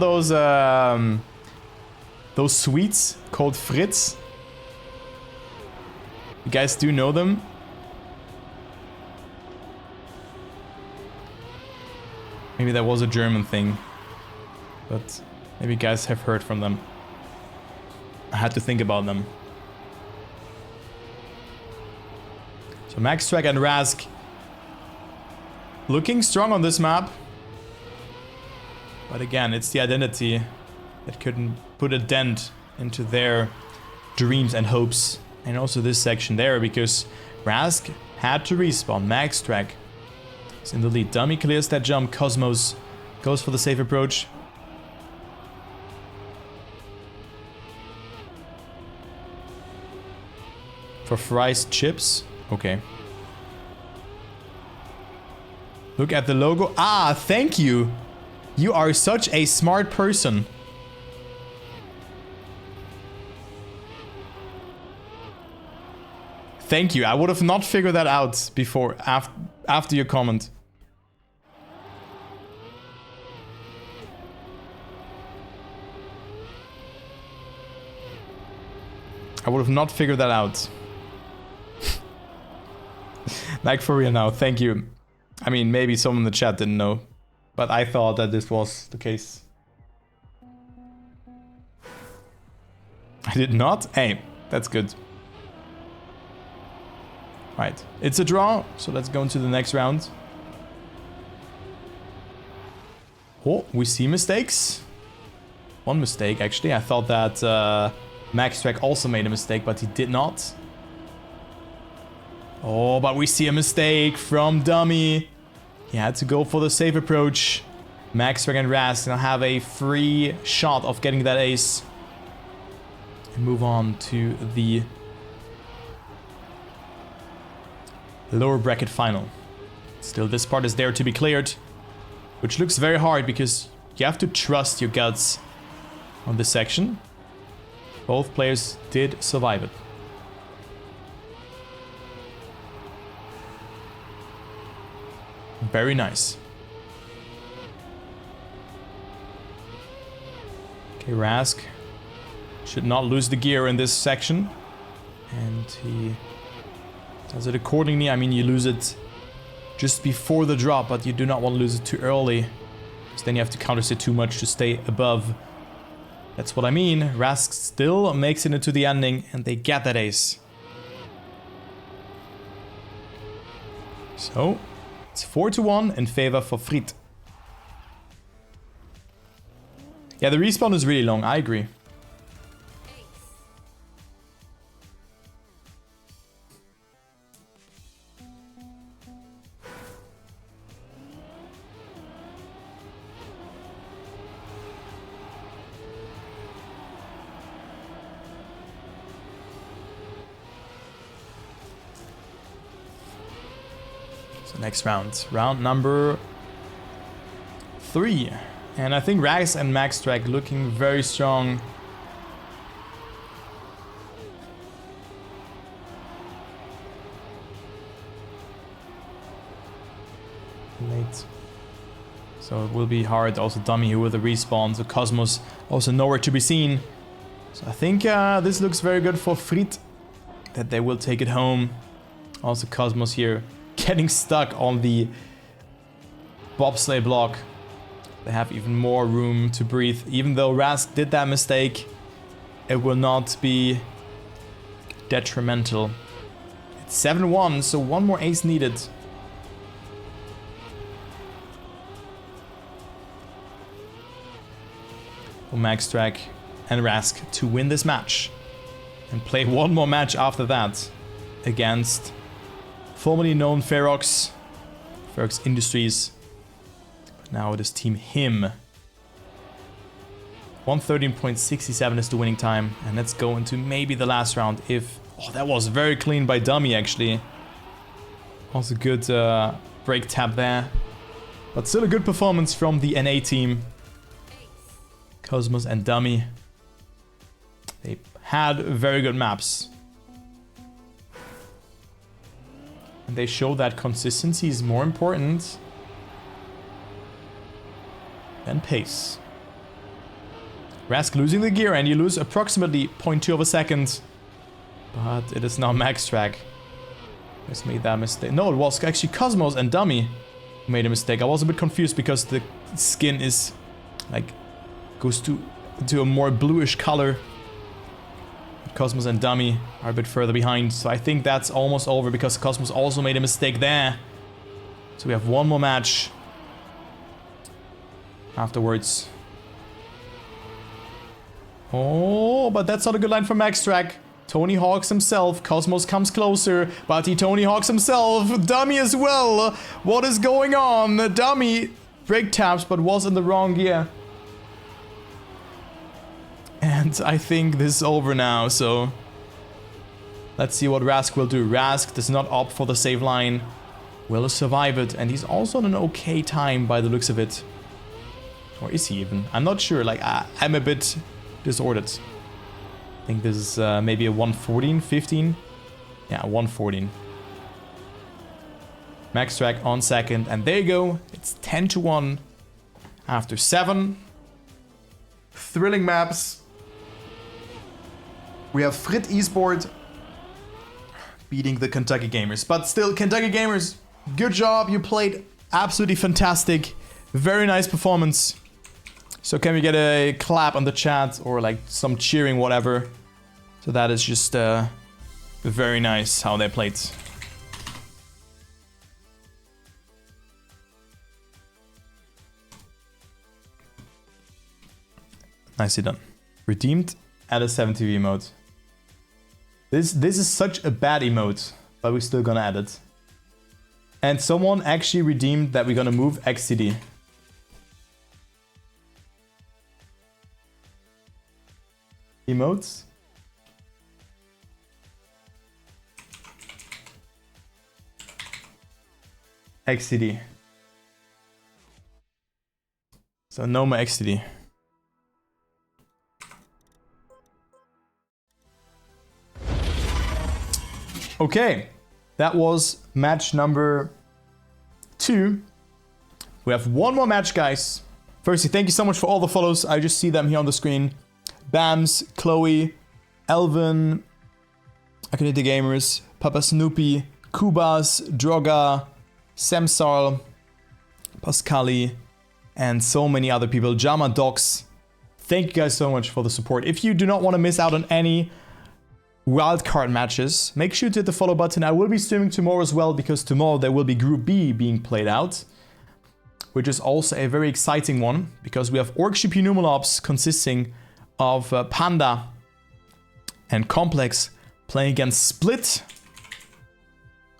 A: those sweets called Frites? You guys do know them? Maybe that was a German thing, but maybe you guys have heard from them. I had to think about them. So Maxtrak and Rasg looking strong on this map. But again, it's the identity that couldn't put a dent into their dreams and hopes. And also this section there, because Rasg had to respawn. Maxtrak is in the lead. Dummy clears that jump. Cosmos goes for the safe approach. For Frites chips. Okay. Look at the logo. Ah, thank you. You are such a smart person. Thank you. I would have not figured that out before, after your comment. I would have not figured that out. Like for real now, thank you. I mean, maybe someone in the chat didn't know, but I thought that this was the case. I did not? Hey, that's good. Right, it's a draw, so let's go into the next round. Oh, we see mistakes. One mistake, actually. I thought that Maxtrak also made a mistake, but he did not. Oh, but we see a mistake from Dummy. He had to go for the safe approach. Maxtrak and Rasg now have a free shot of getting that ace. And move on to the lower bracket final. Still, this part is there to be cleared, which looks very hard because you have to trust your guts on this section. Both players did survive it. Very nice. Okay, Rasg should not lose the gear in this section. And he does it accordingly. I mean, you lose it just before the drop, but you do not want to lose it too early, because then you have to counter sit too much to stay above. That's what I mean. Rasg still makes it into the ending, and they get that ace. So, it's 4-1 in favor for Frites. Yeah, the respawn is really long, I agree. Next round. Round number 3. And I think Rasg and Maxtrak looking very strong. Late. So it will be hard. Also Dummy here with a respawn. So Cosmos also nowhere to be seen. So I think this looks very good for Frites, that they will take it home. Also Cosmos here getting stuck on the bobsleigh block. They have even more room to breathe. Even though Rasg did that mistake, it will not be detrimental. It's 7-1, so one more ace needed. For Maxtrak and Rasg to win this match. And play one more match after that against formerly known Ferox Industries. But now it is Team Hime. 113.67 is the winning time. And let's go into maybe the last round if... Oh, that was very clean by Dummy, actually. Also good break tap there. But still a good performance from the NA team. Cosmos and Dummy. They had very good maps. And they show that consistency is more important than pace. Rasg losing the gear, and you lose approximately 0.2 of a second. But it is now Maxtrak who has made that mistake. No, it was actually Cosmos and Dummy who made a mistake. I was a bit confused because the skin is like goes to a more bluish color. Cosmos and Dummy are a bit further behind, so I think that's almost over because Cosmos also made a mistake there. So we have one more match afterwards. Oh, but that's not a good line from Maxtrak. Tony Hawks himself. Cosmos comes closer, but he Tony Hawks himself. Dummy as well. What is going on? Dummy break taps, but was in the wrong gear. And I think this is over now, so let's see what Rasg will do. Rasg does not opt for the save line. Will survive it, and he's also on an okay time by the looks of it. Or is he even? I'm not sure. Like, I'm a bit disordered. I think this is maybe a 114, 15. Yeah, 114. Maxtrak on second. And there you go. It's 10-1 after 7. Thrilling maps. We have Frites Esport beating the Kentucky Gamers. But still, Kentucky Gamers, good job. You played absolutely fantastic. Very nice performance. So can we get a clap on the chat or like some cheering, whatever. So that is just very nice how they played. Nicely done. Redeemed at a 70 emote. This is such a bad emote, but we're still gonna add it. And someone actually redeemed that we're gonna move XCD. Emotes. XCD. So no more XCD. Okay, that was match number 2. We have one more match, guys. Firstly, thank you so much for all the follows. I just see them here on the screen. Bams, Chloe, Elvin, Akonite Gamers, Papa Snoopy, Kubas, Droga, Samsal, Pascali, and so many other people. Jama Docs. Thank you guys so much for the support. If you do not want to miss out on any wildcard matches, make sure to hit the follow button. I will be streaming tomorrow as well, because tomorrow there will be Group B being played out, which is also a very exciting one, because we have Orkship Numalops consisting of Panda and Complex playing against Split,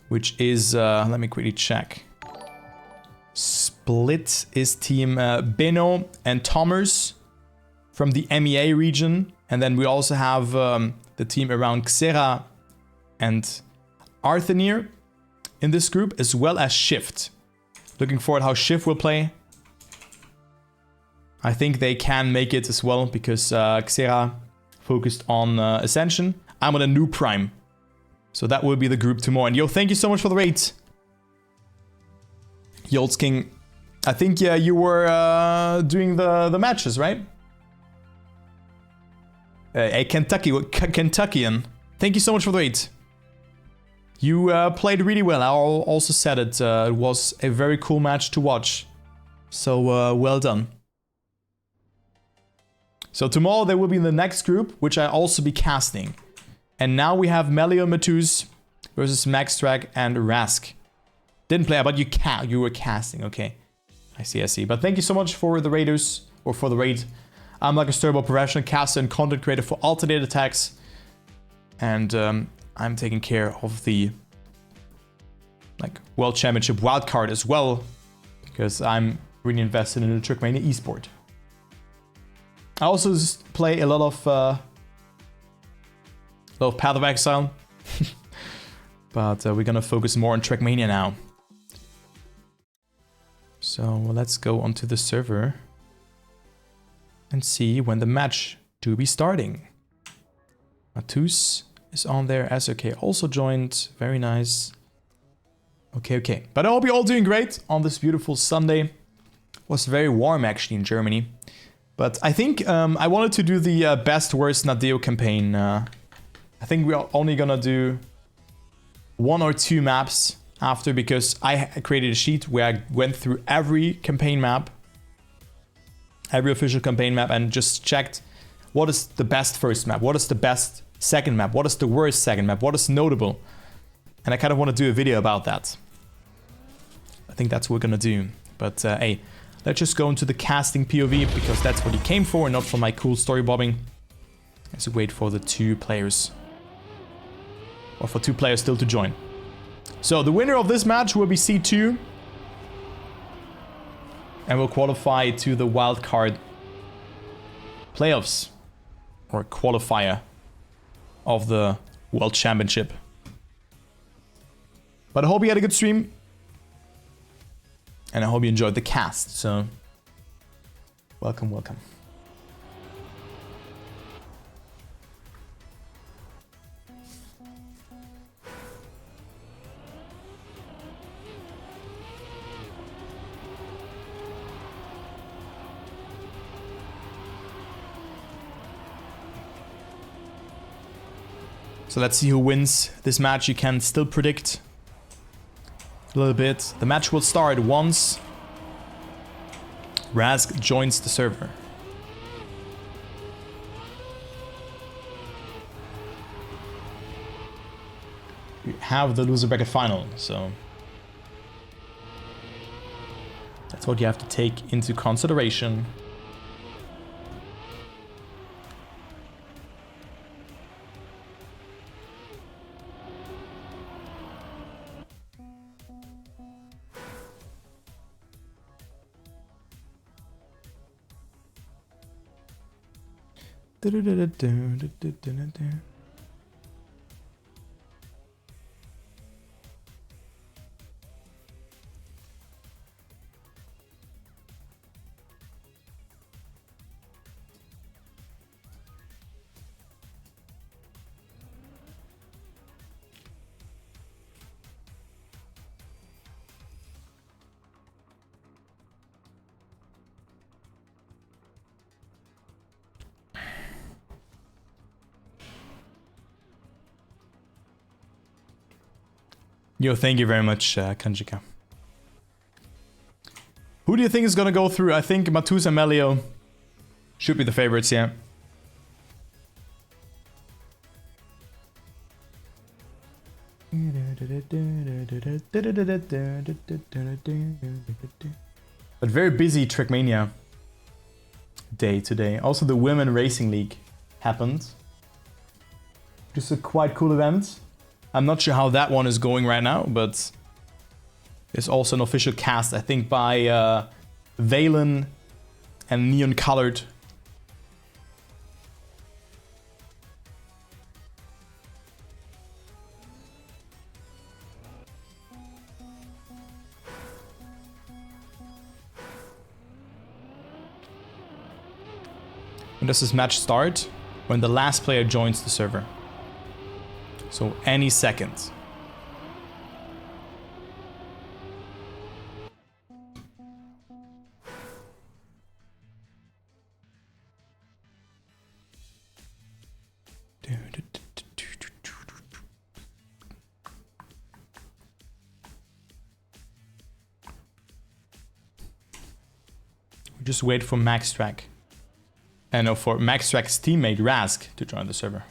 A: which is, let me quickly check. Split is team Beno and Thomas from the MEA region. And then we also have the team around Xera and Arthenir in this group, as well as Shift. Looking forward how Shift will play. I think they can make it as well, because Xera focused on Ascension. I'm on a new Prime. So that will be the group tomorrow. And yo, thank you so much for the raid. Yolds King. I think, yeah, you were doing the matches, right? A Kentuckian. Thank you so much for the raid. You played really well. I also said it. It was a very cool match to watch. So, well done. So tomorrow they will be in the next group, which I also be casting. And now we have Melioo and Mattouz versus Maxtrak and Rasg. Didn't play, but you were casting. Okay, I see. But thank you so much for the raiders, or for the raid. I'm like a Sturbo professional caster and content creator for alternate attacks. And I'm taking care of the World Championship Wildcard as well, because I'm really invested in the trackmania esport. I also play a lot of Path of Exile, but we're gonna focus more on trackmania now. So let's go onto the server and see when the match to be starting. Mattouz is on there. SOK also joined. Very nice. Okay. But I hope you're all doing great on this beautiful Sunday. It was very warm actually in Germany. But I think I wanted to do the best worst Nadeo campaign. I think we're only gonna do 1 or 2 maps after, because I created a sheet where I went through every campaign map, every official campaign map, and just checked what is the best first map, what is the best second map, what is the worst second map, what is notable. And I kind of want to do a video about that. I think that's what we're gonna do. But hey, let's just go into the casting POV, because that's what he came for, and not for my cool story bobbing. Let's wait for the 2 players. Or for 2 players still to join. So the winner of this match will be C2. And will qualify to the wildcard playoffs. Or qualifier of the World Championship. But I hope you had a good stream. And I hope you enjoyed the cast. So Welcome, welcome. So let's see who wins this match. You can still predict a little bit. The match will start once Rasg joins the server. We have the loser bracket final, so that's what you have to take into consideration. Yo, thank you very much, Kanjika. Who do you think is gonna go through? I think Mattouz and Melioo should be the favorites, yeah. But very busy Trackmania day today. Also the Women Racing League happened. Just a quite cool event. I'm not sure how that one is going right now, but there's also an official cast, I think, by Valen and Neon Colored. When does this match start? When the last player joins the server. So any second. We just wait for Maxtrak. And no, for Maxtrak's teammate Rasg to join the server.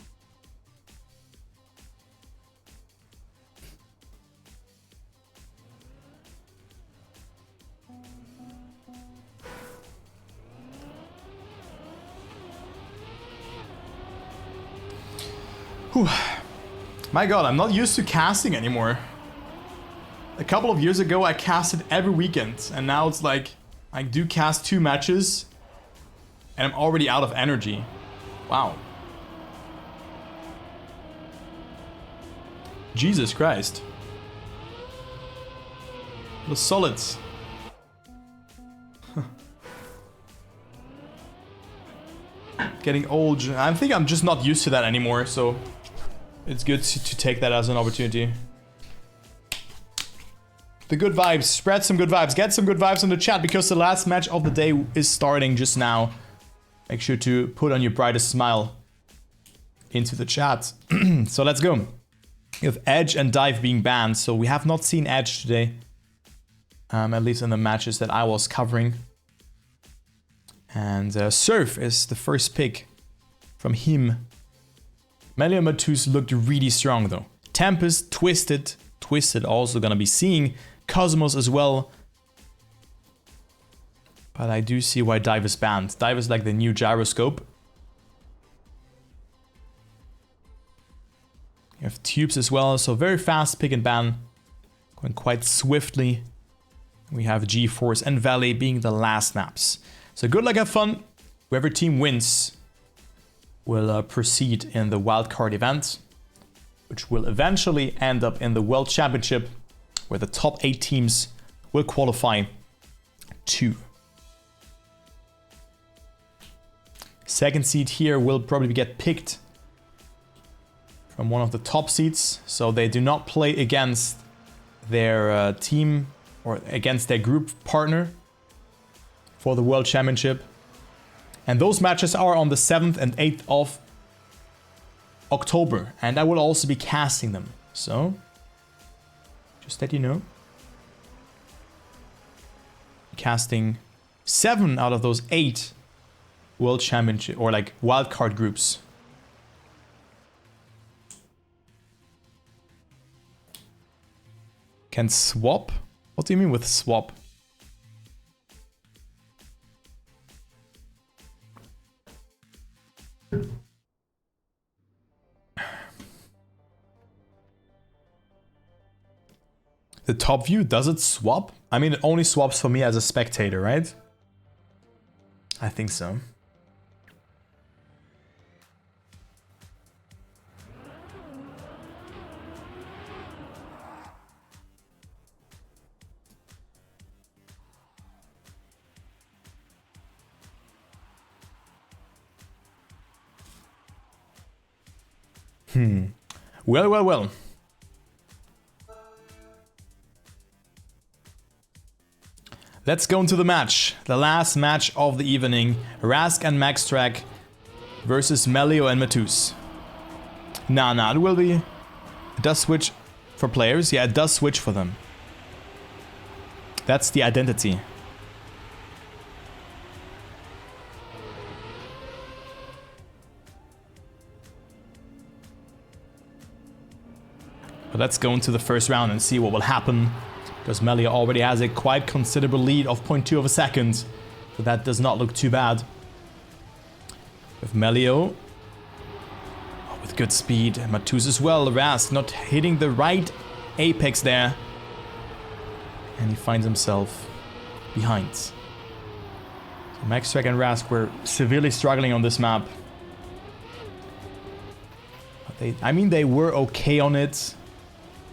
A: Whew. My god, I'm not used to casting anymore. A couple of years ago I casted every weekend, and now it's like I do cast 2 matches and I'm already out of energy. Wow. Jesus Christ. The solids. Getting old. I think I'm just not used to that anymore, so it's good to take that as an opportunity. The good vibes. Spread some good vibes. Get some good vibes in the chat, because the last match of the day is starting just now. Make sure to put on your brightest smile into the chat. So let's go. We have Edge and Dive being banned, so we have not seen Edge today. At least in the matches that I was covering. And Surf is the first pick from Hime. Melioo and Mattouz looked really strong though. Tempest, Twisted also gonna be seeing Cosmos as well. But I do see why Dive is banned. Dive is like the new gyroscope. You have Tubes as well, so very fast pick and ban. Going quite swiftly. We have G-Force and Valley being the last maps. So good luck, have fun. Whoever team wins will proceed in the Wildcard event, which will eventually end up in the World Championship, where the top 8 teams will qualify to Second seed here will probably get picked from one of the top seeds, so they do not play against their team or against their group partner for the World Championship. And those matches are on the 7th and 8th of October, and I will also be casting them. So, just that you know. Casting 7 out of those 8 World Championship or like wildcard groups. Can swap? What do you mean with swap? The top view, does it swap? I mean, it only swaps for me as a spectator, right? I think so. Well. Let's go into the match. The last match of the evening. Rasg and Maxtrak versus Melioo and Mattouz. Nah, it will be... It does switch for players. Yeah, it does switch for them. That's the identity. But let's go into the first round and see what will happen. Because Melioo already has a quite considerable lead of 0.2 of a second. So that does not look too bad. With Melioo. Oh, with good speed. Mattouz as well. Rasg not hitting the right apex there. And he finds himself behind. So Maxtrak and Rasg were severely struggling on this map. But they were okay on it.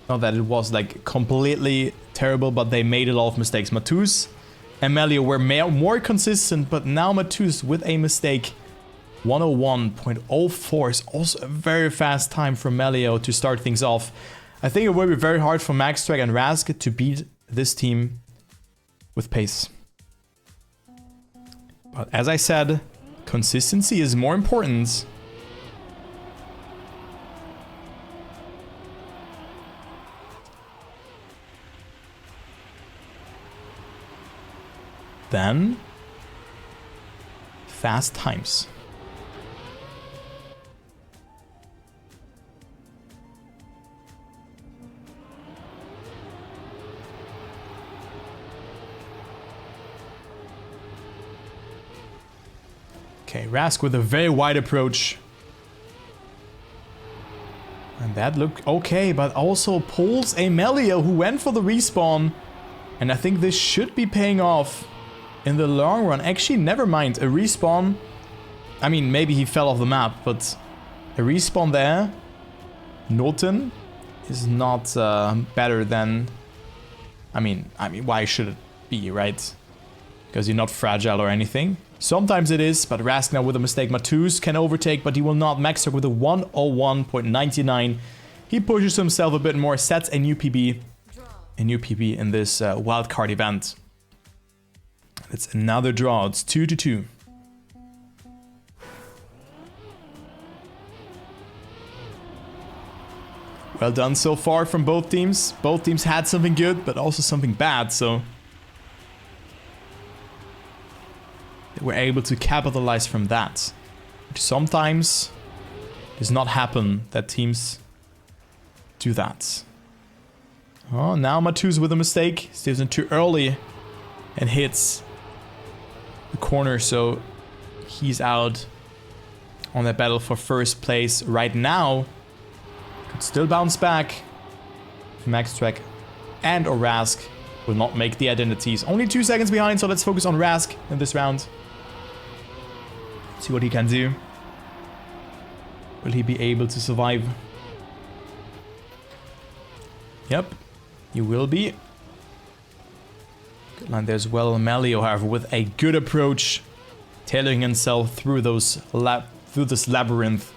A: Not that it was like completely terrible, but they made a lot of mistakes. Mattouz and Melioo were more consistent, but now Mattouz with a mistake. 101.04 is also a very fast time for Melioo to start things off. I think it will be very hard for Maxtrak and Rasg to beat this team with pace. But as I said, consistency is more important. Then fast times. Okay, Rasg with a very wide approach. And that looked okay, but also pulls a Melioo who went for the respawn. And I think this should be paying off in the long run. Actually, never mind. A respawn. I mean, maybe he fell off the map, but a respawn there. Norton is not better than... I mean, why should it be, right? Because you're not fragile or anything. Sometimes it is, but Rasg now with a mistake. Mattouz can overtake, but he will not. Maxtrak with a 101.99. He pushes himself a bit more, sets a new PB. A new PB in this wildcard event. It's another draw. It's 2-2. Well done so far from both teams. Both teams had something good, but also something bad, so they were able to capitalize from that. Which sometimes does not happen that teams do that. Oh, now Mattouz with a mistake. Steps in too early and hits the corner, so he's out on that battle for first place right now. Could still bounce back. Maxtrak and or Rasg will not make the identities. Only 2 seconds behind, so let's focus on Rasg in this round. See what he can do. Will he be able to survive? Yep, he will be. Good line there as well. Melioo, however, with a good approach. tailoring himself through this labyrinth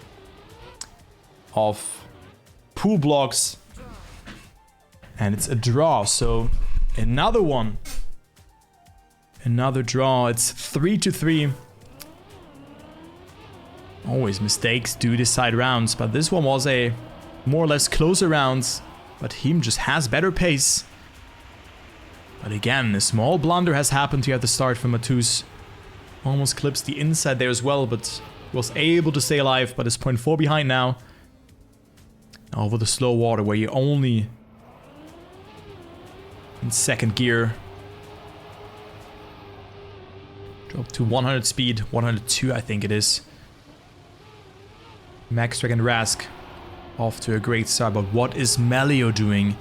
A: of pool blocks. And it's a draw, so another one. Another draw. It's 3-3. Always mistakes do decide rounds, but this one was a more or less closer round. But Hime just has better pace. But again, a small blunder has happened here at the start for Mattouz. Almost clips the inside there as well, but was able to stay alive, but is 0.4 behind now. Over the slow water where you only in second gear. Drop to 100 speed, 102 I think it is. Maxtrak and Rasg off to a great start, but what is Melioo doing?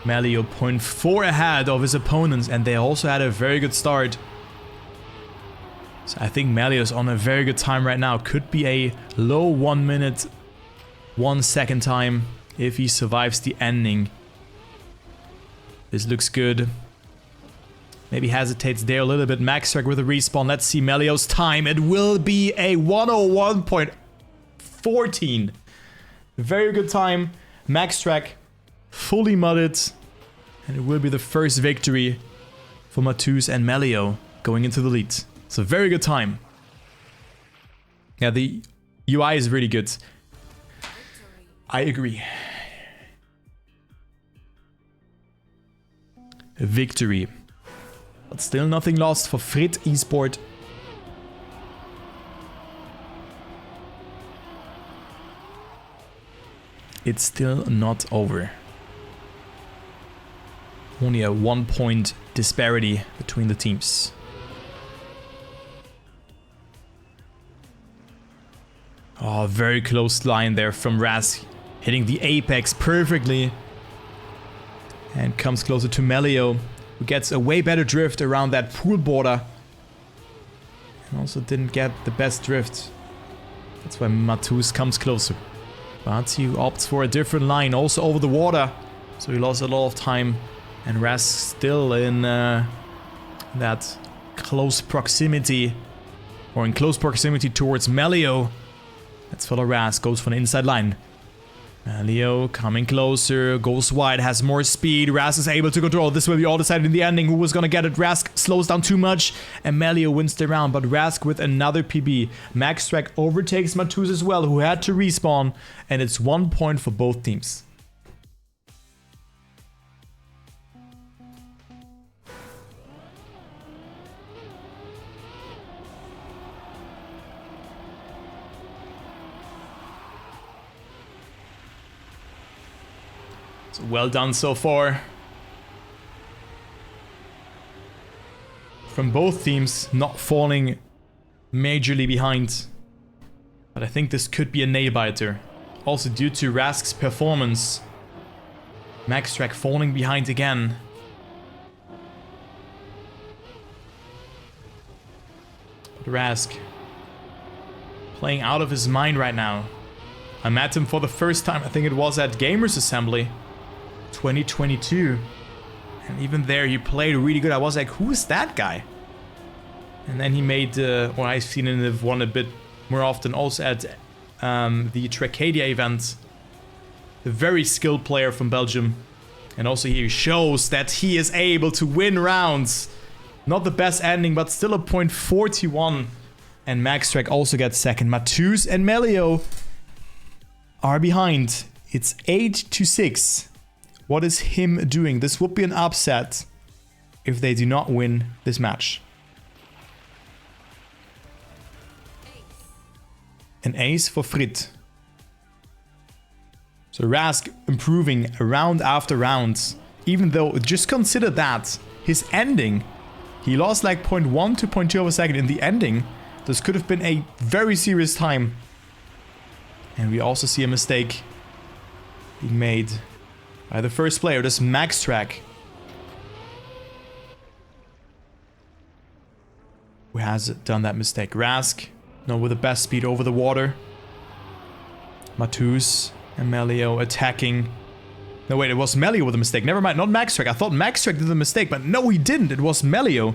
A: Melioo 0.4 ahead of his opponents, and they also had a very good start. So I think Melioo is on a very good time right now. Could be a low 1 minute, 1 second time if he survives the ending. This looks good. Maybe hesitates there a little bit. Maxtrak with a respawn. Let's see Melio's time. It will be a 101.14. Very good time. Maxtrak fully mudded. And it will be the first victory for Mattouz and Melioo going into the lead. It's a very good time. Yeah, the UI is really good. I agree. A victory. But still nothing lost for Frites Esport. It's still not over. Only a 1 point disparity between the teams. Oh, very close line there from Rasg, hitting the apex perfectly. And comes closer to Melioo, who gets a way better drift around that pool border. And also didn't get the best drift. That's why Mattouz comes closer. But he opts for a different line, also over the water. So he lost a lot of time. And Rasg still in that close proximity. Or in close proximity towards Melioo. Let's follow Rasg, goes for an inside line. Melioo coming closer, goes wide, has more speed. Rasg is able to control. This will be all decided in the ending. Who was gonna get it? Rasg slows down too much, and Melioo wins the round. But Rasg with another PB. Maxtrak overtakes Mattouz as well, who had to respawn, and it's 1 point for both teams. So well done so far. From both teams, not falling majorly behind. But I think this could be a nail-biter. Also due to Rasg's performance. Maxtrak falling behind again. But Rasg playing out of his mind right now. I met him for the first time, I think it was at Gamers Assembly 2022. And even there he played really good. I was like, who is that guy? And then he made, well, I've seen him have won a bit more often also at the Trackmania event. A very skilled player from Belgium. And also he shows that he is able to win rounds. Not the best ending, but still a 0.41. And Maxtrak also gets second. Mattouz and Melioo are behind. It's 8-6. What is Hime doing? This would be an upset if they do not win this match. An ace for Frites. So Rasg improving round after round. Even though, just consider that, his ending, he lost like 0.1 to 0.2 of a second in the ending. This could have been a very serious time. And we also see a mistake being made by the first player, this Maxtrak, who has done that mistake. Rasg, no, with the best speed over the water. Mattouz and Melioo attacking. No, wait, it was Melioo with a mistake. Never mind, not Maxtrak. I thought Maxtrak did the mistake, but no, he didn't. It was Melioo.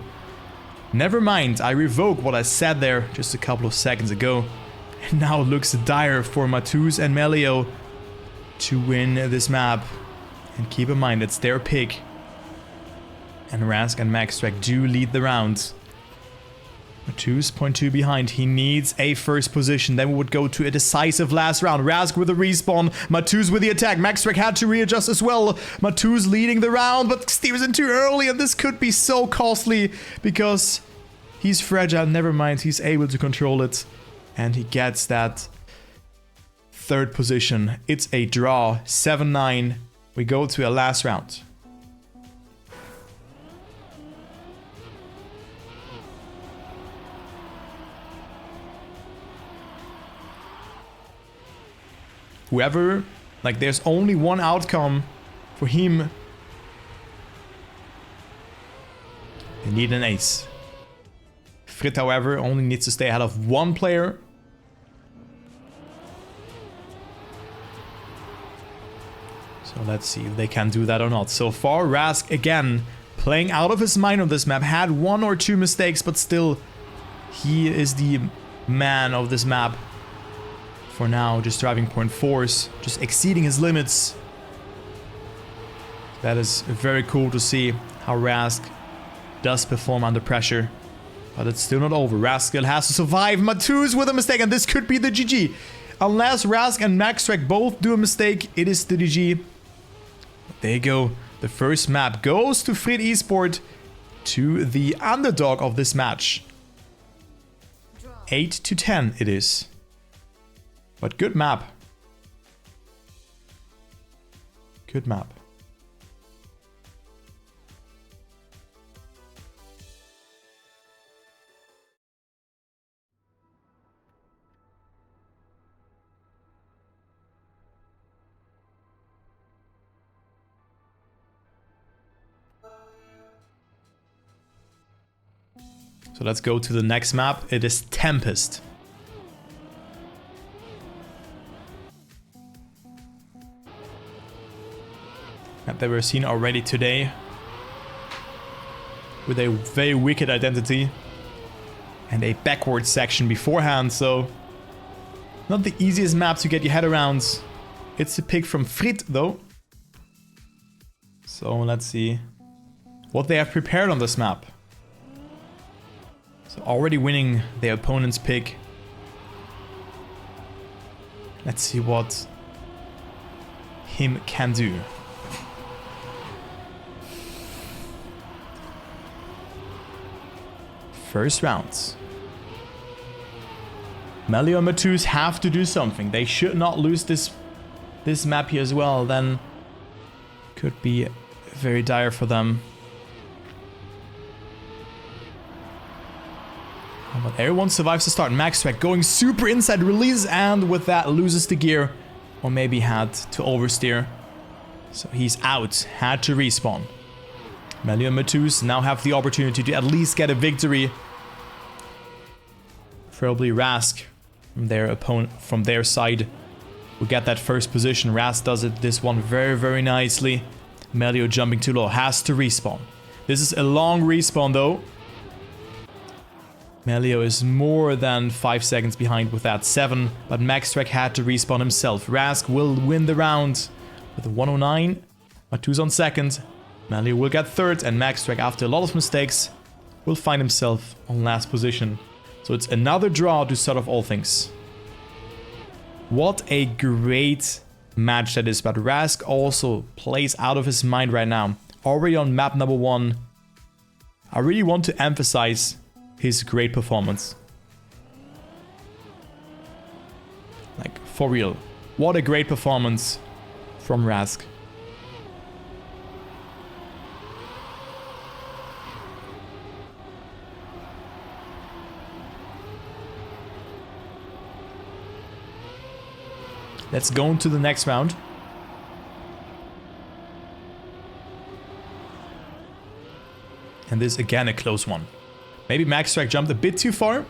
A: Never mind, I revoke what I said there just a couple of seconds ago. And now it looks dire for Mattouz and Melioo to win this map. And keep in mind, it's their pick. And Rasg and Maxtrak do lead the round. Mattouz 0.2 behind. He needs a first position. Then we would go to a decisive last round. Rasg with a respawn. Mattouz with the attack. Maxtrak had to readjust as well. Mattouz leading the round, but steers in too early. And this could be so costly because he's fragile. Never mind. He's able to control it. And he gets that third position. It's a draw. 7-9. We go to a last round. Whoever, like, there's only one outcome for him. They need an ace. Frites, however, only needs to stay ahead of one player. So let's see if they can do that or not. So far, Rasg again playing out of his mind on this map. Had one or two mistakes, but still, he is the man of this map. For now, just driving 0.4s, just exceeding his limits. That is very cool to see how Rasg does perform under pressure. But it's still not over. Rasg still has to survive. Mattouz with a mistake, and this could be the GG. Unless Rasg and Maxtrak both do a mistake, it is the GG. There you go. The first map goes to Frites Esport, to the underdog of this match. 8-10 it is. But good map. Good map. So let's go to the next map. It is Tempest. That were seen already today with a very wicked identity and a backward section beforehand, so not the easiest map to get your head around. It's a pick from Frites though, so let's see what they have prepared on this map. So already winning their opponent's pick. Let's see what Hime can do. First round. Melioo and Mattouz have to do something. They should not lose this map here as well. Then could be very dire for them. But everyone survives the start. Maxtrak going super inside, release, and with that loses the gear. Or maybe had to oversteer. So he's out. Had to respawn. Melioo and Mattouz now have the opportunity to at least get a victory. Preferably Rasg from their opponent, from their side, will get that first position. Rasg does it this one very, very nicely. Melioo jumping too low, has to respawn. This is a long respawn though. Melioo is more than 5 seconds behind with that 7, but Maxtrak had to respawn himself. Rasg will win the round with a 109. Mattouz on second. Melioo will get third, and Maxtrak, after a lot of mistakes, will find himself on last position. So it's another draw to start off all things. What a great match that is, but Rasg also plays out of his mind right now. Already on map number 1. I really want to emphasize his great performance. Like, for real. What a great performance from Rasg. Let's go into the next round. And this again a close one. Maybe Maxtrak jumped a bit too far.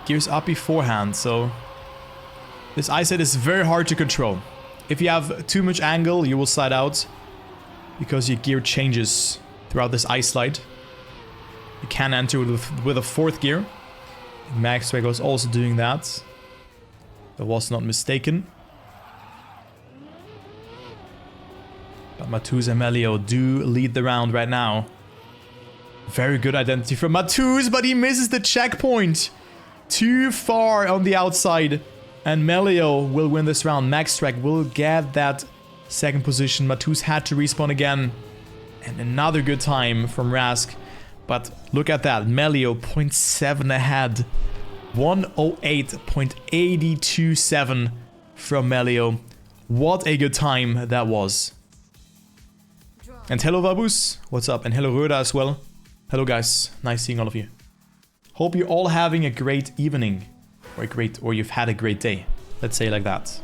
A: Gears up beforehand, so this eyesight is very hard to control. If you have too much angle, you will slide out because your gear changes throughout this ice slide. You can enter with a 4th gear. Maxtrak was also doing that. I was not mistaken. But Mattouz and Melioo do lead the round right now. Very good identity from Mattouz, but he misses the checkpoint. Too far on the outside. And Melioo will win this round. Maxtrak will get that 2nd position. Mattouz had to respawn again. And another good time from Rasg. But look at that. Melioo 0.7 ahead. 108.827 from Melioo. What a good time that was. And hello Vabus, what's up? And hello Röda as well. Hello guys, nice seeing all of you. Hope you're all having a great evening. Or you've had a great day. Let's say it like that.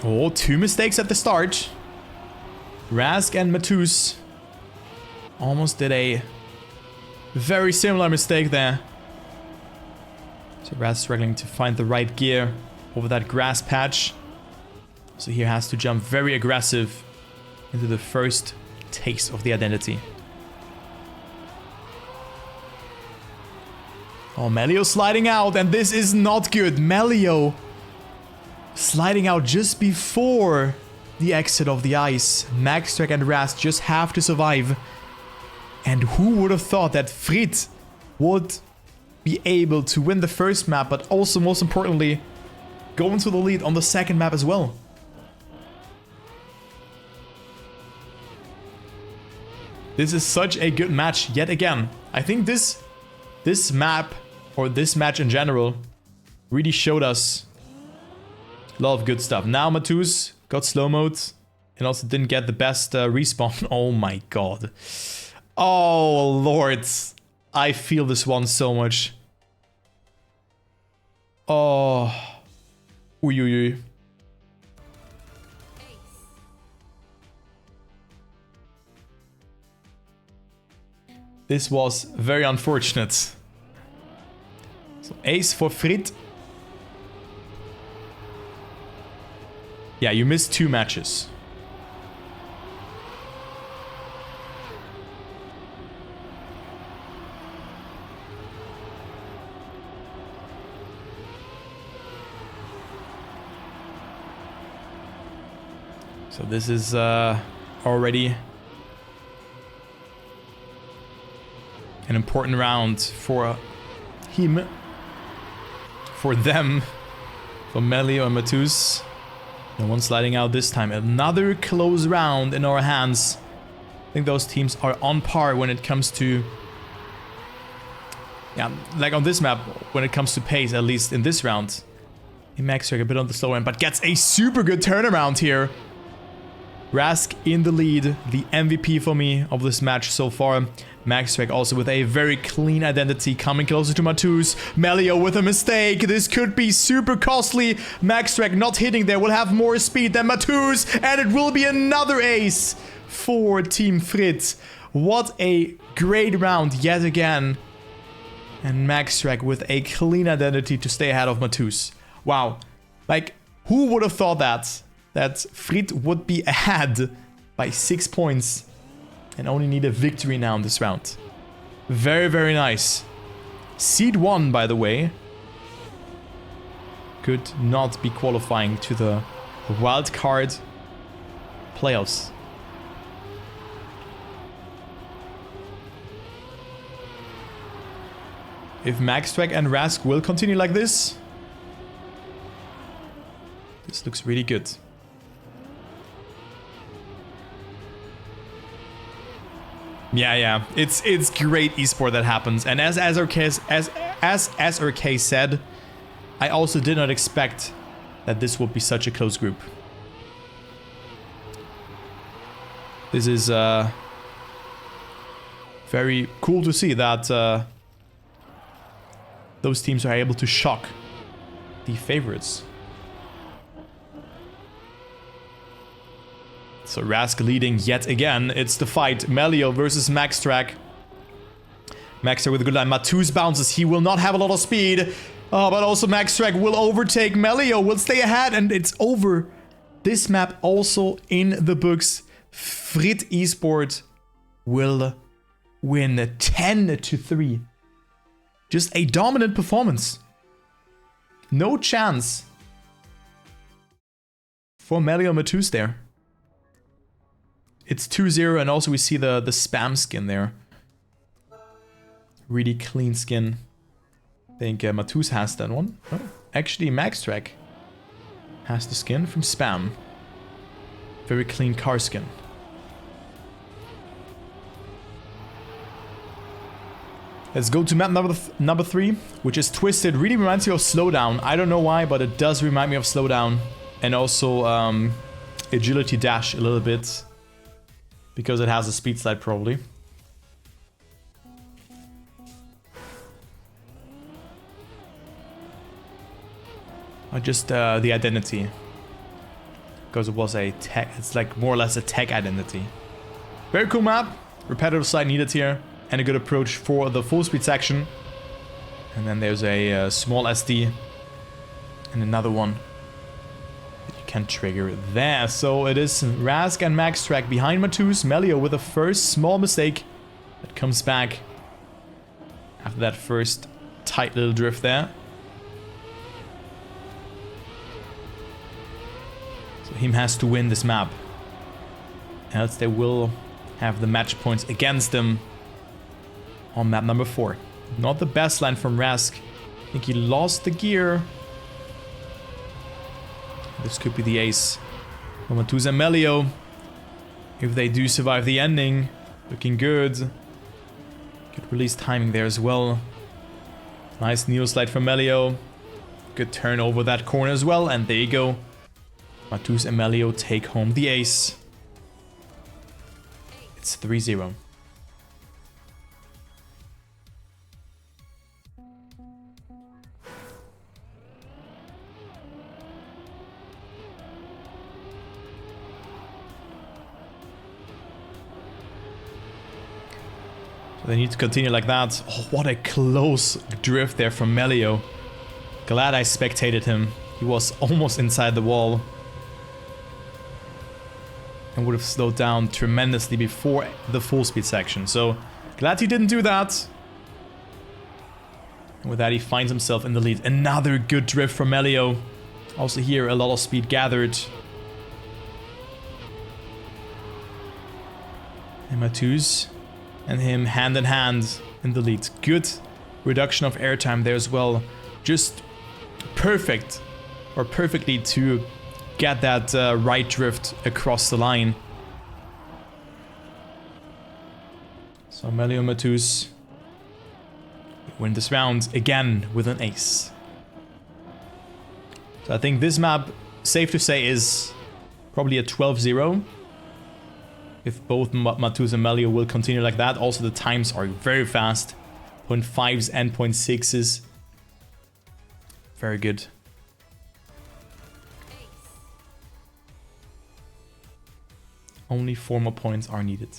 A: Oh, 2 mistakes at the start. Rasg and Mattouz almost did a very similar mistake there. So Rasg struggling to find the right gear over that grass patch. So he has to jump very aggressive into the first taste of the identity. Oh, Melioo sliding out, and this is not good. Melioo sliding out just before the exit of the ice. Maxtrak and Rasg just have to survive. And who would have thought that Frites would be able to win the first map, but also, most importantly, go into the lead on the 2nd map as well. This is such a good match yet again. I think this map, or this match in general, really showed us a lot of good stuff. Now Mattouz got slow mode and also didn't get the best respawn. Oh my god. Oh lord. I feel this one so much. Oh. Uy, uy, uy. This was very unfortunate. So ace for Frites. Yeah, you missed 2 matches. So this is already an important round for Hime. For them. For Melioo and Mattouz. No one sliding out this time. Another close round in our hands. I think those teams are on par when it comes to... Yeah, like on this map, when it comes to pace, at least in this round. Maxtrak a bit on the slow end, but gets a super good turnaround here. Rasg in the lead, the MVP for me of this match so far. Maxtrak also with a very clean identity, coming closer to Mattouz. Melioo with a mistake. This could be super costly. Maxtrak not hitting there will have more speed than Mattouz, and it will be another ace for Team Frites. What a great round yet again. And Maxtrak with a clean identity to stay ahead of Mattouz. Wow. Like, who would have thought that? That Frites would be ahead by 6 points and only need a victory now in this round. Very, very nice. Seed 1, by the way, could not be qualifying to the Wildcard playoffs. If Maxtrak and Rasg will continue like this, this looks really good. Yeah, it's great esport that happens, and as SRK said, I also did not expect that this would be such a close group. This is very cool to see that those teams are able to shock the favorites. So Rasg leading yet again. It's the fight. Melioo versus Maxtrak. Maxtrak with a good line. Mattouz bounces. He will not have a lot of speed. Oh, but also Maxtrak will overtake Melioo, will stay ahead, and it's over. This map also in the books. Frites Esports will win 10-3. Just a dominant performance. No chance for Melioo Mattouz there. It's 2-0, and also we see the spam skin there. Really clean skin. I think Mattouz has that one. Oh, actually, Maxtrak has the skin from spam. Very clean car skin. Let's go to map number 3, which is Twisted. Really reminds me of Slowdown. I don't know why, but it does remind me of Slowdown. And also Agility Dash a little bit. Because it has a speed slide probably. Or just the identity. Because it was a tech, it's like more or less a tech identity. Very cool map. Repetitive slide needed here. And a good approach for the full speed section. And then there's a small SD. And another one that you can trigger there. So it is Rasg and Maxtrak behind Mattouz. Melioo with a first small mistake that comes back after that first tight little drift there. So Hime has to win this map. Else they will have the match points against them on map number 4. Not the best line from Rasg. I think he lost the gear. This could be the ace for Mattouz and Melioo. If they do survive the ending, looking good. Good release timing there as well. Nice neo slide from Melioo. Good turn over that corner as well, and there you go. Mattouz and Melioo take home the ace. It's 3-0. They need to continue like that. Oh, what a close drift there from Melioo. Glad I spectated him. He was almost inside the wall. And would have slowed down tremendously before the full speed section. So, glad he didn't do that. And with that, he finds himself in the lead. Another good drift from Melioo. Also here, a lot of speed gathered. And Mattouz and him hand in hand in the lead. Good reduction of airtime there as well. Just perfect, or perfectly to get that right drift across the line. So Melioo and Mattouz win this round again with an ace. So I think this map, safe to say, is probably a 12-0. If both Mattouz and Melioo will continue like that. Also the times are very fast. 0.5s and 0.6s. Very good. Only 4 more points are needed.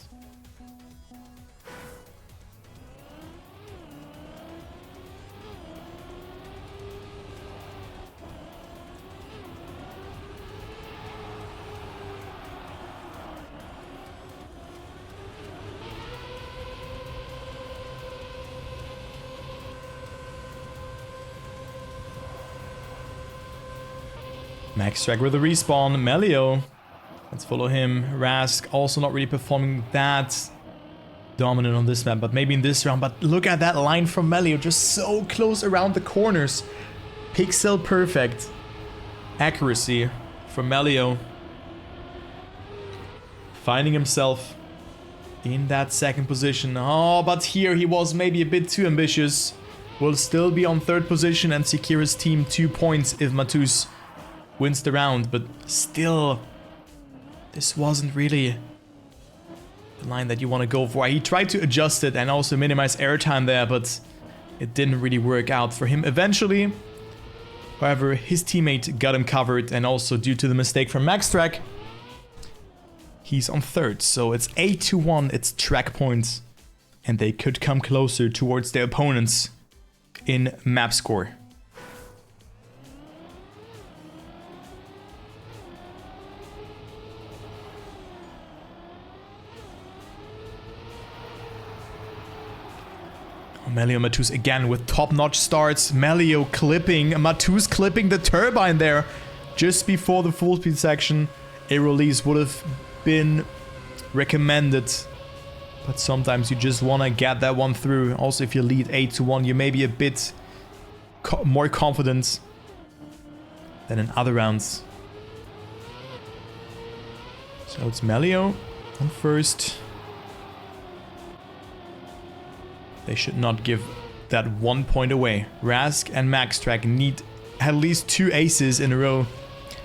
A: Maxtrak with a respawn. Melioo. Let's follow him. Rasg also not really performing that dominant on this map, but maybe in this round. But look at that line from Melioo. Just so close around the corners. Pixel perfect accuracy from Melioo. Finding himself in that second position. Oh, but here he was maybe a bit too ambitious. Will still be on 3rd position and secure his team 2 points if Mattouz wins the round, but still, this wasn't really the line that you want to go for. He tried to adjust it and also minimize airtime there, but it didn't really work out for him eventually. However, his teammate got him covered, and also due to the mistake from Maxtrak, he's on 3rd. So it's 8-1, it's track points, and they could come closer towards their opponents in map score. Melioo Mattouz again with top-notch starts. Melioo clipping, Mattouz clipping the turbine there just before the full speed section. A release would have been recommended, but sometimes you just want to get that one through. Also, if you lead 8-1, you may be a bit more confident than in other rounds. So it's Melioo on first. They should not give that 1 point away. Rasg and Maxtrak need at least 2 aces in a row,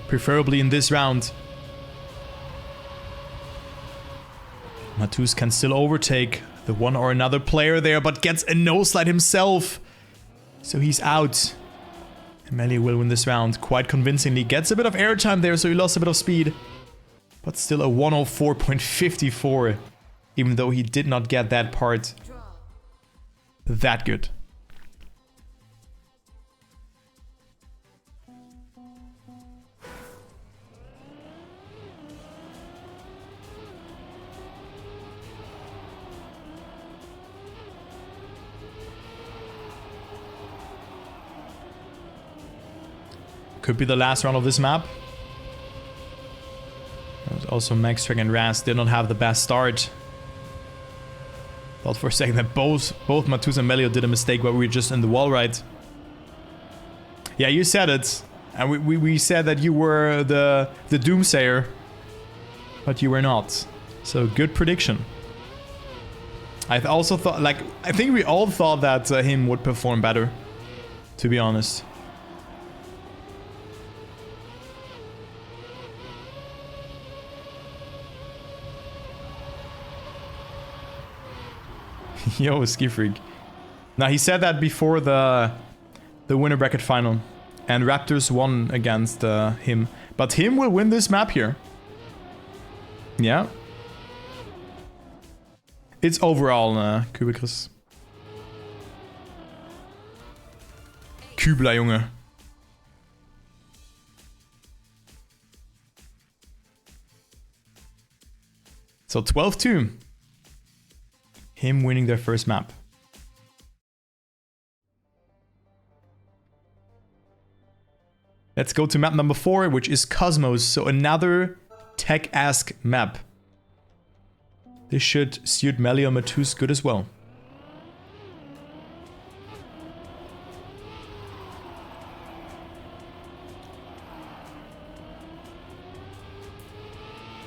A: preferably in this round. Mattouz can still overtake the one or another player there, but gets a no-slide himself. So he's out. And Melioo will win this round quite convincingly. Gets a bit of airtime there, so he lost a bit of speed. But still a 104.54, even though he did not get that part that good. Could be the last round of this map. Also, Maxtrak and Rasg did not have the best start. Thought for a second that both Mattouz and Melioo did a mistake, but we were just in the wall right. Yeah, you said it. And we said that you were the doomsayer. But you were not. So, good prediction. I also thought, like, I think we all thought that Hime would perform better. To be honest. Yo, Ski Freak. Now, he said that before the winner bracket final. And Raptors won against him. But Hime will win this map here. Yeah. It's overall, Kubikris. Kübler, Junge. So 12-2. Hime winning their first map. Let's go to map number 4, which is Cosmos. So another tech-esque map. This should suit Melioo Mattouz good as well.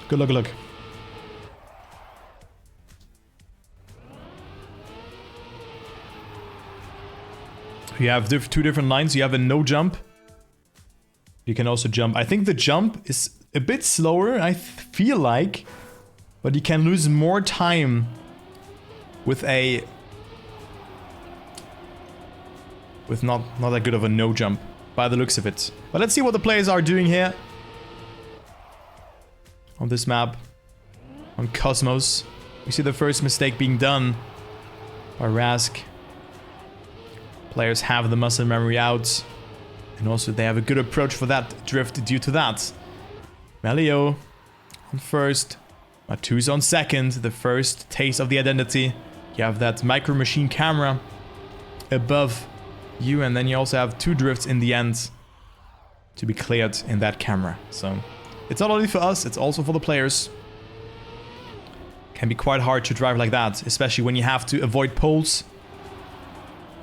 A: Good luck, good luck. You have two different lines. You have a no jump. You can also jump. I think the jump is a bit slower, I feel like. But you can lose more time with a... with not that good of a no jump, by the looks of it. But let's see what the players are doing here. On this map. On Cosmos. We see the first mistake being done by Rasg. Players have the muscle memory out. And also they have a good approach for that drift due to that. Melioo on first. Mattouz on second. The first taste of the identity. You have that micro machine camera above you. And then you also have 2 drifts in the end to be cleared in that camera. So it's not only for us, it's also for the players. Can be quite hard to drive like that. Especially when you have to avoid poles.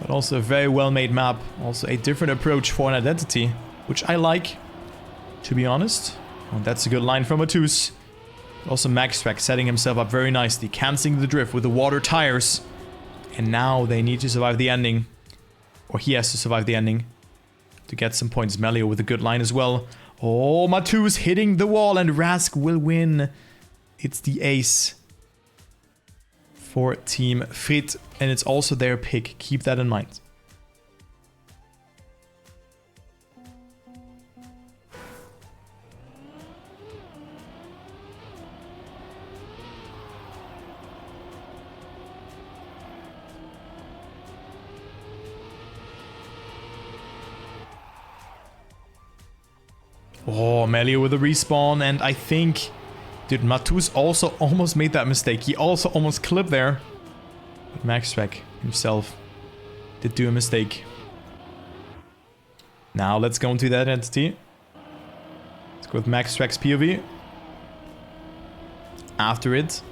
A: But also a very well-made map. Also a different approach for an identity, which I like, to be honest. Oh, that's a good line from Mattouz. Also Maxtrak setting himself up very nicely, cancelling the drift with the water tires. And now they need to survive the ending. Or he has to survive the ending to get some points. Melioo with a good line as well. Oh, Mattouz hitting the wall and Rasg will win. It's the ace for Team Frites, and it's also their pick. Keep that in mind. Oh, Melioo with a respawn, and I think... Dude, Mattouz also almost made that mistake. He also almost clipped there. But Maxtrak himself did do a mistake. Now let's go into the identity. Let's go with Maxtrak's POV. After it,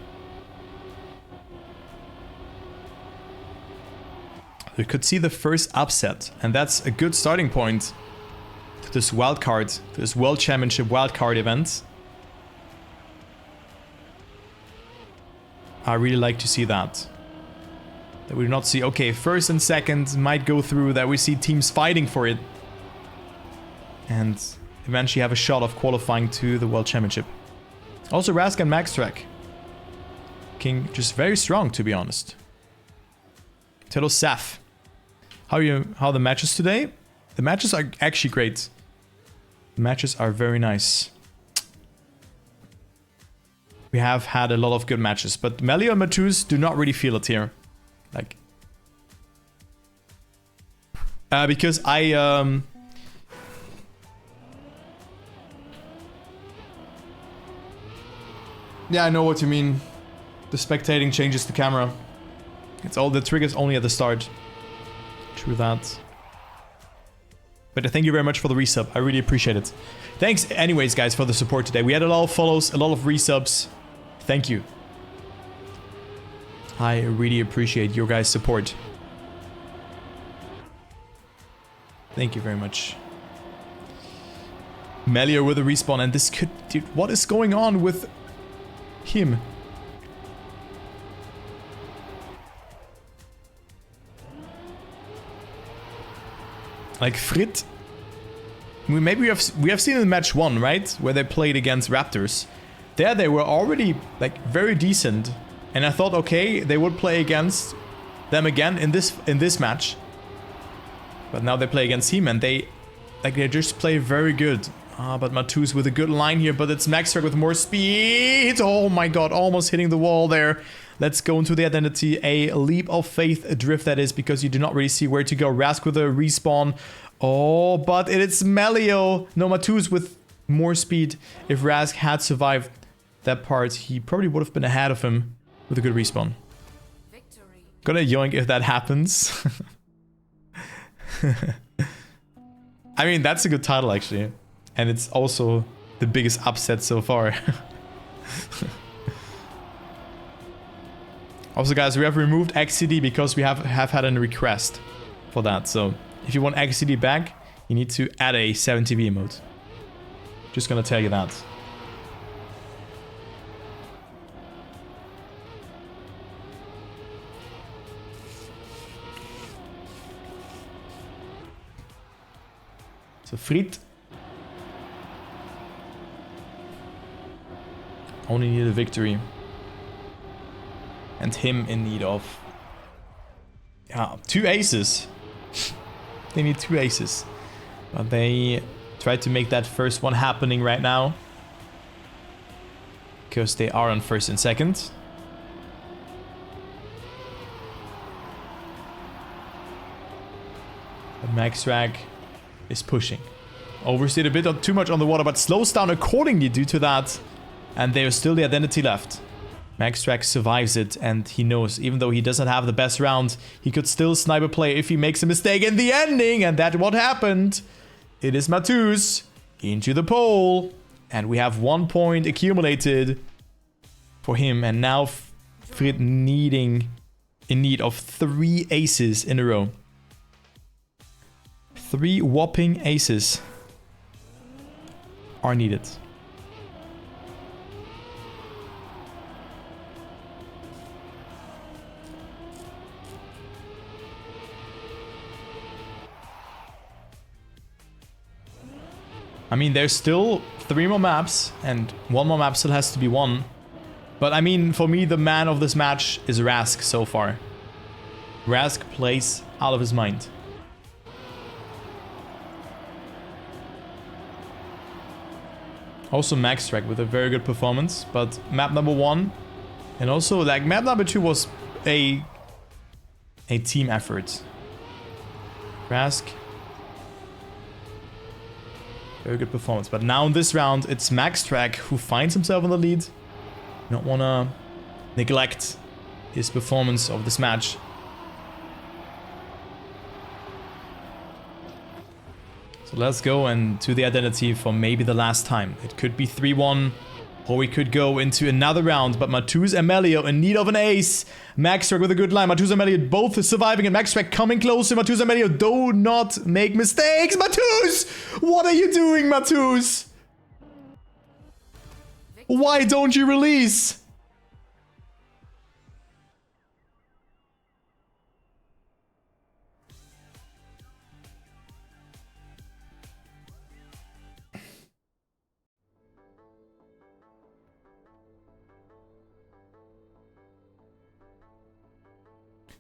A: we could see the first upset, and that's a good starting point to this wildcard, to this World Championship wildcard event. I really like to see that. That we do not see, okay, first and second might go through, that we see teams fighting for it. And eventually have a shot of qualifying to the World Championship. Also Rasg and Maxtrak. King just very strong, to be honest. Hello Saf. How are the matches today? The matches are actually great. The matches are very nice. We have had a lot of good matches, but Melioo and Mattouz do not really feel it here. Like, because yeah, I know what you mean. The spectating changes the camera. It's all the triggers only at the start. True that. But thank you very much for the resub. I really appreciate it. Thanks anyways, guys, for the support today. We had a lot of follows, a lot of resubs. Thank you. I really appreciate your guys' support. Thank you very much. Melioo with a respawn, and this could... Dude, what is going on with him? Like Frites, maybe we have seen in match 1, right, where they played against Raptors. There they were already like very decent, and I thought, okay, they would play against them again in this match. But now they play against him, and they just play very good. But Mattouz with a good line here, but it's Maxtrak with more speed. Oh my god, almost hitting the wall there. Let's go into the identity. A leap of faith, a drift that is, because you do not really see where to go. Rasg with a respawn. Oh, but it's Melioo. No, Mattouz with more speed. If Rasg had survived that part, he probably would have been ahead of him with a good respawn. Victory. Gonna yoink if that happens. I mean, that's a good title, actually. And it's also the biggest upset so far. Also, guys, we have removed XCD because we have had a request for that. So, if you want XCD back, you need to add a 7TV emote. Just gonna tell you that. So, Frites. Only need a victory. And him in need of... yeah, 2 aces. They need 2 aces. But they try to make that first one happening right now. Because they are on first and second. But Maxtrak is pushing. Overstayed a bit too much on the water, but slows down accordingly due to that. And there's still the identity left. Maxtrak survives it, and he knows, even though he doesn't have the best round, he could still snipe a play if he makes a mistake in the ending, and that's what happened. It is Mattouz into the pole, and we have 1 point accumulated for him, and now Frites in need of 3 aces in a row. 3 whopping aces are needed. I mean, there's still 3 more maps, and 1 more map still has to be won. But I mean, for me, the man of this match is Rasg so far. Rasg plays out of his mind. Also Maxtrak with a very good performance, but map number 1, and also like map number 2 was a team effort. Rasg. Very good performance. But now in this round, it's Maxtrak who finds himself in the lead. Don't want to neglect his performance of this match. So let's go and to the identity for maybe the last time. It could be 3-1, or we could go into another round. But Mattouz and Melioo in need of an ace. Maxtrak with a good line. Mattouz and Melioo both surviving, and Maxtrak coming closer. Mattouz and Melioo do not make mistakes. Mattouz! What are you doing, Mattouz? Why don't you release?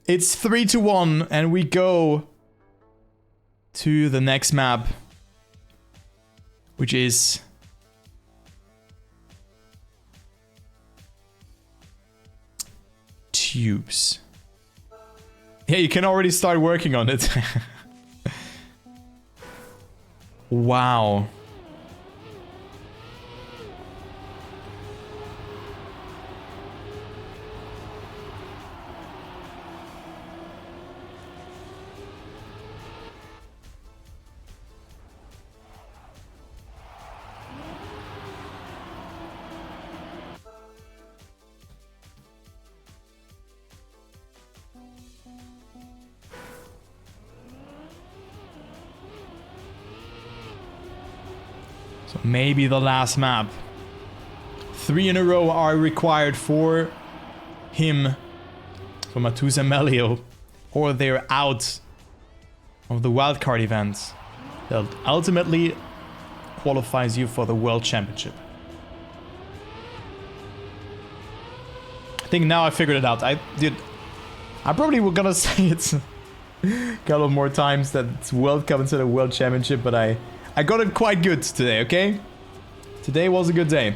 A: It's 3-1, and we go to the next map, which is tubes. Yeah, you can already start working on it. Wow. So maybe the last map. 3 in a row are required for him, for Mattouz and Melioo, or they're out of the wildcard event that ultimately qualifies you for the World Championship. I think now I figured it out. I probably was gonna say it a couple more times that it's World Cup instead of World Championship, but I got it quite good today, okay? Today was a good day.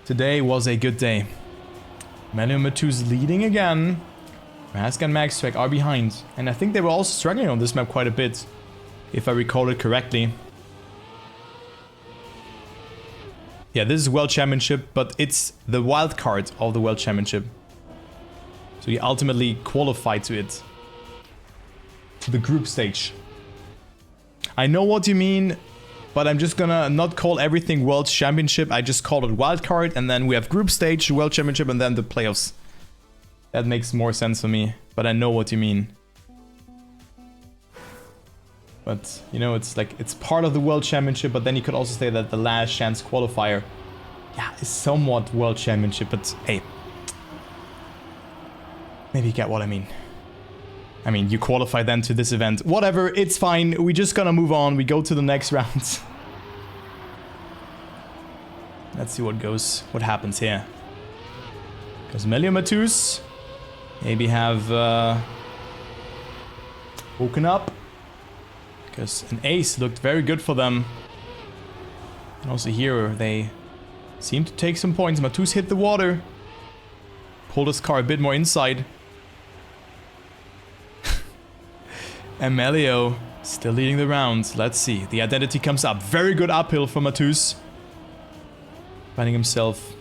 A: Today was a good day. Melioo and Mattouz leading again. Rasg and Maxtrak are behind. And I think they were also struggling on this map quite a bit, if I recall it correctly. Yeah, this is World Championship, but it's the wild card of the World Championship. So you ultimately qualify to it. To the group stage. I know what you mean, but I'm just gonna not call everything World Championship. I just call it wildcard, and then we have group stage, World Championship, and then the playoffs. That makes more sense for me, but I know what you mean. But, you know, it's like, it's part of the World Championship, but then you could also say that the last chance qualifier, yeah, is somewhat World Championship, but hey. Maybe you get what I mean. I mean, you qualify then to this event. Whatever, it's fine. We just gonna move on. We go to the next round. Let's see what happens here. Because Melioo and Mattouz maybe have woken up. Because an ace looked very good for them. And also here, they seem to take some points. Mattouz hit the water. Pulled his car a bit more inside. And Melioo still leading the round. Let's see. The identity comes up. Very good uphill for Mattouz. Finding himself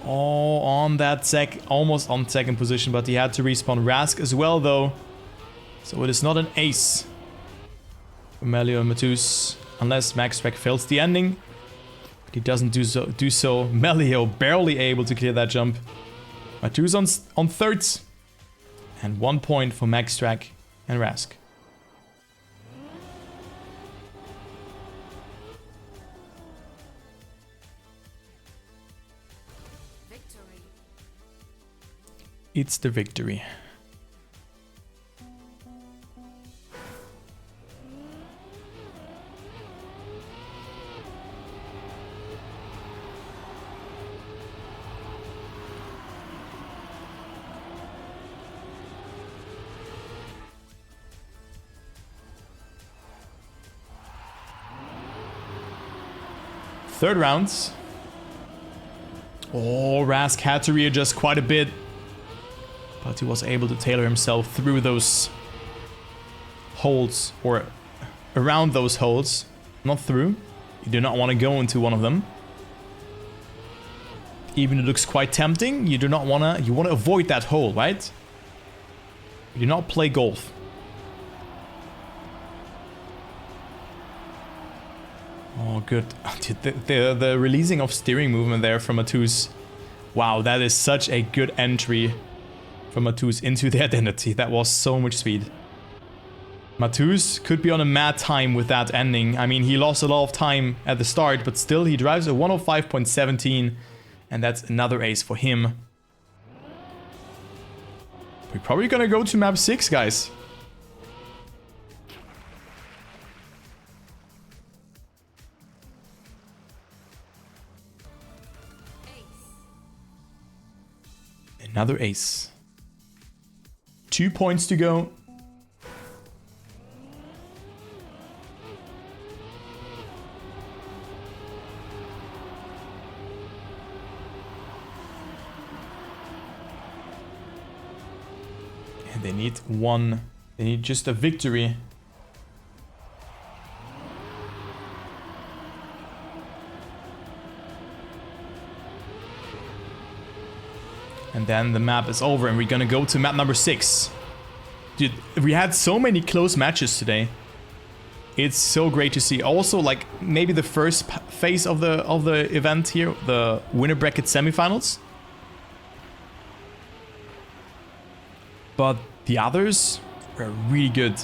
A: on that almost on second position, but he had to respawn. Rasg as well, though. So it is not an ace for Melioo and Mattouz, unless Maxtrak fails the ending. But he doesn't do so. Melioo barely able to clear that jump. Mattouz on third. And 1 point for Maxtrak and Rasg.
B: Victory.
A: It's the victory. Third round. Oh, Rasg had to readjust quite a bit. But he was able to tailor himself through those holes, or around those holes. Not through. You do not want to go into one of them. Even it looks quite tempting, you do not want to... You want to avoid that hole, right? We do not play golf. Oh, good. Dude, the releasing of steering movement there from Mattouz. Wow, that is such a good entry from Mattouz into the identity. That was so much speed. Mattouz could be on a mad time with that ending. I mean, he lost a lot of time at the start, but still he drives a 105.17, and that's another ace for him. We're probably gonna go to map 6, guys. Another ace. 2 points to go. And they need one. They need just a victory. And then the map is over and we're gonna go to map number 6. Dude, we had so many close matches today. It's so great to see. Also, like, maybe the first phase of the event here, the winner bracket semifinals. But the others were really good.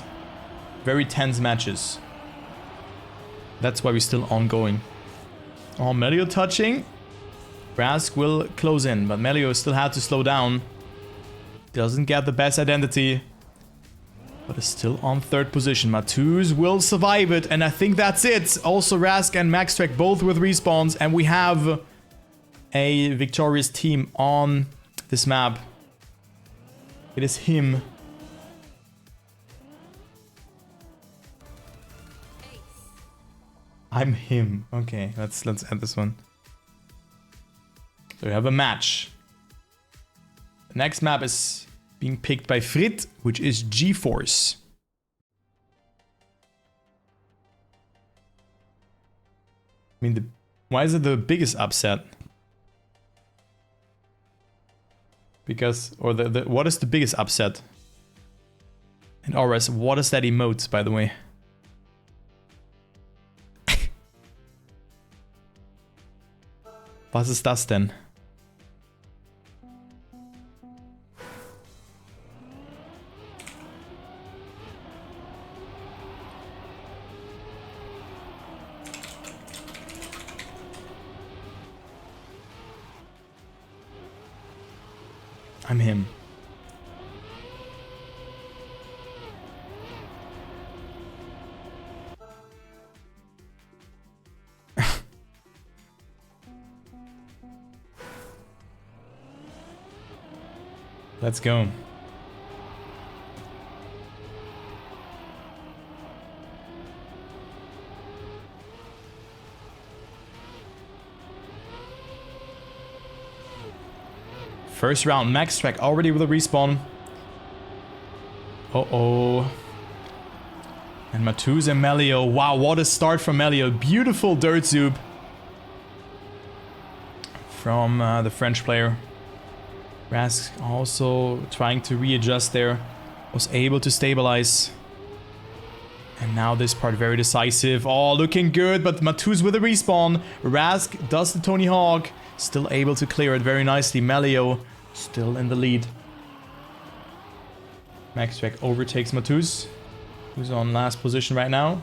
A: Very tense matches. That's why we're still ongoing. Oh, Melioo touching. Rasg will close in, but Melioo still had to slow down. Doesn't get the best identity, but is still on 3rd position. Mattouz will survive it, and I think that's it. Also, Rasg and Maxtrak both with respawns, and we have a victorious team on this map. It is him. I'm him. Okay, let's end this one. So we have a match. The next map is being picked by Frites, which is G-Force. I mean, why is it the biggest upset? Because, or what is the biggest upset? And Ores, what is that emote, by the way? Was ist das denn? I'm him. Let's go. First round, Maxtrak already with a respawn. Uh-oh. And Mattouz and Melioo. Wow, what a start from Melioo. Beautiful dirt zoop from the French player. Rasg also trying to readjust there. Was able to stabilize. And now this part very decisive. Oh, looking good, but Mattouz with a respawn. Rasg does the Tony Hawk. Still able to clear it very nicely. Melioo still in the lead. Maxtrak overtakes Mattouz, who's on last position right now.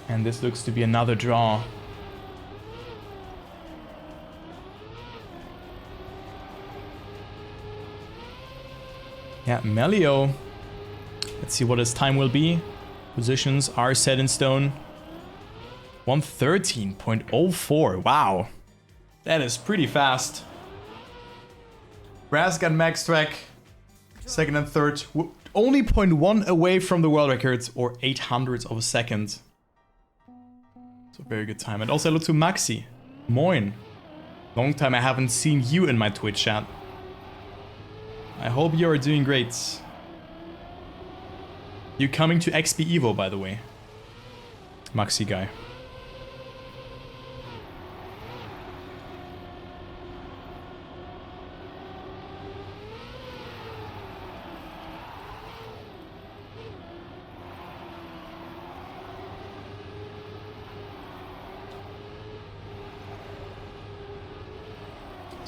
A: And this looks to be another draw. Yeah, Melioo. Let's see what his time will be. Positions are set in stone. 113.04. Wow. That is pretty fast. Rasg and Maxtrak, 2nd and 3rd. Only 0.1 away from the world record, or 800ths of a second. So very good time. And also hello to Maxi. Moin. Long time I haven't seen you in my Twitch chat. I hope you are doing great. You coming to XP Evo, by the way. Maxi guy.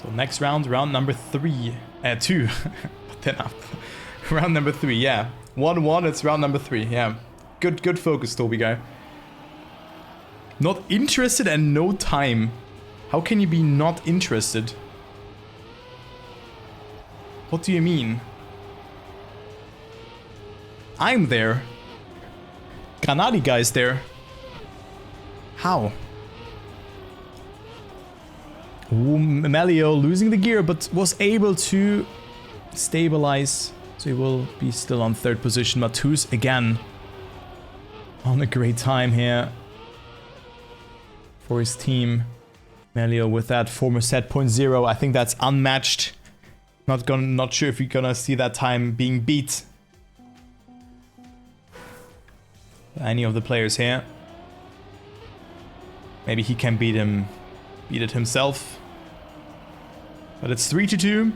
A: So next round, round number 2. But then up. Round number 3, yeah. 1-1, it's round number 3, yeah. Good focus, Toby guy. Not interested and no time. How can you be not interested? What do you mean? I'm there. Granadi guy's there. How? Ooh, Melioo losing the gear, but was able to stabilize. So he will be still on 3rd position. Mattouz again on a great time here for his team. Melioo with that former set 0.0. I think that's unmatched. Not sure if you're gonna see that time being beat. Any of the players here. Maybe he can beat it himself. But it's 3-2.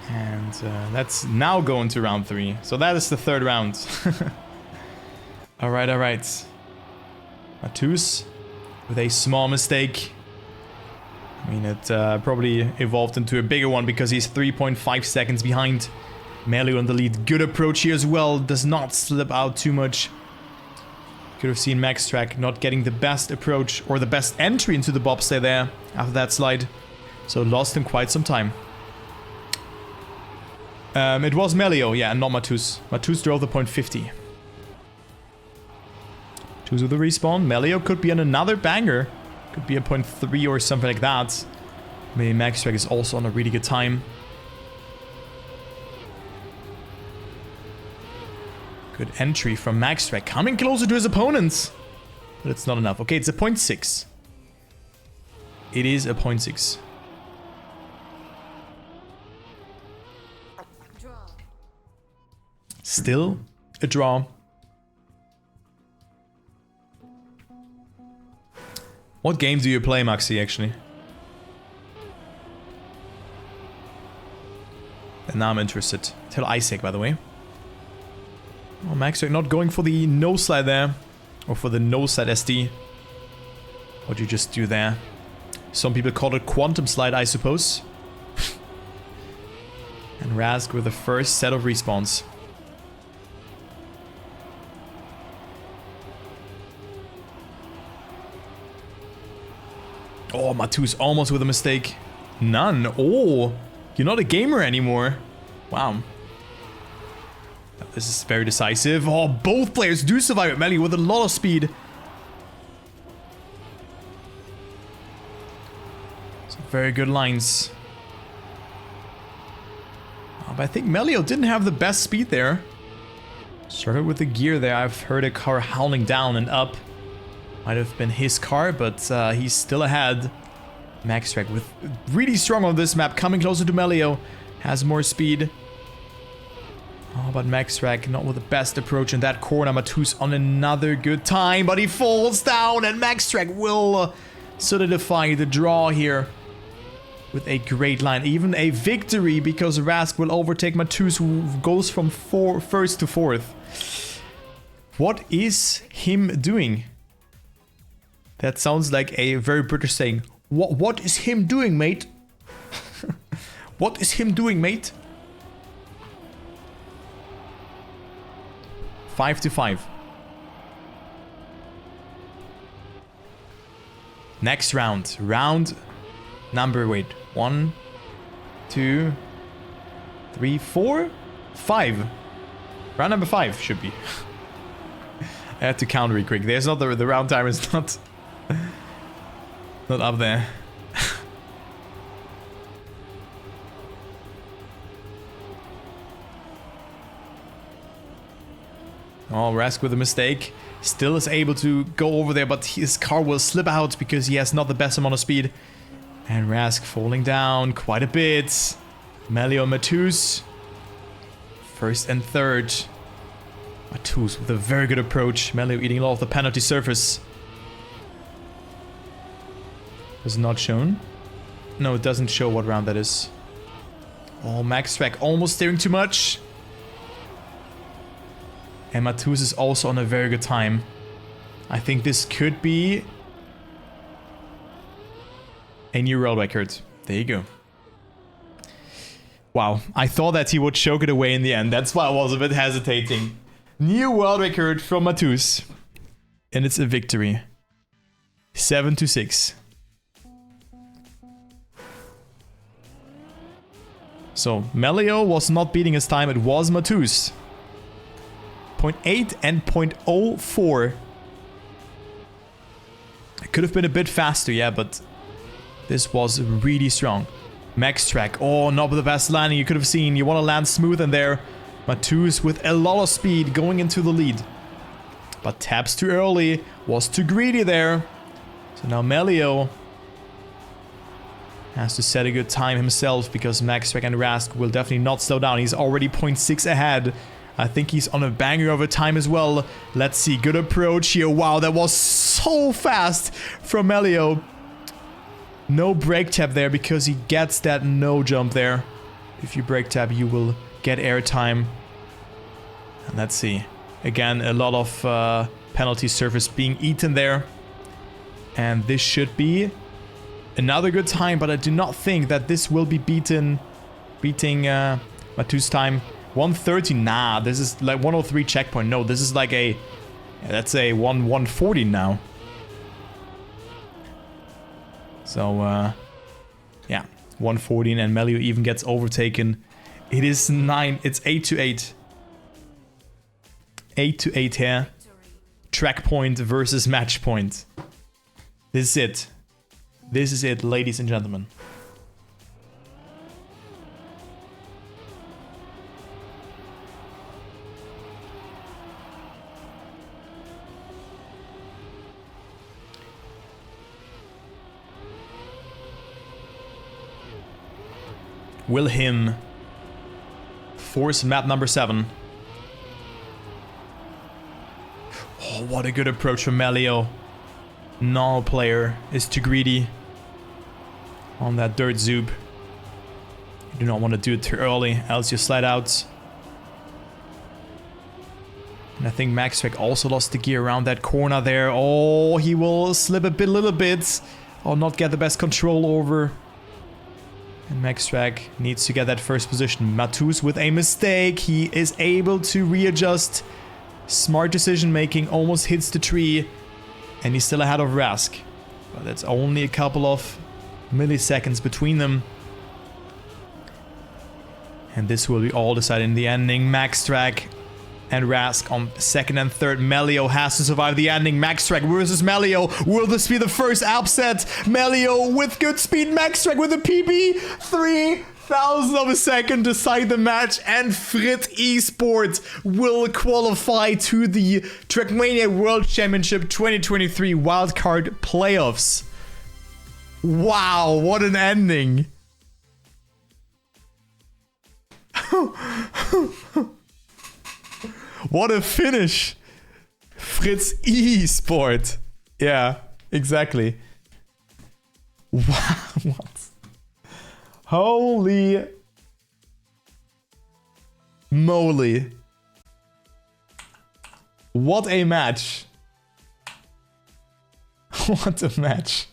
A: And let's now go into round 3. So that is the 3rd round. Alright. Mattouz with a small mistake. I mean, it probably evolved into a bigger one because he's 3.5 seconds behind. Melioo in the lead. Good approach here as well. Does not slip out too much. Could have seen Maxtrak not getting the best approach or the best entry into the bobsleigh there after that slide. So lost him quite some time. It was Melioo, yeah, and not Mattouz. Mattouz drove the point 50. Mattouz with the respawn. Melioo could be on another banger. Could be a point 3 or something like that. Maybe Maxtrak is also on a really good time. Good entry from Maxtrak. Coming closer to his opponents. But it's not enough. Okay, it's a point 6. It is a point 6. Still a draw. What game do you play, Maxi, actually? And now I'm interested. Tell Isaac, by the way. Oh, Maxtrak not going for the no slide there. Or for the no slide SD. What'd you just do there? Some people call it quantum slide, I suppose. And Rasg with the first set of respawns. Oh, Mattouz almost with a mistake. None. Oh, you're not a gamer anymore. Wow. This is very decisive. Oh, both players do survive it. Melioo with a lot of speed. Some very good lines. Oh, but I think Melioo didn't have the best speed there. Started with the gear there. I've heard a car howling down and up. Might have been his car, but he's still ahead. Maxtrak with really strong on this map, coming closer to Melioo. Has more speed. Oh, but Maxtrak not with the best approach in that corner. Mattouz on another good time, but he falls down, and Maxtrak will solidify the draw here with a great line. Even a victory, because Rasg will overtake Mattouz, who goes from first to 4th. What is him doing? That sounds like a very British saying. What is him doing, mate? What is him doing, mate? 5-5. Next round. Round number, wait. 1, 2, 3, 4, 5. Round number 5 should be. I had to count really quick. There's not the round timer is not up there. Oh, Rasg with a mistake. Still is able to go over there, but his car will slip out because he has not the best amount of speed. And Rasg falling down quite a bit. Melioo and Mattouz. 1st and 3rd. Mattouz with a very good approach. Melioo eating a lot of the penalty surface. Was not shown. No, it doesn't show what round that is. Oh, Maxtrak almost steering too much. And Mattouz is also on a very good time. I think this could be a new world record. There you go. Wow, I thought that he would choke it away in the end. That's why I was a bit hesitating. New world record from Mattouz. And it's a victory. 7-6. So, Melioo was not beating his time, it was Mattouz. 0.8 and 0.04. It could have been a bit faster, yeah, but this was really strong. Maxtrak, oh, not with the best landing. You could have seen, you want to land smooth in there. Mattouz with a lot of speed going into the lead. But taps too early, was too greedy there. So now Melioo has to set a good time himself because Maxtrak and Rasg will definitely not slow down. He's already 0.6 ahead. I think he's on a banger of a time as well. Let's see, good approach here. Wow, that was so fast from Melioo. No brake tap there because he gets that no jump there. If you brake tap, you will get airtime. And let's see. Again, a lot of penalty surface being eaten there. And this should be another good time, but I do not think that this will be beating Mattouz's time. 130, nah, this is like 103 checkpoint. No, this is like a, that's a 140 now. So, yeah, 114 and Melioo even gets overtaken. It is 9, it's 8-8. 8-8 here. Track point versus match point. This is it. This is it, ladies and gentlemen. Will Hime force map number 7? Oh, what a good approach from Melioo. No player is too greedy on that dirt zoop. You do not want to do it too early, else you slide out. And I think Maxtrak also lost the gear around that corner there. Oh, he will slip a little bit. Or not get the best control over. And Maxtrak needs to get that first position. Mattouz with a mistake. He is able to readjust. Smart decision making. Almost hits the tree. And he's still ahead of Rasg. But that's only a couple of milliseconds between them. And this will be all decided in the ending. Maxtrak and Rasg on second and third. Melioo has to survive the ending. Maxtrak versus Melioo. Will this be the first upset? Melioo with good speed. Maxtrak with a PB. 3,000 of a second decide the match. And Frites Esports will qualify to the Trackmania World Championship 2023 Wildcard Playoffs. Wow, what an ending. What a finish. Frites Esport. Yeah, exactly. Wow, what? Holy moly. What a match. What a match.